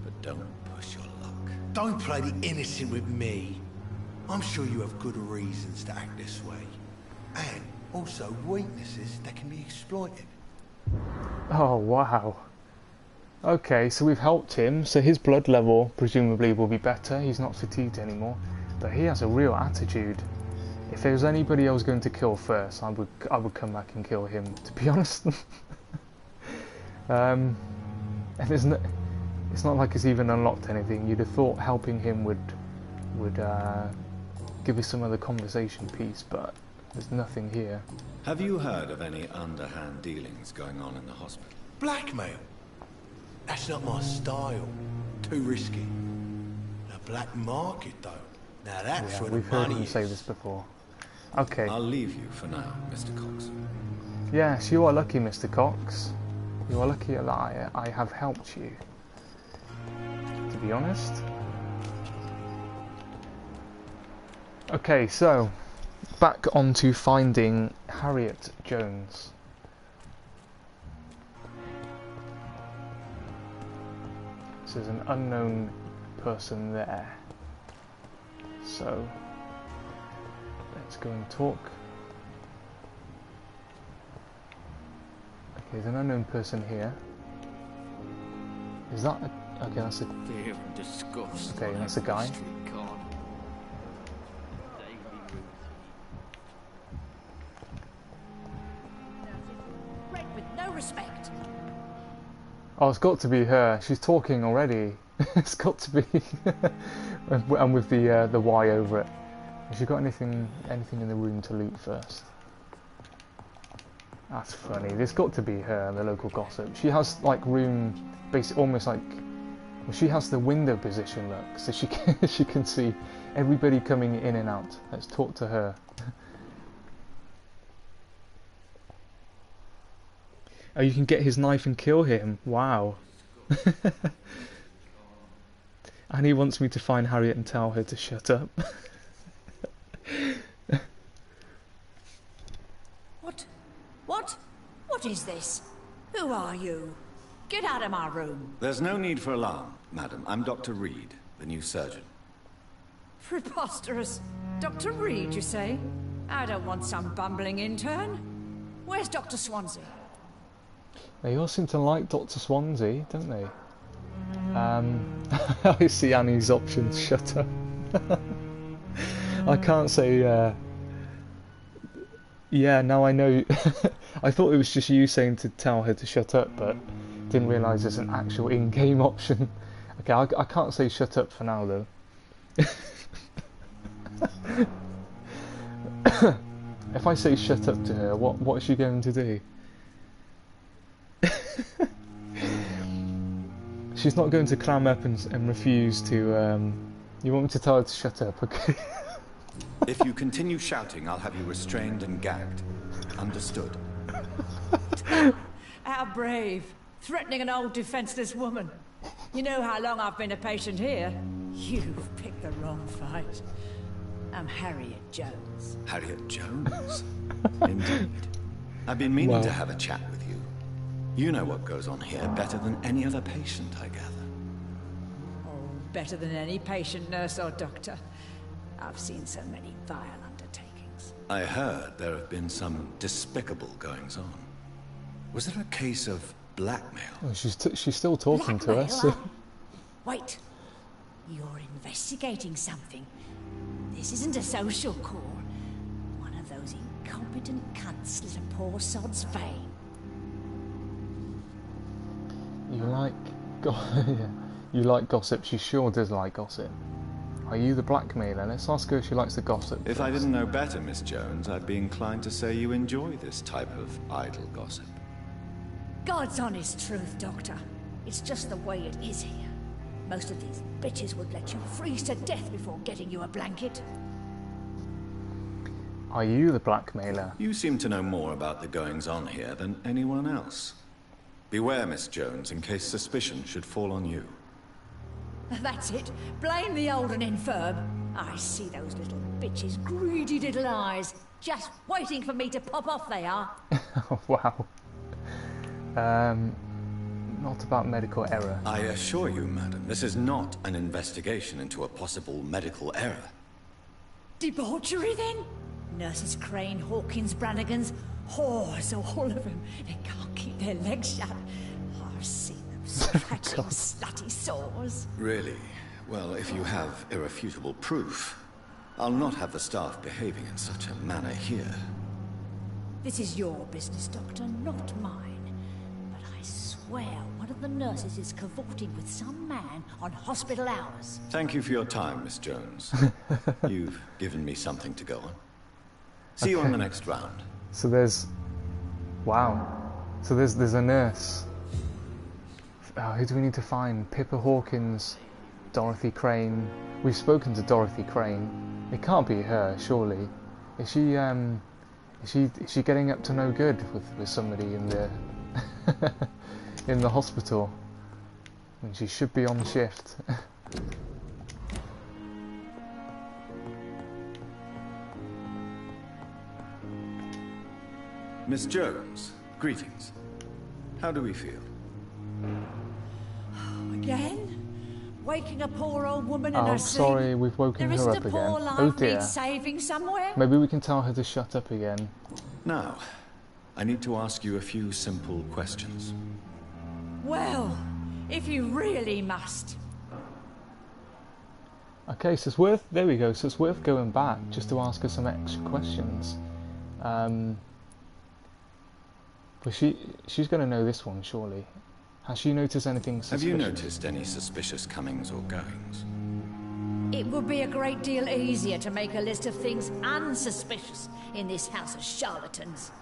But don't push your luck. Don't play the innocent with me. I'm sure you have good reasons to act this way. And also weaknesses that can be exploited. Oh, wow. Okay, so we've helped him, so his blood level presumably will be better. He's not fatigued anymore. But he has a real attitude. If there was anybody I was going to kill first, I would come back and kill him, to be honest. And it's not like it's even unlocked anything. You'd have thought helping him would give us some other conversation piece, but there's nothing here. Have you heard of any underhand dealings going on in the hospital? Blackmail? That's not my style. Too risky. The black market, though. Now that's Yeah, where we've the heard money him is. say this before. Okay. I'll leave you for now, Mr. Cox. Yes, you are lucky, Mr. Cox. You are lucky that I have helped you. To be honest. Okay, so back onto finding Harriet Jones. So there's an unknown person there. So let's go and talk. Okay, there's an unknown person here. Is that a... okay, that's a... Fear and disgust. Okay, that's a guy. With no respect. Oh, it's got to be her. She's talking already. It's got to be. And with the Y over it. Has she got anything in the room to loot first? That's funny. There's got to be her, the local gossip. She has like room, basically almost like. Well, she has the window position, look, so she can see everybody coming in and out. Let's talk to her. Oh, you can get his knife and kill him. Wow. And he wants me to find Harriet and tell her to shut up. What is this? Who are you? Get out of my room. There's no need for alarm, madam. I'm Dr. Reed, the new surgeon. Preposterous. Dr. Reed, you say? I don't want some bumbling intern. Where's Dr. Swansea? They all seem to like Dr. Swansea, don't they? I see Annie's options. Shut up. I can't say. Yeah, now I know. I thought it was just you saying to tell her to shut up, but didn't realise there's an actual in-game option. Okay, I can't say shut up for now though. If I say shut up to her, what is she going to do? She's not going to clam up and refuse to. You want me to tell her to shut up, okay? If you continue shouting, I'll have you restrained and gagged. Understood? How brave. Threatening an old defenseless woman. You know how long I've been a patient here? You've picked the wrong fight. I'm Harriet Jones. Harriet Jones? Indeed. I've been meaning to have a chat with you. You know what goes on here better than any other patient, I gather. Oh, better than any patient, nurse or doctor. I've seen so many vile undertakings. I heard there have been some despicable goings-on. Was there a case of blackmail? Oh, she's still talking to us. Wait. You're investigating something. This isn't a social call. One of those incompetent cunts lit a poor sod's vein. You like... yeah. You like gossip. She sure does like gossip. Are you the blackmailer? Let's ask her if she likes the gossip. If I didn't know better, Miss Jones, I'd be inclined to say you enjoy this type of idle gossip. God's honest truth, Doctor. It's just the way it is here. Most of these bitches would let you freeze to death before getting you a blanket. Are you the blackmailer? You seem to know more about the goings-on here than anyone else. Beware, Miss Jones, in case suspicion should fall on you. That's it. Blame the old and infirm. I see those little bitches' greedy little eyes. Just waiting for me to pop off, they are. Wow. Not about medical error. I assure you, madam, this is not an investigation into a possible medical error. Debauchery, then? Nurses Crane, Hawkins, Brannigans, whores, all of them. They can't keep their legs shut. I've seen them scratching slutty sores. Really? Well, if you have irrefutable proof, I'll not have the staff behaving in such a manner here. This is your business, Doctor, not mine. But I swear one of the nurses is cavorting with some man on hospital hours. Thank you for your time, Miss Jones. You've given me something to go on. See you on the next round. So there's... Wow. So there's a nurse. Who do we need to find? Pippa Hawkins, Dorothy Crane. We've spoken to Dorothy Crane. It can't be her, surely. Is she getting up to no good with somebody in the in the hospital? And she should be on shift. Miss Jones, greetings. How do we feel? Again? Waking a poor old woman in Oh, her sleep? sorry, we've woken her up again. Poor life Oh dear. needs saving somewhere? Maybe we can tell her to shut up again. Now, I need to ask you a few simple questions. Well, if you really must. Okay, so it's worth... There we go. So it's worth going back just to ask her some extra questions. But she's going to know this one, surely. Has she noticed anything suspicious? Have you noticed any suspicious comings or goings? It would be a great deal easier to make a list of things unsuspicious in this house of charlatans.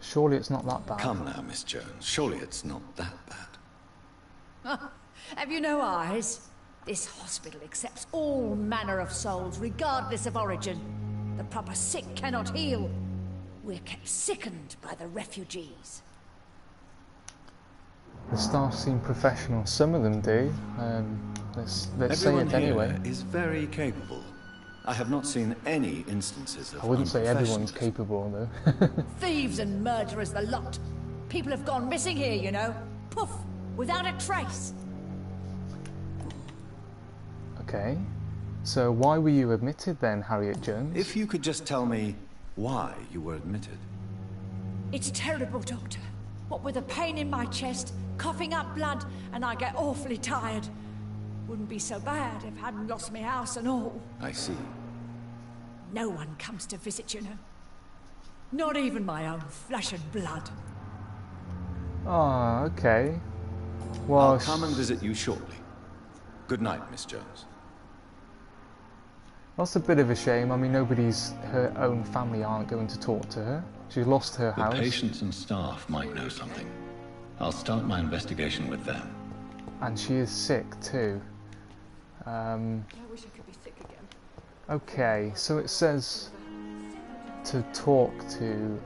Surely it's not that bad. Come now, Miss Jones. Surely it's not that bad. Have you no eyes? This hospital accepts all manner of souls, regardless of origin. The proper sick cannot heal. We're kept sickened by the refugees. The staff seem professional. Some of them do. Let's say it anyway. Everyone here is very capable. I have not seen any instances of I wouldn't say everyone's unprofessionalism. capable, though. Thieves and murderers, the lot. People have gone missing here, you know. Poof, without a trace. Okay. So why were you admitted then, Harriet Jones? If you could just tell me why you were admitted. It's terrible, Doctor. What with a pain in my chest, coughing up blood, and I get awfully tired. Wouldn't be so bad if I hadn't lost my house and all. I see. No one comes to visit, you know. Not even my own flesh and blood. Oh, okay. Well, I'll come and visit you shortly. Good night, Miss Jones. That's a bit of a shame. I mean, her own family aren't going to talk to her. She's lost her house. The patients and staff might know something. I'll start my investigation with them. And she is sick too. I wish I could be sick again. Okay, so it says to talk to...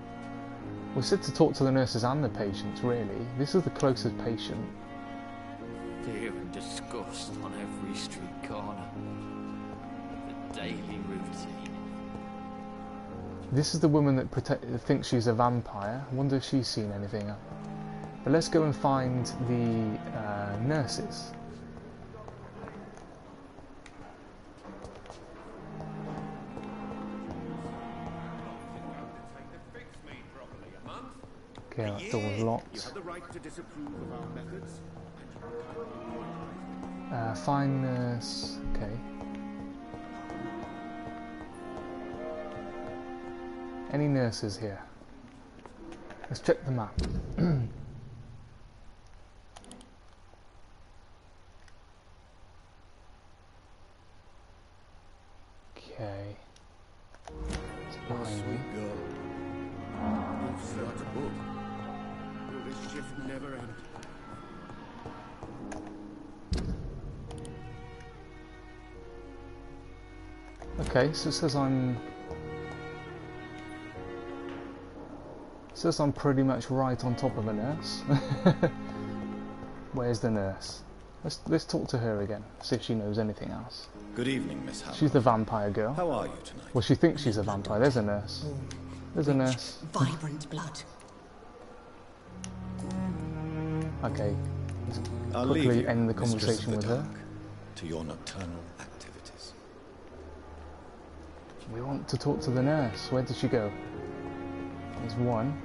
We said to talk to the nurses and the patients, really. This is the closest patient. Fear and disgust on every street corner. The daily routine. This is the woman that thinks she's a vampire. I wonder if she's seen anything. But let's go and find the nurses. Okay, that door's locked. Find nurse. Okay. Any nurses here? Let's check the map. Okay. It's behind me. Okay, so it says I'm pretty much right on top of a nurse. Where's the nurse? Let's talk to her again, see if she knows anything else. Good evening, Miss Howard. She's the vampire girl. How are you tonight? Well, she thinks she's a vampire. There's a nurse. There's a nurse. Vibrant blood. Okay. Let's I'll leave quickly you, end the Mistress conversation of with the her. Dark, to your nocturnal activities. We want to talk to the nurse. Where did she go? There's one.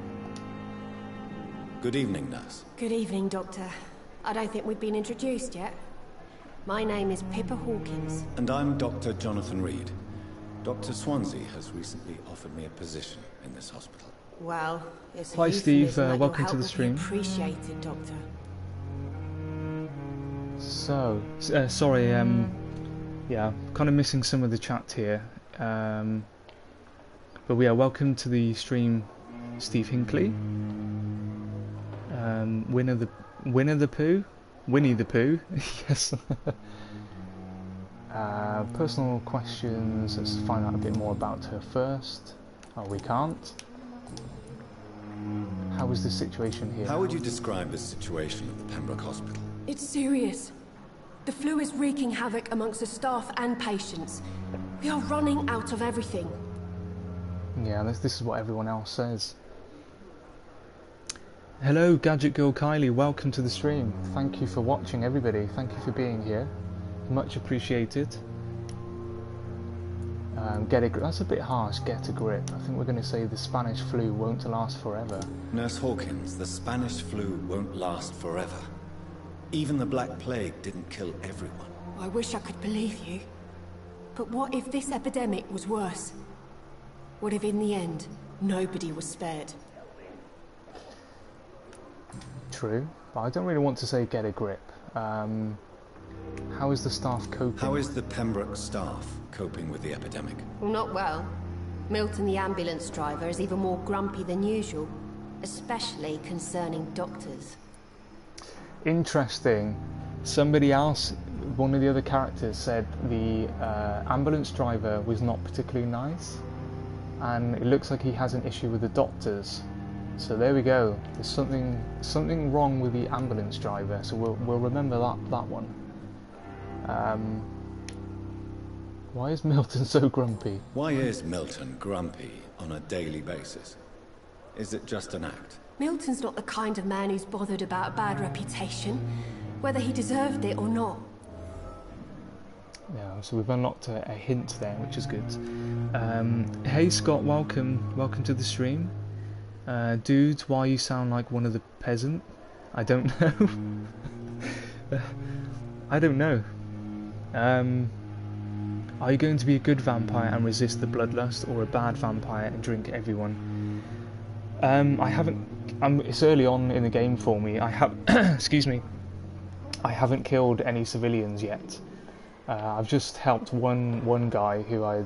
Good evening, nurse. Good evening, Doctor. I don't think we've been introduced yet. My name is Pippa Hawkins. And I'm Dr. Jonathan Reed. Dr. Swansea has recently offered me a position in this hospital. Well, it's Hi, Steve. that Welcome your to the help stream. will be appreciated, Doctor. So, sorry, yeah, kind of missing some of the chat here. But we are welcome to the stream, Steve Hinckley. Winnie the Pooh, yes. Personal questions, let's find out a bit more about her first. Oh, we can't. How is the situation here? How would you describe the situation at the Pembroke Hospital? It's serious. The flu is wreaking havoc amongst the staff and patients. We are running out of everything. Yeah, this is what everyone else says. Hello, Gadget Girl Kylie, welcome to the stream. Thank you for watching, everybody. Thank you for being here. Much appreciated. That's a bit harsh, get a grip. I think we're going to say the Spanish flu won't last forever. Nurse Hawkins, the Spanish flu won't last forever. Even the Black Plague didn't kill everyone. I wish I could believe you. But what if this epidemic was worse? What if in the end, nobody was spared? True, but I don't really want to say get a grip. How is the staff coping? How is the Pembroke staff coping with the epidemic? Well, not well. Milton, the ambulance driver, is even more grumpy than usual, especially concerning doctors. Interesting. Somebody else, one of the other characters, said the ambulance driver was not particularly nice, and it looks like he has an issue with the doctors. So there we go. There's something wrong with the ambulance driver. So we'll remember that one. Why is Milton so grumpy? Why is Milton grumpy on a daily basis? Is it just an act? Milton's not the kind of man who's bothered about a bad reputation, whether he deserved it or not. Yeah, so we've unlocked a hint there, which is good. Hey Scott, welcome to the stream. Dudes, why you sound like one of the peasant? I don't know. I don't know. Are you going to be a good vampire and resist the bloodlust, or a bad vampire and drink everyone? I haven't. It's early on in the game for me. I have. Excuse me. I haven't killed any civilians yet. I've just helped one guy who I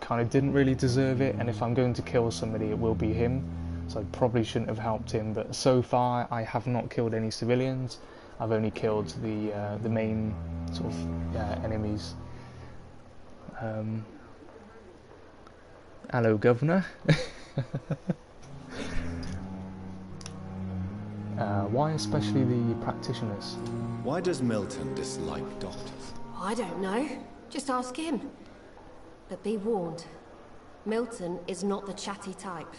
kind of didn't really deserve it, and if I'm going to kill somebody, it will be him. So I probably shouldn't have helped him. But so far, I have not killed any civilians. I've only killed the main sort of enemies. Hello, Governor. Why especially the practitioners? Why does Milton dislike doctors? I don't know. Just ask him. But be warned, Milton is not the chatty type.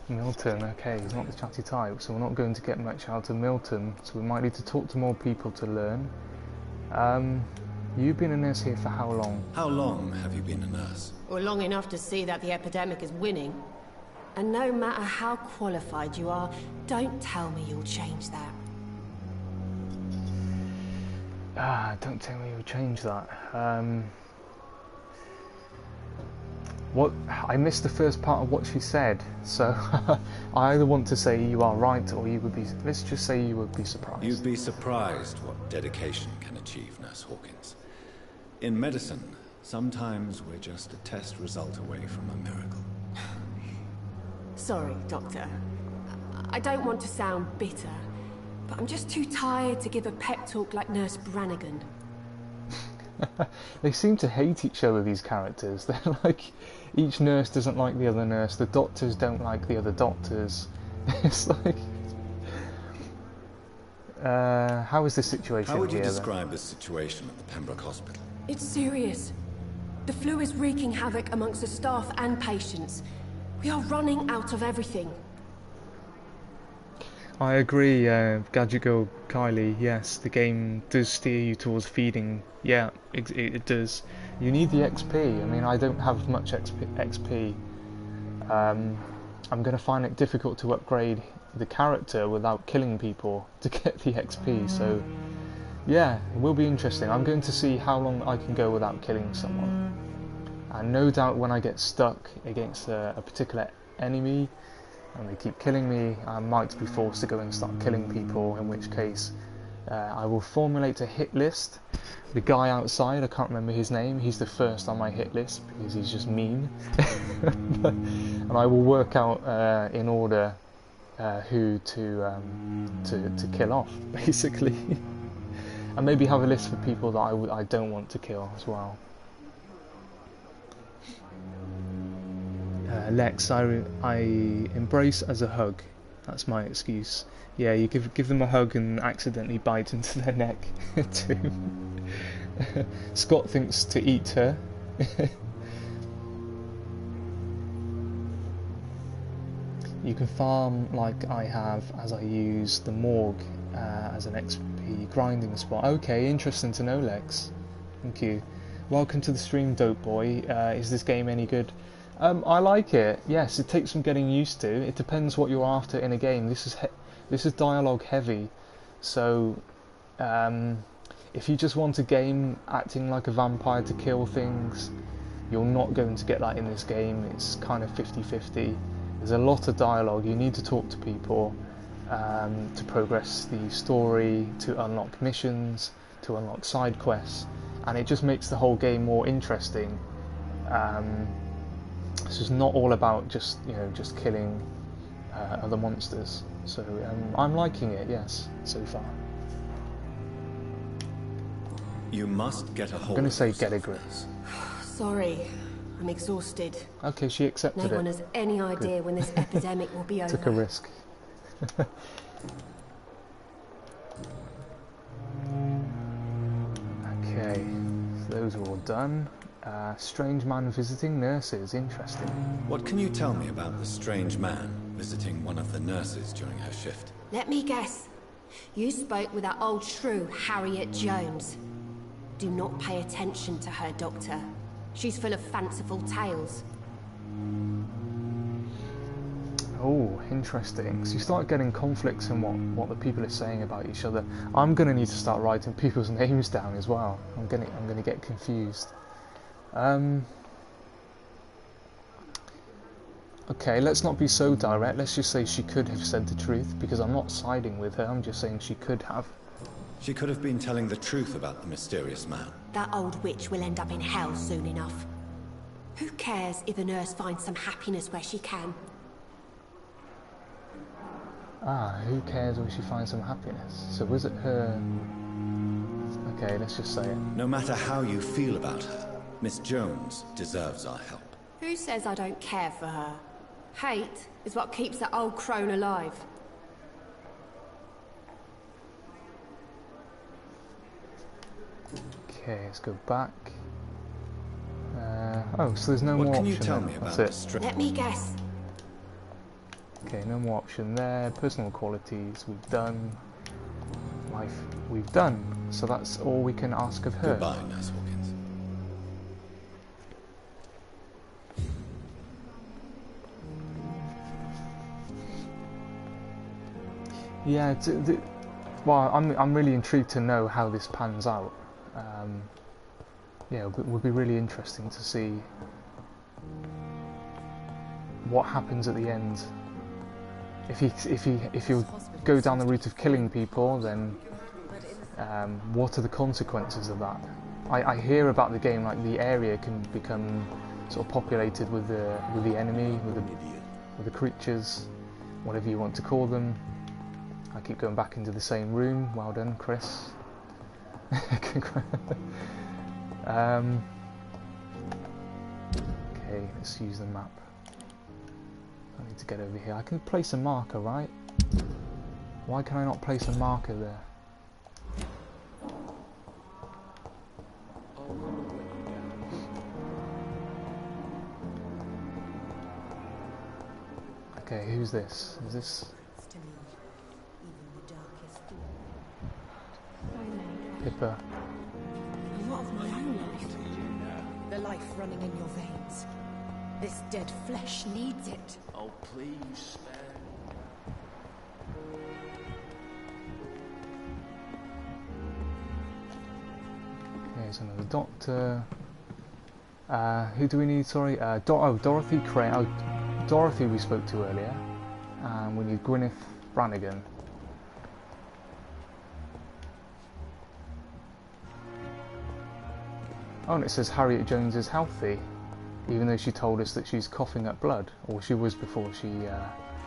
Milton, okay, he's not the chatty type, so we're not going to get much out of Milton, so we might need to talk to more people to learn. You've been a nurse here for how long? How long have you been a nurse? Well, long enough to see that the epidemic is winning. And no matter how qualified you are, don't tell me you'll change that. Don't tell me you'll change that. What? I missed the first part of what she said, so I either want to say you are right, or you would be. Let's just say you would be surprised. You'd be surprised what dedication can achieve, Nurse Hawkins. In medicine, sometimes we're just a test result away from a miracle. Sorry, Doctor. I don't want to sound bitter, but I'm just too tired to give a pep talk like Nurse Brannigan. They seem to hate each other, these characters. They're like, each nurse doesn't like the other nurse, the doctors don't like the other doctors. It's like... how is the situation here? How would you describe the situation at the Pembroke Hospital? It's serious. The flu is wreaking havoc amongst the staff and patients. We are running out of everything. I agree, Gadget Girl Kylie, yes, the game does steer you towards feeding. Yeah, it does. You need the XP. I mean, I don't have much XP. I'm going to find it difficult to upgrade the character without killing people to get the XP, so yeah, it will be interesting. I'm going to see how long I can go without killing someone. And no doubt when I get stuck against a particular enemy and they keep killing me, I might be forced to go and start killing people, in which case I will formulate a hit list. The guy outside, I can't remember his name, he's the first on my hit list because he's just mean. And I will work out in order who to kill off, basically. And maybe have a list for people that I don't want to kill as well. Lex, I embrace as a hug. That's my excuse. Yeah, you give them a hug and accidentally bite into their neck too. Scott thinks to eat her. You can farm like I have, as I use the morgue as an XP grinding spot. Okay, interesting to know, Lex. Thank you. Welcome to the stream, Dope Boy. Is this game any good? I like it. Yes, it takes some getting used to. It depends what you're after in a game. This is dialogue heavy, so if you just want a game acting like a vampire to kill things, you're not going to get that in this game. It's kind of 50-50. There's a lot of dialogue. You need to talk to people to progress the story, to unlock missions, to unlock side quests, and it just makes the whole game more interesting. This is not all about just killing other monsters. So I'm liking it, yes, so far. You must get a hold. I'm going to say get a grip. Sorry, I'm exhausted. Okay, she accepted it. No one has any idea when this epidemic will be over. Took a risk. Okay, so those are all done. Strange man visiting nurses, interesting. What can you tell me about the strange man visiting one of the nurses during her shift? Let me guess. You spoke with that old shrew, Harriet Jones. Do not pay attention to her, Doctor. She's full of fanciful tales. Oh, interesting. So you start getting conflicts in what the people are saying about each other. I'm going to need to start writing people's names down as well. I'm going to get confused. Okay, let's not be so direct. Let's just say she could have said the truth, because I'm not siding with her. I'm just saying she could have. She could have been telling the truth about the mysterious man. That old witch will end up in hell soon enough. Who cares if a nurse finds some happiness where she can? Who cares where she finds some happiness? So was it her... Okay, let's just say it. No matter how you feel about her, Miss Jones deserves our help. Who says I don't care for her? Hate is what keeps that old crone alive. Okay, let's go back. Oh, so there's no more option. What can you tell me about this? Let me guess. Okay, no more option there. Personal qualities, we've done. Life, we've done. So that's all we can ask of her. Goodbye, Nurse Hawkins. Yeah, well, I'm really intrigued to know how this pans out. Yeah, it would be really interesting to see what happens at the end. If you go down the route of killing people, then what are the consequences of that? I hear about the game, like the area can become sort of populated with the enemy, with the creatures, whatever you want to call them. I keep going back into the same room. Well done, Chris. Okay, let's use the map. I need to get over here. I can place a marker, right? Why can I not place a marker there? Okay, who's this? Is this Pippa? What of my own life? The life running in your veins. This dead flesh needs it. Oh, please spare me. Okay, there's another doctor. Who do we need? Sorry, Dorothy Crane. Oh, Dorothy we spoke to earlier. And we need Gwyneth Brannigan. Oh, and it says Harriet Jones is healthy, even though she told us that she's coughing up blood, or she was before she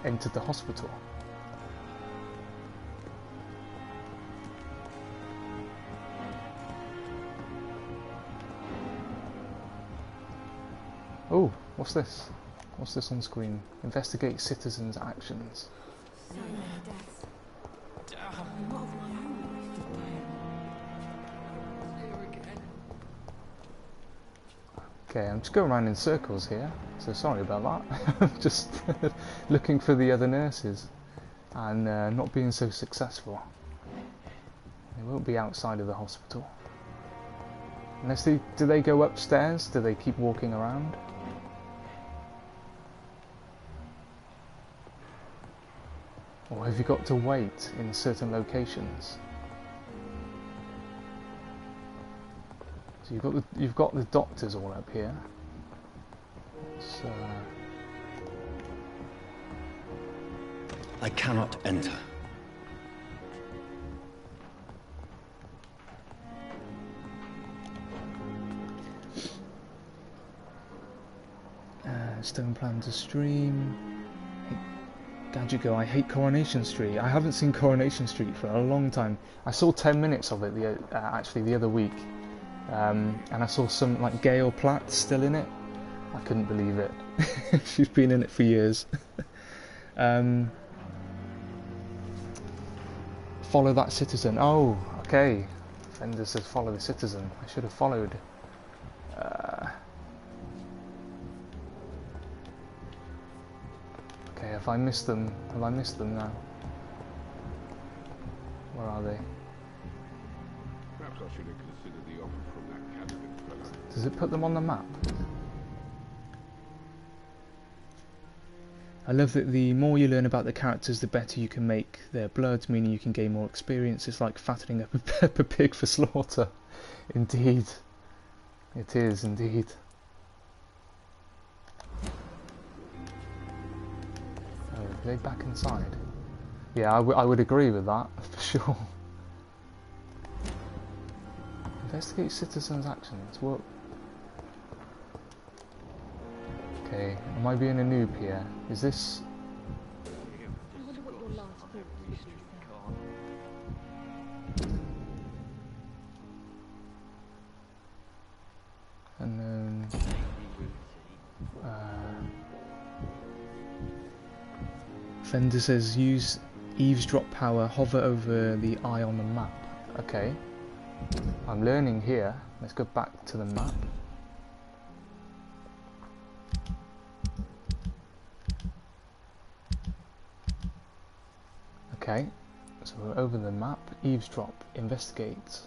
entered the hospital. Oh, what's this? What's this on screen? Investigate citizens' actions. So many deaths. What of my own life? Okay, I'm just going around in circles here, so sorry about that. I'm just looking for the other nurses and not being so successful. They won't be outside of the hospital. Unless do they go upstairs? Do they keep walking around? Or have you got to wait in certain locations? So you've got the doctors all up here. So I cannot enter. Stone plan to stream. Gadget Go, I hate Coronation Street. I haven't seen Coronation Street for a long time. I saw 10 minutes of it actually the other week. And I saw some like Gail Platt still in it. I couldn't believe it. She's been in it for years. Follow that citizen. Oh, okay. Fender says follow the citizen. I should have followed. Okay, have I missed them? Have I missed them now? Where are they? Perhaps I should have considered the offer from that candidate fellow. Does it put them on the map? I love that the more you learn about the characters, the better you can make their blood, meaning you can gain more experience. It's like fattening up a pepper pig for slaughter. Indeed. It is, indeed. Oh, are they back inside? Yeah, I would agree with that, for sure. Investigate citizens' actions. What? Okay, am I being a noob here? Is this... Unknown... Fender says use eavesdrop power, hover over the eye on the map. Okay. I'm learning here. Let's go back to the map. Okay, so we're over the map, eavesdrop, investigate.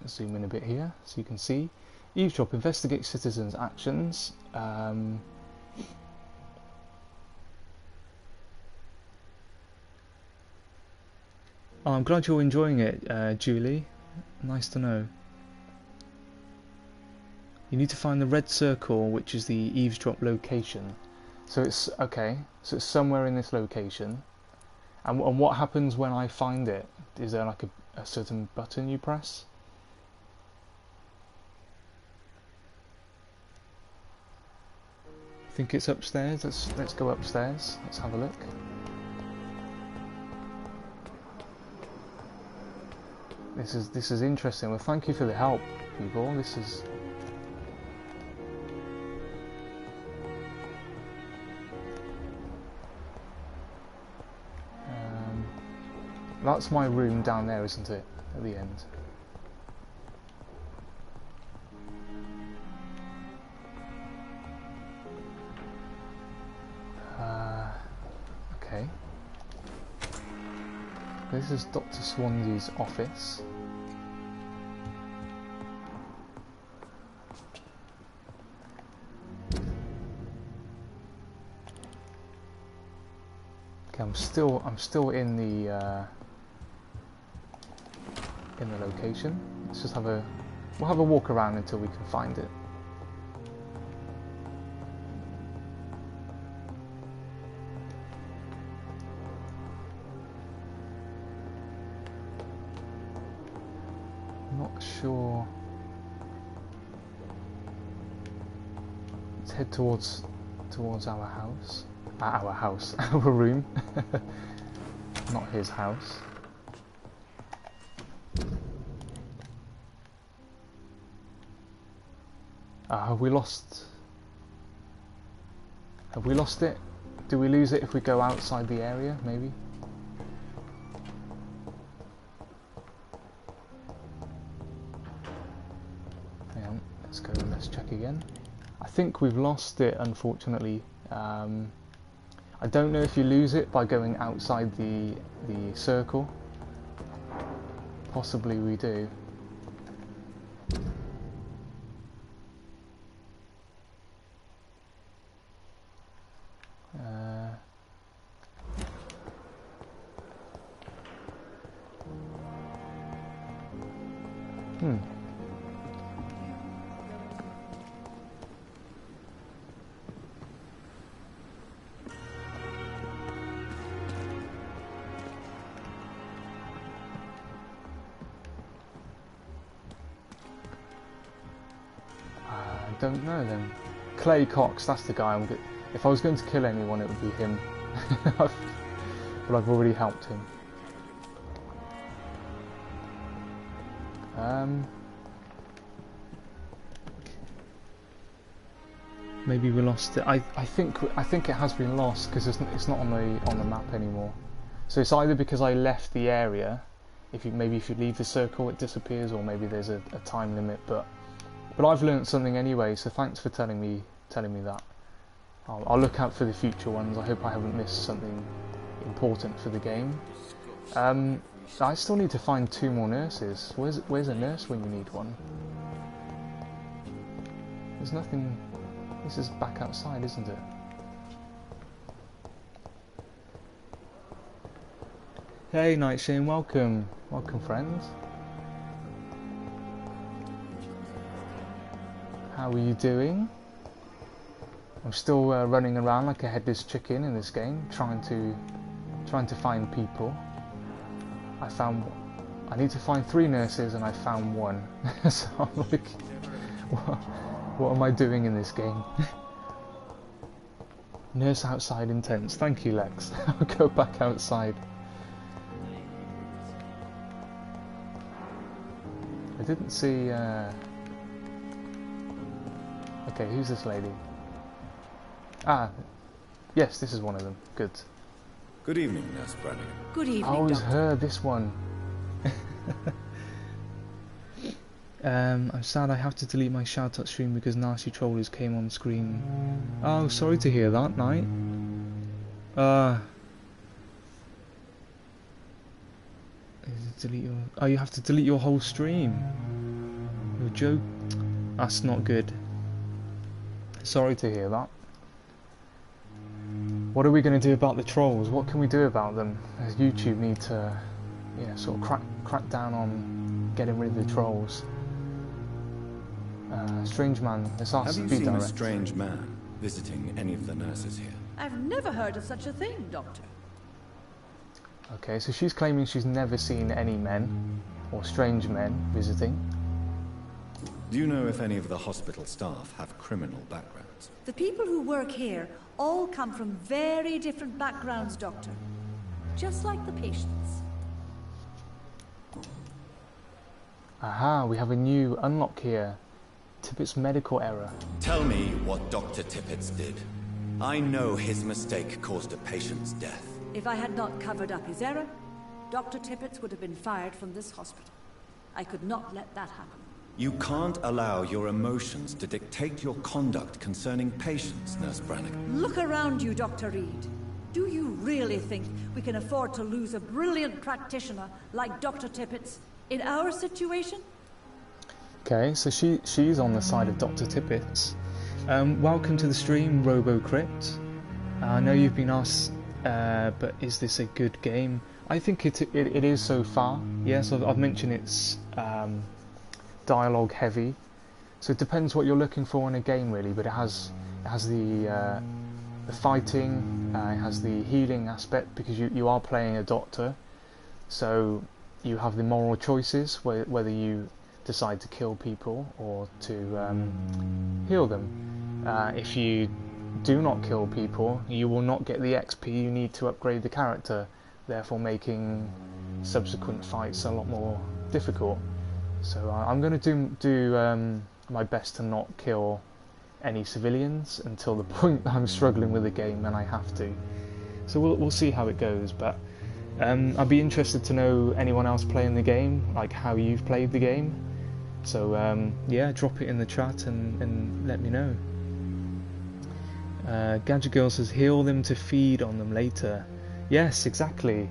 Let's zoom in a bit here so you can see. Eavesdrop, investigate citizens' actions. Oh, I'm glad you're enjoying it, Julie. Nice to know. You need to find the red circle, which is the eavesdrop location. So it's, okay, so it's somewhere in this location. And what happens when I find it? Is there like a certain button you press? I think it's upstairs. Let's go upstairs. Let's have a look. This is interesting. Well, thank you for the help, people. This is... that's my room down there, isn't it? At the end. Okay. This is Dr. Swansea's office. Okay, I'm still in the location. Let's just we'll have a walk around until we can find it. Not sure. Let's head towards our house. Our room. Not his house. Have we lost it? Do we lose it if we go outside the area, maybe? Hang on, let's go and let's check again. I think we've lost it, unfortunately. I don't know if you lose it by going outside the circle. Possibly we do. Don't know then. Clay Cox, that's the guy I'm good. If I was going to kill anyone, it would be him. But I've already helped him. Maybe we lost it. I think it has been lost because it's not on the map anymore. So it's either because I left the area. Maybe if you leave the circle, it disappears, or maybe there's a time limit. But I've learnt something anyway, so thanks for telling me that. I'll look out for the future ones. I hope I haven't missed something important for the game. I still need to find 2 more nurses. Where's a nurse when you need one? There's nothing. This is back outside, isn't it? Hey Nightshade, welcome friends. How are you doing? I'm still running around like a headless chicken in this game, trying to find people. I need to find 3 nurses and I found 1. So I'm like, what am I doing in this game? Nurse outside intense. Thank you, Lex. I'll go back outside. I didn't see. Okay, who's this lady? Ah, yes, this is one of them. Good. Good evening, Nurse Brannigan. Good evening, Oh, it was Doctor. her, this one. I'm sad I have to delete my shout-out stream because nasty trollers came on screen. Oh, sorry to hear that, Knight. Delete your... Oh, you have to delete your whole stream. Your joke? That's not good. Sorry to hear that. What are we going to do about the trolls? What can we do about them? As YouTube need to, sort of crack down on getting rid of the trolls. Strange man, let's ask Have you seen a strange man visiting any of the nurses here? I've never heard of such a thing, Doctor. Okay, so she's claiming she's never seen any men or strange men visiting. Do you know if any of the hospital staff have criminal backgrounds? The people who work here all come from very different backgrounds, Doctor. Just like the patients. Aha, we have a new unlock here. Tippett's medical error. Tell me what Dr. Tippett did. I know his mistake caused a patient's death. If I had not covered up his error, Dr. Tippett would have been fired from this hospital. I could not let that happen. You can't allow your emotions to dictate your conduct concerning patients, Nurse Brannigan. Look around you, Dr. Reed. Do you really think we can afford to lose a brilliant practitioner like Dr. Tippett's in our situation? Okay, so she's on the side of Dr. Tippett's. Welcome to the stream, RoboCrypt. I know you've been asked, but is this a good game? I think it is so far. Yes, I've mentioned it's dialogue heavy, so it depends what you're looking for in a game, really. But it has the fighting, it has the healing aspect, because you are playing a doctor, so you have the moral choices whether you decide to kill people or to heal them. If you do not kill people, you will not get the XP you need to upgrade the character, therefore making subsequent fights a lot more difficult. So I'm going to do my best to not kill any civilians until the point I'm struggling with the game and I have to. So we'll see how it goes, but I'd be interested to know anyone else playing the game, like how you've played the game. So yeah, drop it in the chat and let me know. Gadget Girl says, heal them to feed on them later. Yes, exactly.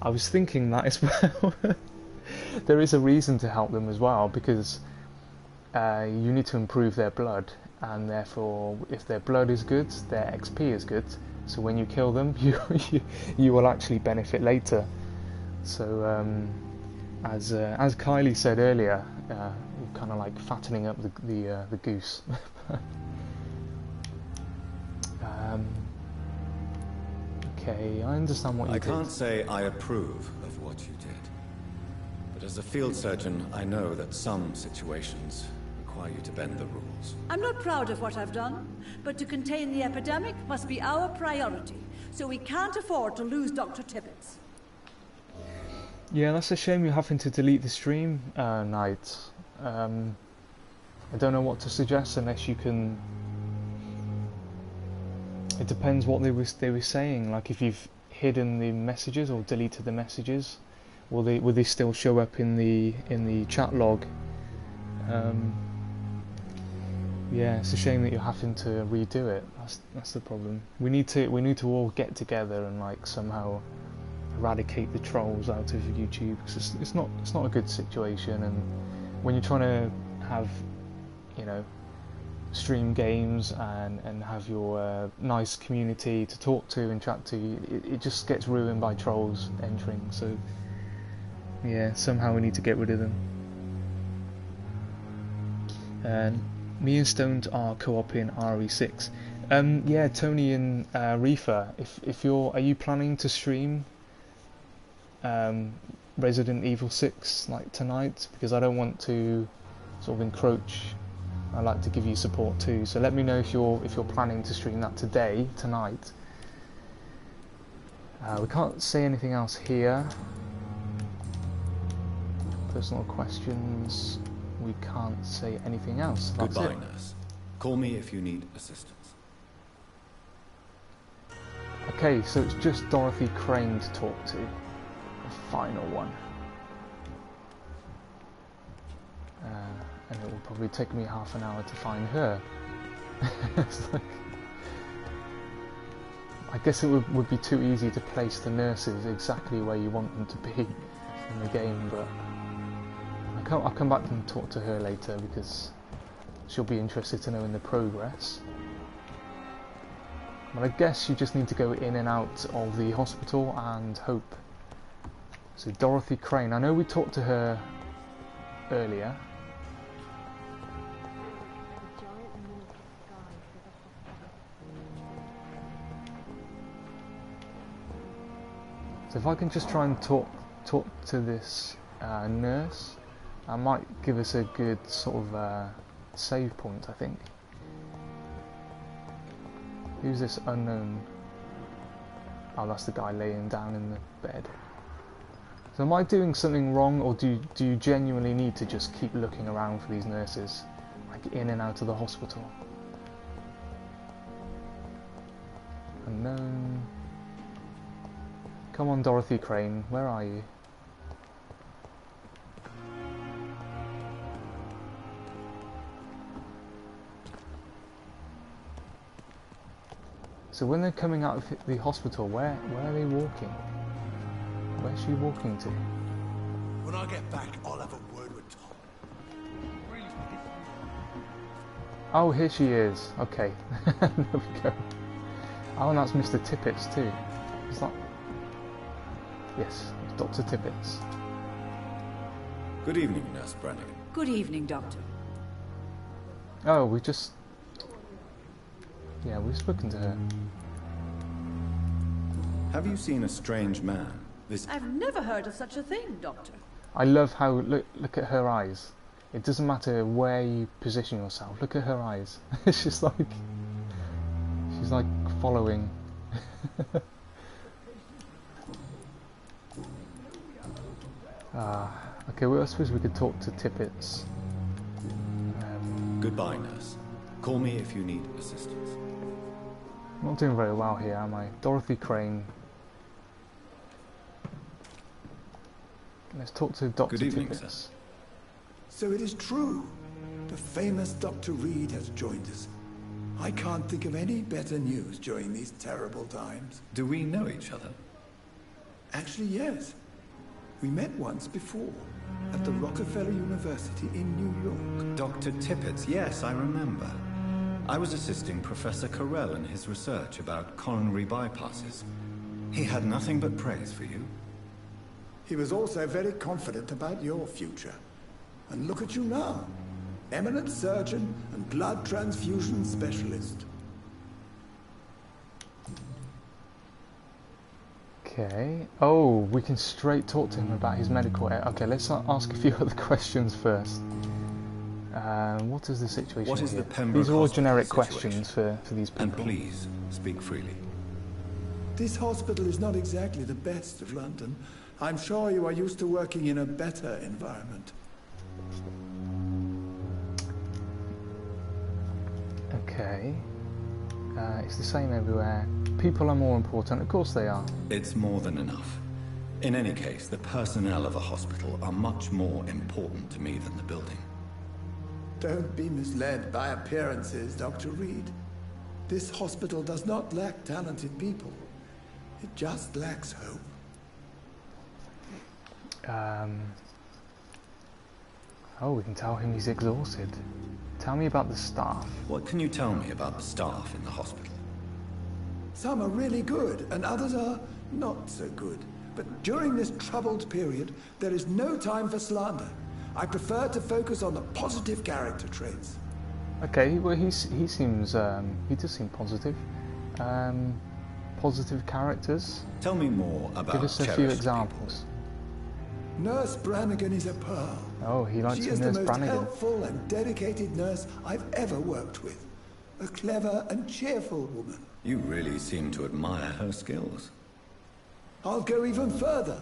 I was thinking that as well. There is a reason to help them as well, because you need to improve their blood, and therefore if their blood is good, their XP is good, so when you kill them you will actually benefit later. So as Kylie said earlier, you're kind of like fattening up the goose. Okay, I understand what you did. I can't say I approve of what you did, but as a field surgeon, I know that some situations require you to bend the rules. I'm not proud of what I've done, but to contain the epidemic must be our priority, so we can't afford to lose Dr. Tippett. Yeah, that's a shame you're having to delete the stream, Knight. I don't know what to suggest unless you can... It depends what they were saying. Like if you've hidden the messages or deleted the messages, will they still show up in the chat log? Yeah, it's a shame that you're having to redo it. That's the problem. We need to all get together and like somehow eradicate the trolls out of YouTube, because it's not a good situation. And when you're trying to have, you know, stream games and have your nice community to talk to and chat to, it just gets ruined by trolls entering. So yeah, somehow we need to get rid of them. And me and Stoned are co-oping RE6. Yeah, Tony and Reefer, are you planning to stream Resident Evil 6 like tonight? Because I don't want to sort of encroach. I like to give you support too, so let me know if you're planning to stream that tonight. We can't say anything else here. Personal questions. We can't say anything else. That's Goodbye, it. nurse. Call me if you need assistance. Okay, so it's just Dorothy Crane to talk to. The final one. And it will probably take me half an hour to find her. It's like, I guess it would be too easy to place the nurses exactly where you want them to be in the game, but I'll come back and talk to her later, because she'll be interested to know in the progress. But I guess you just need to go in and out of the hospital and hope. So Dorothy Crane, I know we talked to her earlier. So if I can just try and talk to this nurse, that might give us a good sort of save point, I think. Who's this unknown? Oh, that's the guy laying down in the bed. So am I doing something wrong, or do you genuinely need to just keep looking around for these nurses, like in and out of the hospital? Unknown. Come on, Dorothy Crane, where are you? So when they're coming out of the hospital, where are they walking? Where's she walking to? When I get back, I'll have a word with Tom. Oh, here she is. Okay. There we go. Oh, and that's Mr. Tippets too. Is that... Yes, it's Dr. Tippets. Good evening, Nurse Brannigan. Good evening, Doctor. Oh, we just... Yeah, we've spoken to her. Have you seen a strange man? I've never heard of such a thing, Doctor. I love how... Look at her eyes. It doesn't matter where you position yourself. Look at her eyes. It's just like... She's like following. Okay, well I suppose we could talk to Tippets. Goodbye, nurse. Call me if you need assistance. I'm not doing very well here, am I? Dorothy Crane. Let's talk to Dr. Good evening, Tippets. sir. So it is true. The famous Dr. Reed has joined us. I can't think of any better news during these terrible times. Do we know each other? Actually, yes. We met once before, at the Rockefeller University in New York. Dr. Tippets, yes, I remember. I was assisting Professor Carell in his research about coronary bypasses. He had nothing but praise for you. He was also very confident about your future. And look at you now. Eminent surgeon and blood transfusion specialist. Okay. Oh, we can straight talk to him about his medical... Okay, let's ask a few other questions first. What is the situation What is here? the Pembroke These are all Hospital generic situation? questions for these people. And please, speak freely. This hospital is not exactly the best of London. I'm sure you are used to working in a better environment. Okay. It's the same everywhere. People are more important. Of course they are. It's more than enough. In any case, the personnel of a hospital are much more important to me than the building. Don't be misled by appearances, Dr. Reed. This hospital does not lack talented people. It just lacks hope. Oh, we can tell him he's exhausted. Tell me about the staff. What can you tell me about the staff in the hospital? Some are really good, and others are not so good. But during this troubled period, there is no time for slander. I prefer to focus on the positive character traits. Okay, well he seems he does seem positive. Positive characters. Tell me more about Give us a few examples. Nurse Brannigan is a pearl. Oh, he likes She a is the Nurse most Brannigan. helpful and dedicated nurse I've ever worked with. A clever and cheerful woman. You really seem to admire her skills. I'll go even further.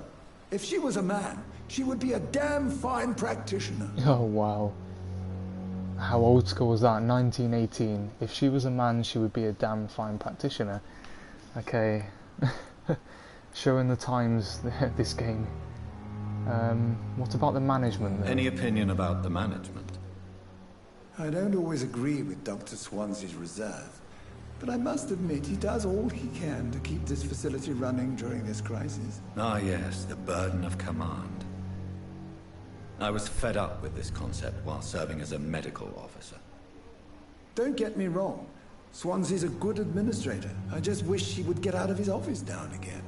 If she was a man, she would be a damn fine practitioner. Oh wow. How old school was that? 1918. If she was a man, she would be a damn fine practitioner. Okay. Showing the times, this game. What about the management then? Any opinion about the management? I don't always agree with Dr. Swansea's reserve, but I must admit he does all he can to keep this facility running during this crisis. Ah yes, the burden of command. I was fed up with this concept while serving as a medical officer. Don't get me wrong. Swansea's a good administrator. I just wish he would get out of his office now and again.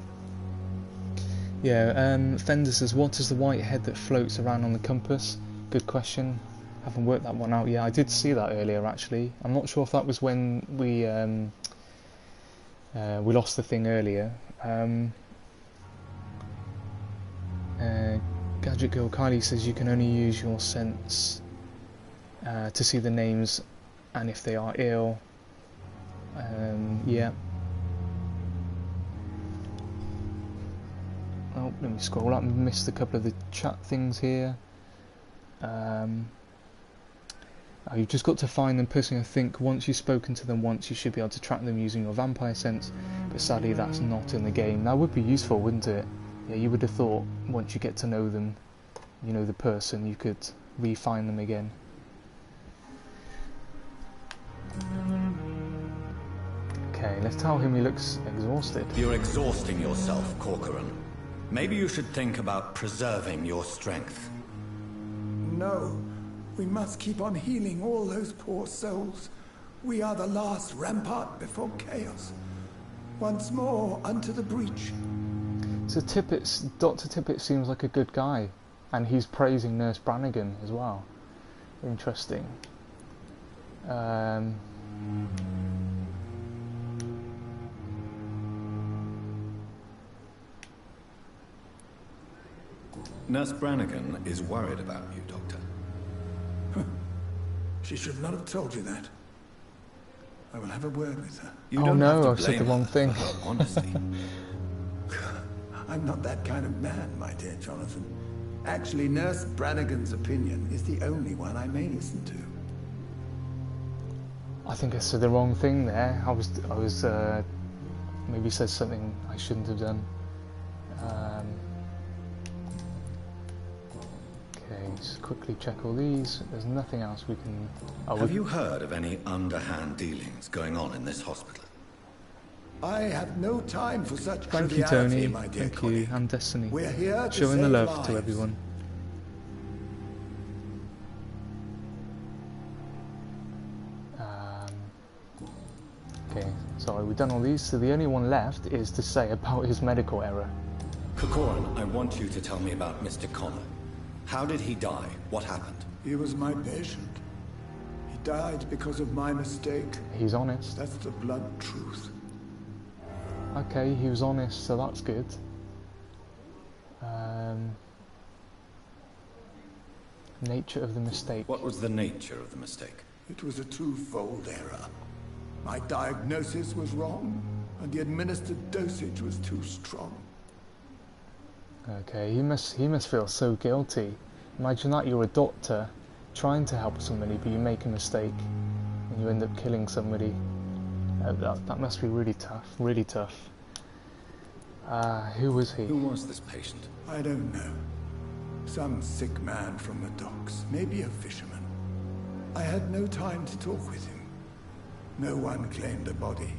Yeah, Fender says, what is the white head that floats around on the compass? Good question. Haven't worked that one out yet. I did see that earlier, actually. I'm not sure if that was when we lost the thing earlier. Gadget Girl Kylie says you can only use your sense to see the names and if they are ill. Yeah. Oh, let me scroll up and missed a couple of the chat things here. You've just got to find them. Personally, I think once you've spoken to them once, you should be able to track them using your vampire sense, but sadly that's not in the game. That would be useful, wouldn't it? Yeah, you would have thought once you get to know them, you know the person, you could re-find them again. Okay, let's tell him he looks exhausted. You're exhausting yourself, Corcoran. Maybe you should think about preserving your strength. No, we must keep on healing all those poor souls. We are the last rampart before chaos. Once more, unto the breach. So Dr. Tippett seems like a good guy, and he's praising Nurse Brannigan as well. Interesting. Nurse Brannigan is worried about you, Doctor. She should not have told you that. I will have a word with her. You oh don't no, have to I've said the blame wrong her thing. for her honesty. I'm not that kind of man, my dear Jonathan. Actually, Nurse Brannigan's opinion is the only one I may listen to. I think I said the wrong thing there. I was maybe said something I shouldn't have done. Okay, just quickly check all these. There's nothing else we can... Have you heard of any underhand dealings going on in this hospital? I have no time for such Thank you, triviality, Tony. my dear Thank colleague. you, and Destiny. We're here to showing the save love lives. to everyone. Okay, sorry, we've done all these, so the only one left is to say about his medical error. Corcoran, I want you to tell me about Mr. Connor. How did he die? What happened? He was my patient. He died because of my mistake. He's honest. That's the blunt truth. Okay, he was honest, so that's good. Nature of the mistake. What was the nature of the mistake? It was a twofold error. My diagnosis was wrong, and the administered dosage was too strong. Okay, he must feel so guilty. Imagine that you're a doctor trying to help somebody, but you make a mistake and you end up killing somebody. That must be really tough, really tough. Who was he? Who was this patient? I don't know. Some sick man from the docks, maybe a fisherman. I had no time to talk with him. No one claimed a body.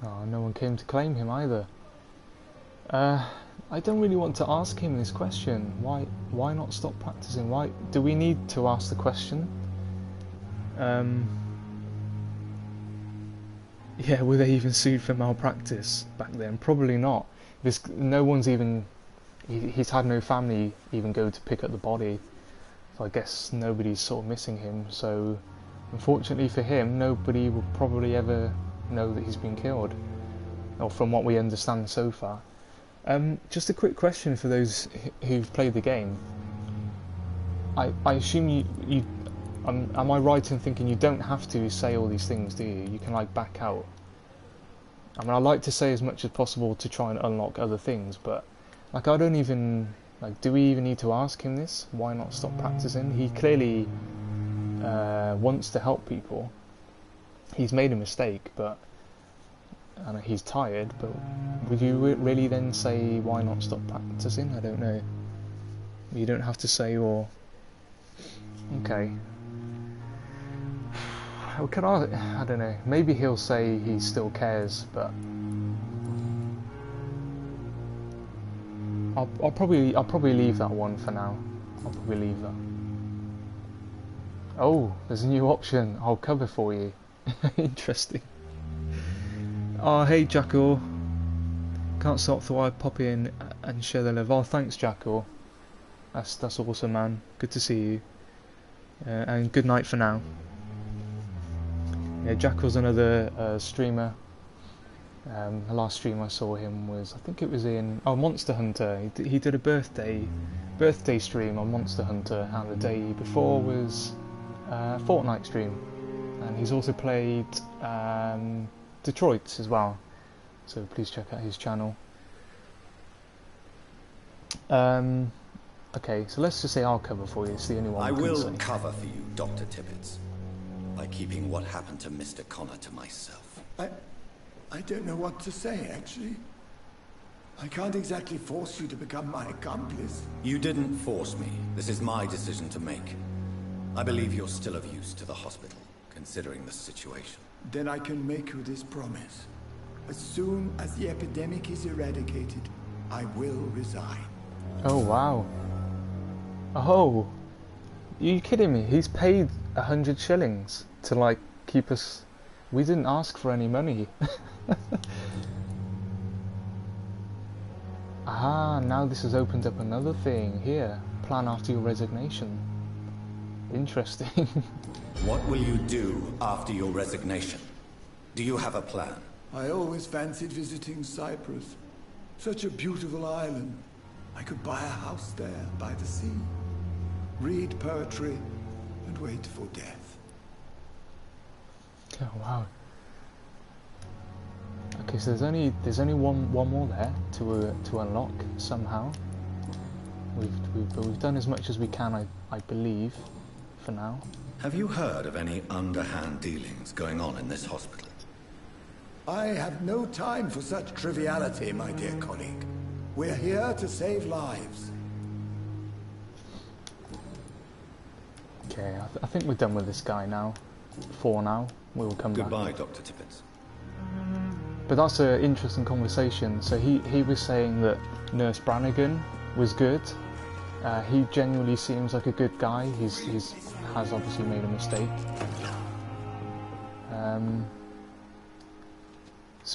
Oh, no one came to claim him either. I don't really want to ask him this question. Why not stop practicing? Why do we need to ask the question? Yeah, were they even sued for malpractice back then? Probably not. No one's even... He's had no family even go to pick up the body. So I guess nobody's sort of missing him. So unfortunately for him, nobody will probably ever know that he's been killed. Or from what we understand so far. Just a quick question for those who've played the game. I assume you am I right in thinking you don't have to say all these things, do you? You can like back out. I mean, I like to say as much as possible to try and unlock other things, but like I don't even like. Do we even need to ask him this? Why not stop practicing? He clearly wants to help people. He's made a mistake, but. And he's tired, but would you really then say why not stop practicing? I don't know. You don't have to say or... Okay. Well, I don't know. Maybe he'll say he still cares, but... I'll probably leave that one for now. I'll probably leave that. Oh, there's a new option. I'll cover for you. Interesting. Oh, hey Jackal. Can't stop, thought I'd pop in and share the love. Oh, thanks Jackal. That's awesome, man. Good to see you. And good night for now. Yeah, Jackal's another streamer. The last stream I saw him was, I think it was in Monster Hunter. He did a birthday stream on Monster Hunter, and the day before was a Fortnite stream. And he's also played Detroit as well, so please check out his channel. Okay, so let's just say I'll cover for you. It's the only one I we can will say. cover for you, Dr. Tibbets, by keeping what happened to Mr. Connor to myself. I don't know what to say, actually. I can't exactly force you to become my accomplice. You didn't force me. This is my decision to make. I believe you're still of use to the hospital, considering the situation. Then I can make you this promise. As soon as the epidemic is eradicated, I will resign. Oh, wow. Oh, are you kidding me? He's paid 100 shillings to, like, keep us... We didn't ask for any money. Ah, now this has opened up another thing. Here, plan after your resignation. Interesting. What will you do after your resignation? Do you have a plan? I always fancied visiting Cyprus. Such a beautiful island. I could buy a house there by the sea, read poetry, and wait for death. Oh, wow. Okay, so there's only one more there to unlock somehow. We've done as much as we can, I believe, for now. Have you heard of any underhand dealings going on in this hospital? I have no time for such triviality, my dear colleague. We're here to save lives. Okay, I think we're done with this guy now. For now, we'll come back. Goodbye, Dr. Tibbets. But that's an interesting conversation. So he was saying that Nurse Brannigan was good. He genuinely seems like a good guy. He's has obviously made a mistake.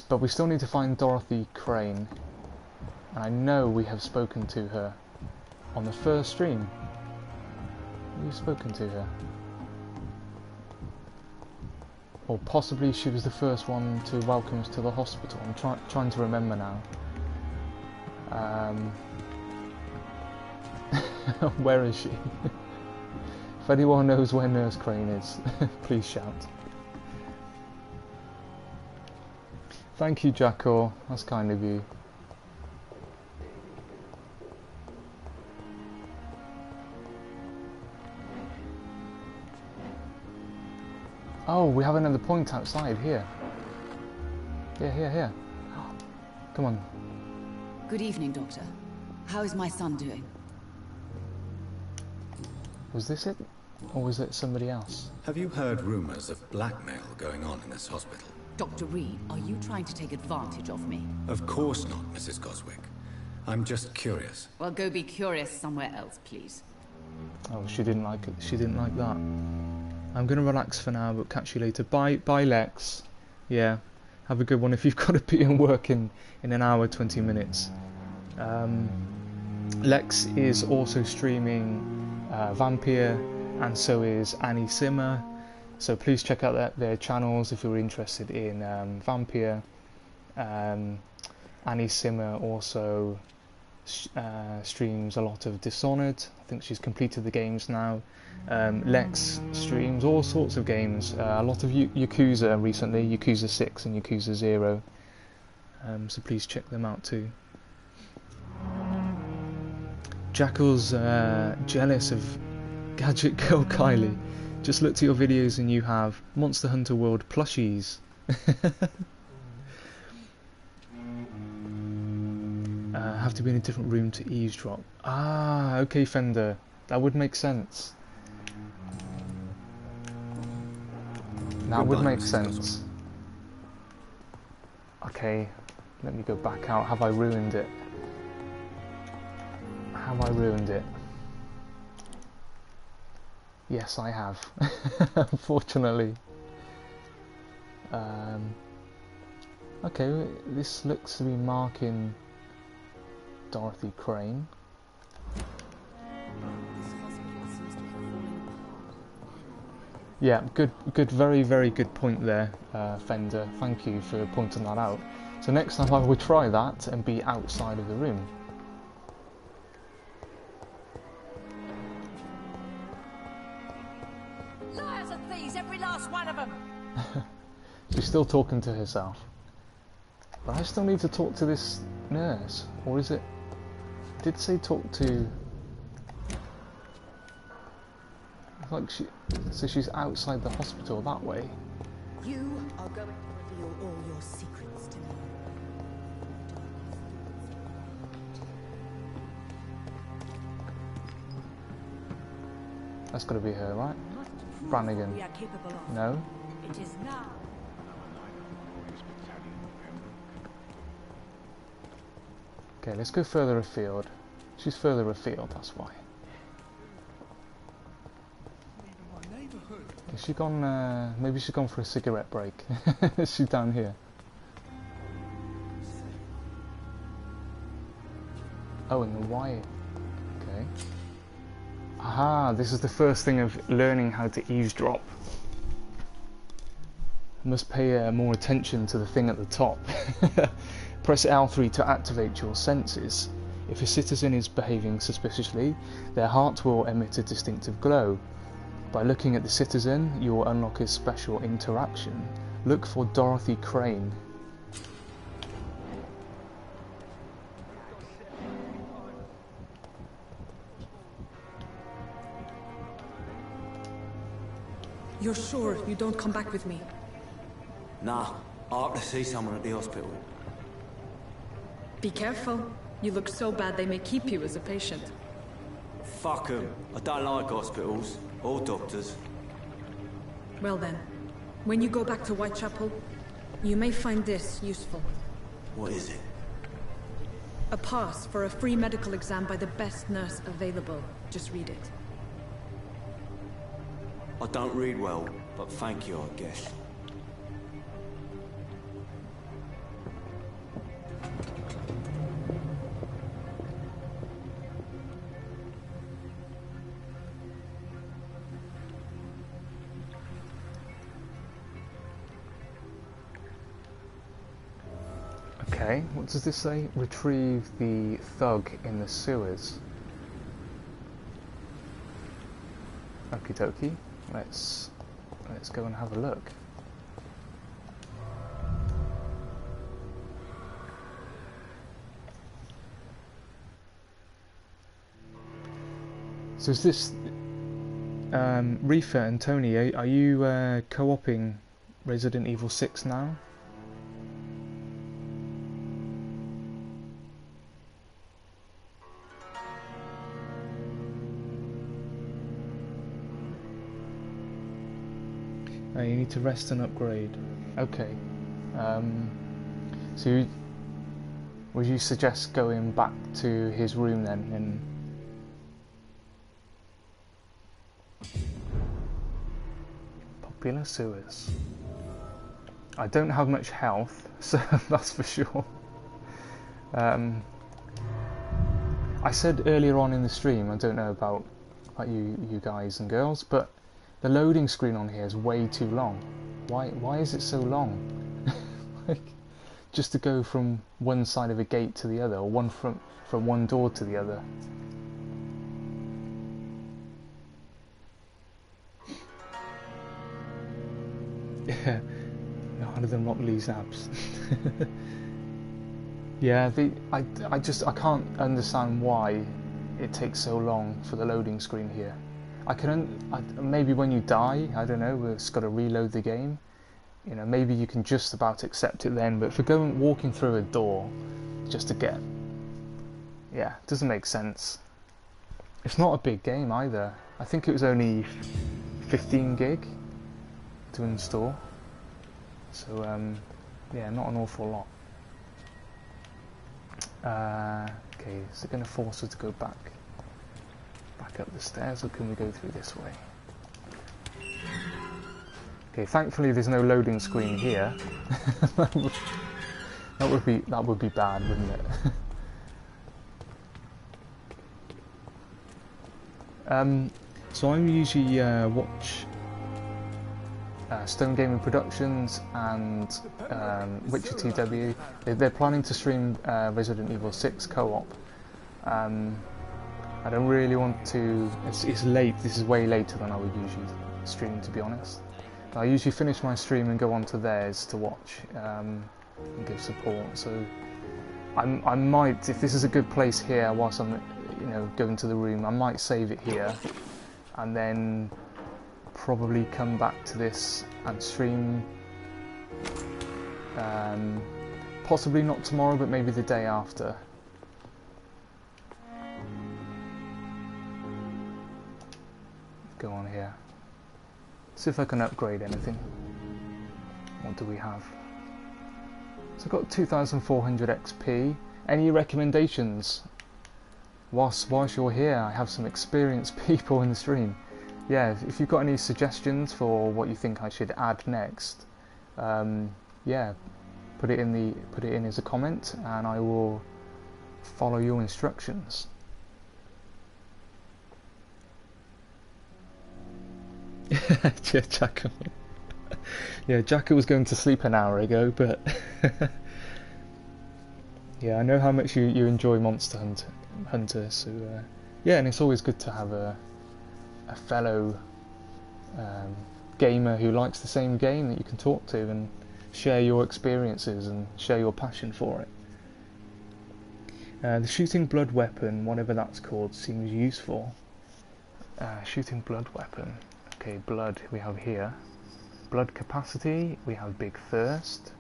But we still need to find Dorothy Crane. And I know we have spoken to her on the first stream. We've spoken to her. Or possibly she was the first one to welcome us to the hospital. I'm trying to remember now. Where is she? If anyone knows where Nurse Crane is, please shout. Thank you, Jacko. That's kind of you. Oh, we have another point outside here. Here. Come on. Good evening, Doctor. How is my son doing? Was this it? Or was it somebody else? Have you heard rumors of blackmail going on in this hospital? Dr. Reed, are you trying to take advantage of me? Of course not, Mrs. Goswick. I'm just curious. Well, go be curious somewhere else, please. Oh, she didn't like it. She didn't like that. I'm going to relax for now, but catch you later. Bye, Lex. Yeah, have a good one if you've got to be in work in an hour, 20 minutes. Lex is also streaming Vampyr, and so is Annie Simmer. So please check out their channels if you're interested in Vampyr. Annie Simmer also streams a lot of Dishonored. I think she's completed the games now. Lex streams all sorts of games, a lot of Yakuza recently, Yakuza 6 and Yakuza 0, so please check them out too. Jackal's jealous of Gadget Girl Kylie. Just looked at your videos and you have Monster Hunter World plushies. Have to be in a different room to eavesdrop. Ah, okay, Fender. That would make sense. That would make sense. Okay, let me go back out. Have I ruined it? Have I ruined it? Yes, I have. Unfortunately. Okay, this looks to be marking Dorothy Crane. Yeah, good, very, very good point there, Fender. Thank you for pointing that out. So next time I will try that and be outside of the room. Liars and thieves, every last one of them. She's still talking to herself. But I still need to talk to this nurse, or is it? did say talk to... Like so she's outside the hospital that way. You are going to reveal all your secrets to me. That's got to be her, right? Brannigan. We are capable of. No? It is now. Okay, let's go further afield. She's further afield, that's why. Has she gone, maybe she's gone for a cigarette break. She's down here. Oh, in the wire. Okay. Aha, this is the first thing of learning how to eavesdrop. Must pay more attention to the thing at the top. Press L3 to activate your senses. If a citizen is behaving suspiciously, their heart will emit a distinctive glow. By looking at the citizen, you will unlock a special interaction. Look for Dorothy Crane. You're sure you don't come back with me? Nah, I have to see someone at the hospital. Be careful. You look so bad they may keep you as a patient. Fuck 'em. I don't like hospitals. Or doctors. Well then, when you go back to Whitechapel, you may find this useful. What is it? A pass for a free medical exam by the best nurse available. Just read it. I don't read well, but thank you, I guess. Okay, what does this say? Retrieve the thug in the sewers. Okie dokie. Let's go and have a look. So is this Reefer and Tony? Are you co-oping Resident Evil 6 now? You need to rest and upgrade. Okay. So would you suggest going back to his room then and popular sewers? I don't have much health, so that's for sure. I said earlier on in the stream, I don't know about you guys and girls, but the loading screen on here is way too long. Why is it so long? Like, just to go from one side of a gate to the other, or from one door to the other. Yeah, harder than Rock Lee's abs. Yeah, I can't understand why it takes so long for the loading screen here. Maybe when you die, I don't know, we've just got to reload the game. You know, maybe you can just about accept it then, but for walking through a door just to get... Yeah, it doesn't make sense. It's not a big game either. I think it was only 15 gig to install. So, yeah, not an awful lot. Okay, is it going to force us to go back up the stairs, or can we go through this way? Okay, thankfully there's no loading screen here. that would be bad, wouldn't it? So I usually watch Stone Gaming Productions and Witcher TW. They're planning to stream Resident Evil 6 co-op. I don't really want to... It's late, this is way later than I would usually stream, to be honest. I usually finish my stream and go on to theirs to watch and give support, so I might, if this is a good place here whilst I'm, you know, going to the room, I might save it here and then probably come back to this and stream. Possibly not tomorrow, but maybe the day after. Go on here. See if I can upgrade anything. What do we have? So I've got 2,400 XP. Any recommendations? Whilst you're here, I have some experienced people in the stream. Yeah, if you've got any suggestions for what you think I should add next, yeah, put it in as a comment, and I will follow your instructions. Yeah, Jacko. Yeah, Jacko was going to sleep an hour ago, but yeah, I know how much you enjoy Monster Hunter, so yeah, and it's always good to have a fellow gamer who likes the same game that you can talk to and share your experiences and share your passion for it. The shooting blood weapon, whatever that's called, seems useful. Shooting blood weapon. Okay, blood we have here. Blood capacity, we have big thirst.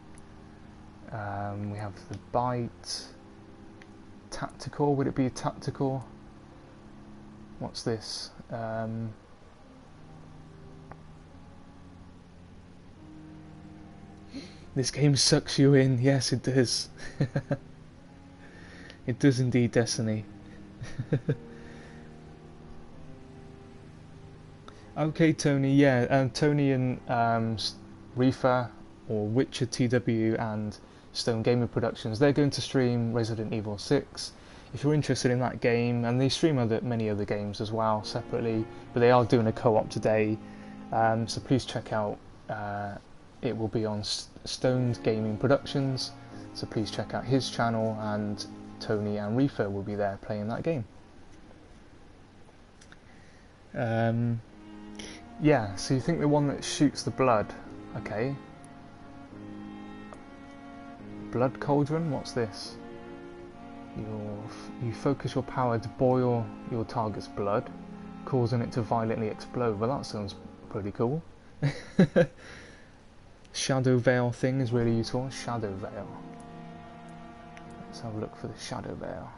We have the bite. Tactical, would it be a tactical? What's this? This game sucks you in. Yes, it does. It does indeed, Destiny. Okay, Tony. Yeah, Tony and Reefer, or Witcher TW, and Stone Gamer Productions, they're going to stream Resident Evil 6. If you're interested in that game, and they stream many other games as well separately, but they are doing a co-op today, so please check out. It will be on Stone Gaming Productions, so please check out his channel, and Tony and Reefer will be there playing that game. Yeah, so you think the one that shoots the blood, okay. Blood cauldron, what's this? You focus your power to boil your target's blood, causing it to violently explode. Well, that sounds pretty cool. Shadow Veil thing is really useful. Shadow Veil. Let's have a look for the Shadow Veil.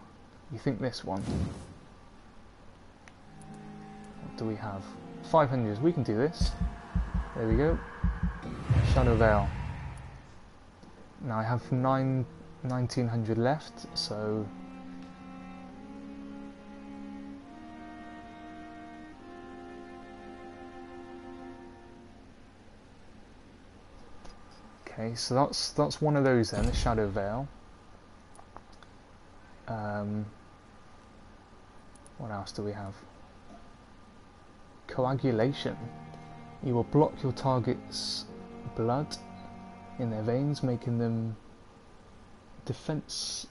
You think this one? What do we have? 500. We can do this. There we go. Shadow Veil. Now I have 1900 left, so okay, so that's one of those then, the Shadow Veil. What else do we have? Coagulation. You will block your target's blood in their veins, making them defenseless.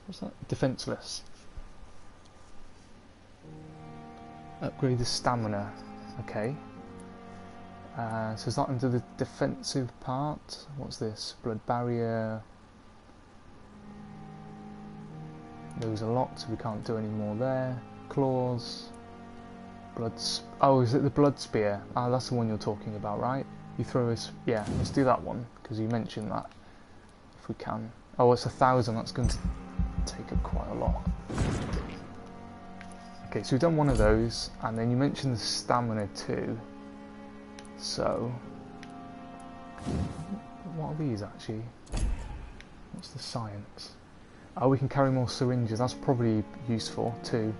Upgrade the stamina. Okay. So is that under the defensive part? What's this? Blood barrier. Those are locked, so we can't do any more there. Claws. Oh, is it the blood spear? Ah, that's the one you're talking about, right? You throw us. Yeah, let's do that one because you mentioned that. If we can. Oh, it's 1,000. That's going to take up quite a lot. Okay, so we've done one of those, and then you mentioned the stamina too. So, what are these actually? What's the science? Oh, we can carry more syringes. That's probably useful too.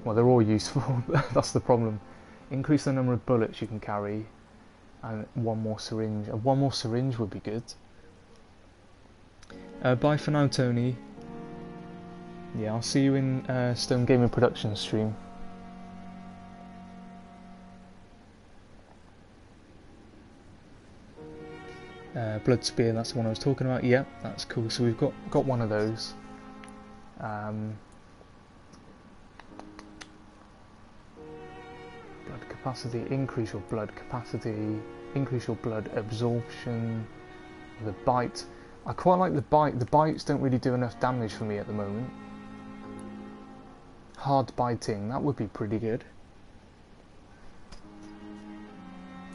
Well, they're all useful, but that's the problem. Increase the number of bullets you can carry, and one more syringe. One more syringe would be good. Bye for now, Tony. Yeah, I'll see you in Stone Gaming Productions stream. Blood spear, that's the one I was talking about. Yep, that's cool. So we've got one of those. Blood capacity, increase your blood capacity, increase your blood absorption, the bite. I quite like the bite. The bites don't really do enough damage for me at the moment. Hard biting, that would be pretty good.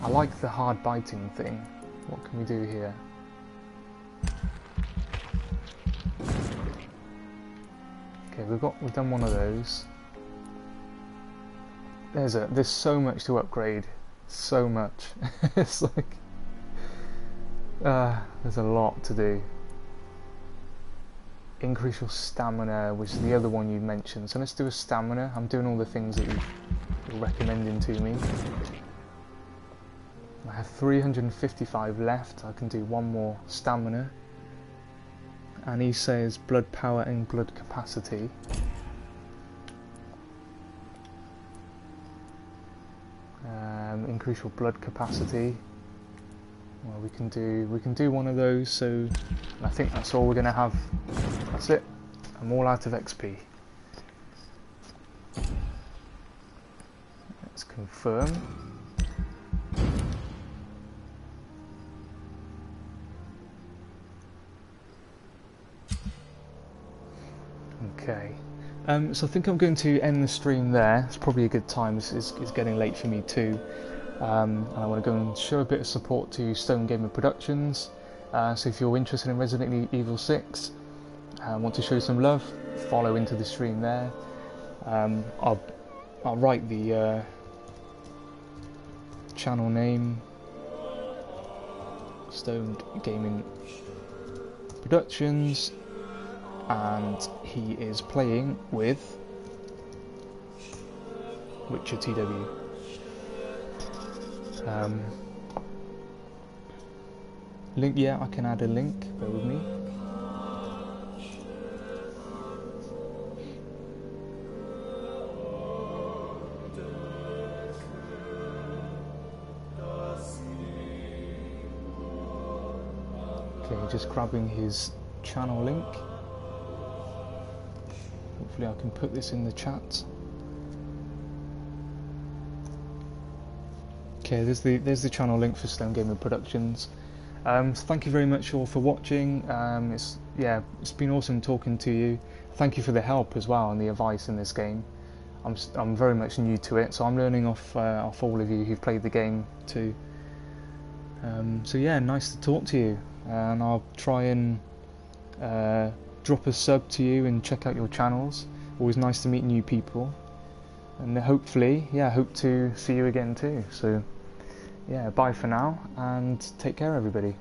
I like the hard biting thing. What can we do here? Okay, we've done one of those. There's so much to upgrade. So much. It's like there's a lot to do. Increase your stamina, which is the other one you mentioned. So let's do a stamina. I'm doing all the things that you're recommending to me. I have 355 left. I can do one more stamina. And he says blood power and blood capacity. Increase your blood capacity. Well, we can do one of those. So I think that's all we're going to have. That's it. I'm all out of XP. Let's confirm. Okay. So I think I'm going to end the stream there. It's probably a good time. It's getting late for me too. And I want to go and show a bit of support to Stone Gamer Productions. So if you're interested in Resident Evil 6, want to show some love, follow into the stream there. I'll write the channel name, Stone Gaming Productions, and he is playing with Witcher TW. Link, yeah, I can add a link, bear with me. Okay, just grabbing his channel link. Hopefully I can put this in the chat. Okay, there's the channel link for Stone Gamer Productions. So thank you very much all for watching. It's been awesome talking to you. Thank you for the help as well and the advice in this game. I'm very much new to it, so I'm learning off all of you who've played the game too. So yeah, nice to talk to you, and I'll try and drop a sub to you and check out your channels. Always nice to meet new people, and hopefully, yeah, hope to see you again too. So yeah, bye for now, and take care everybody.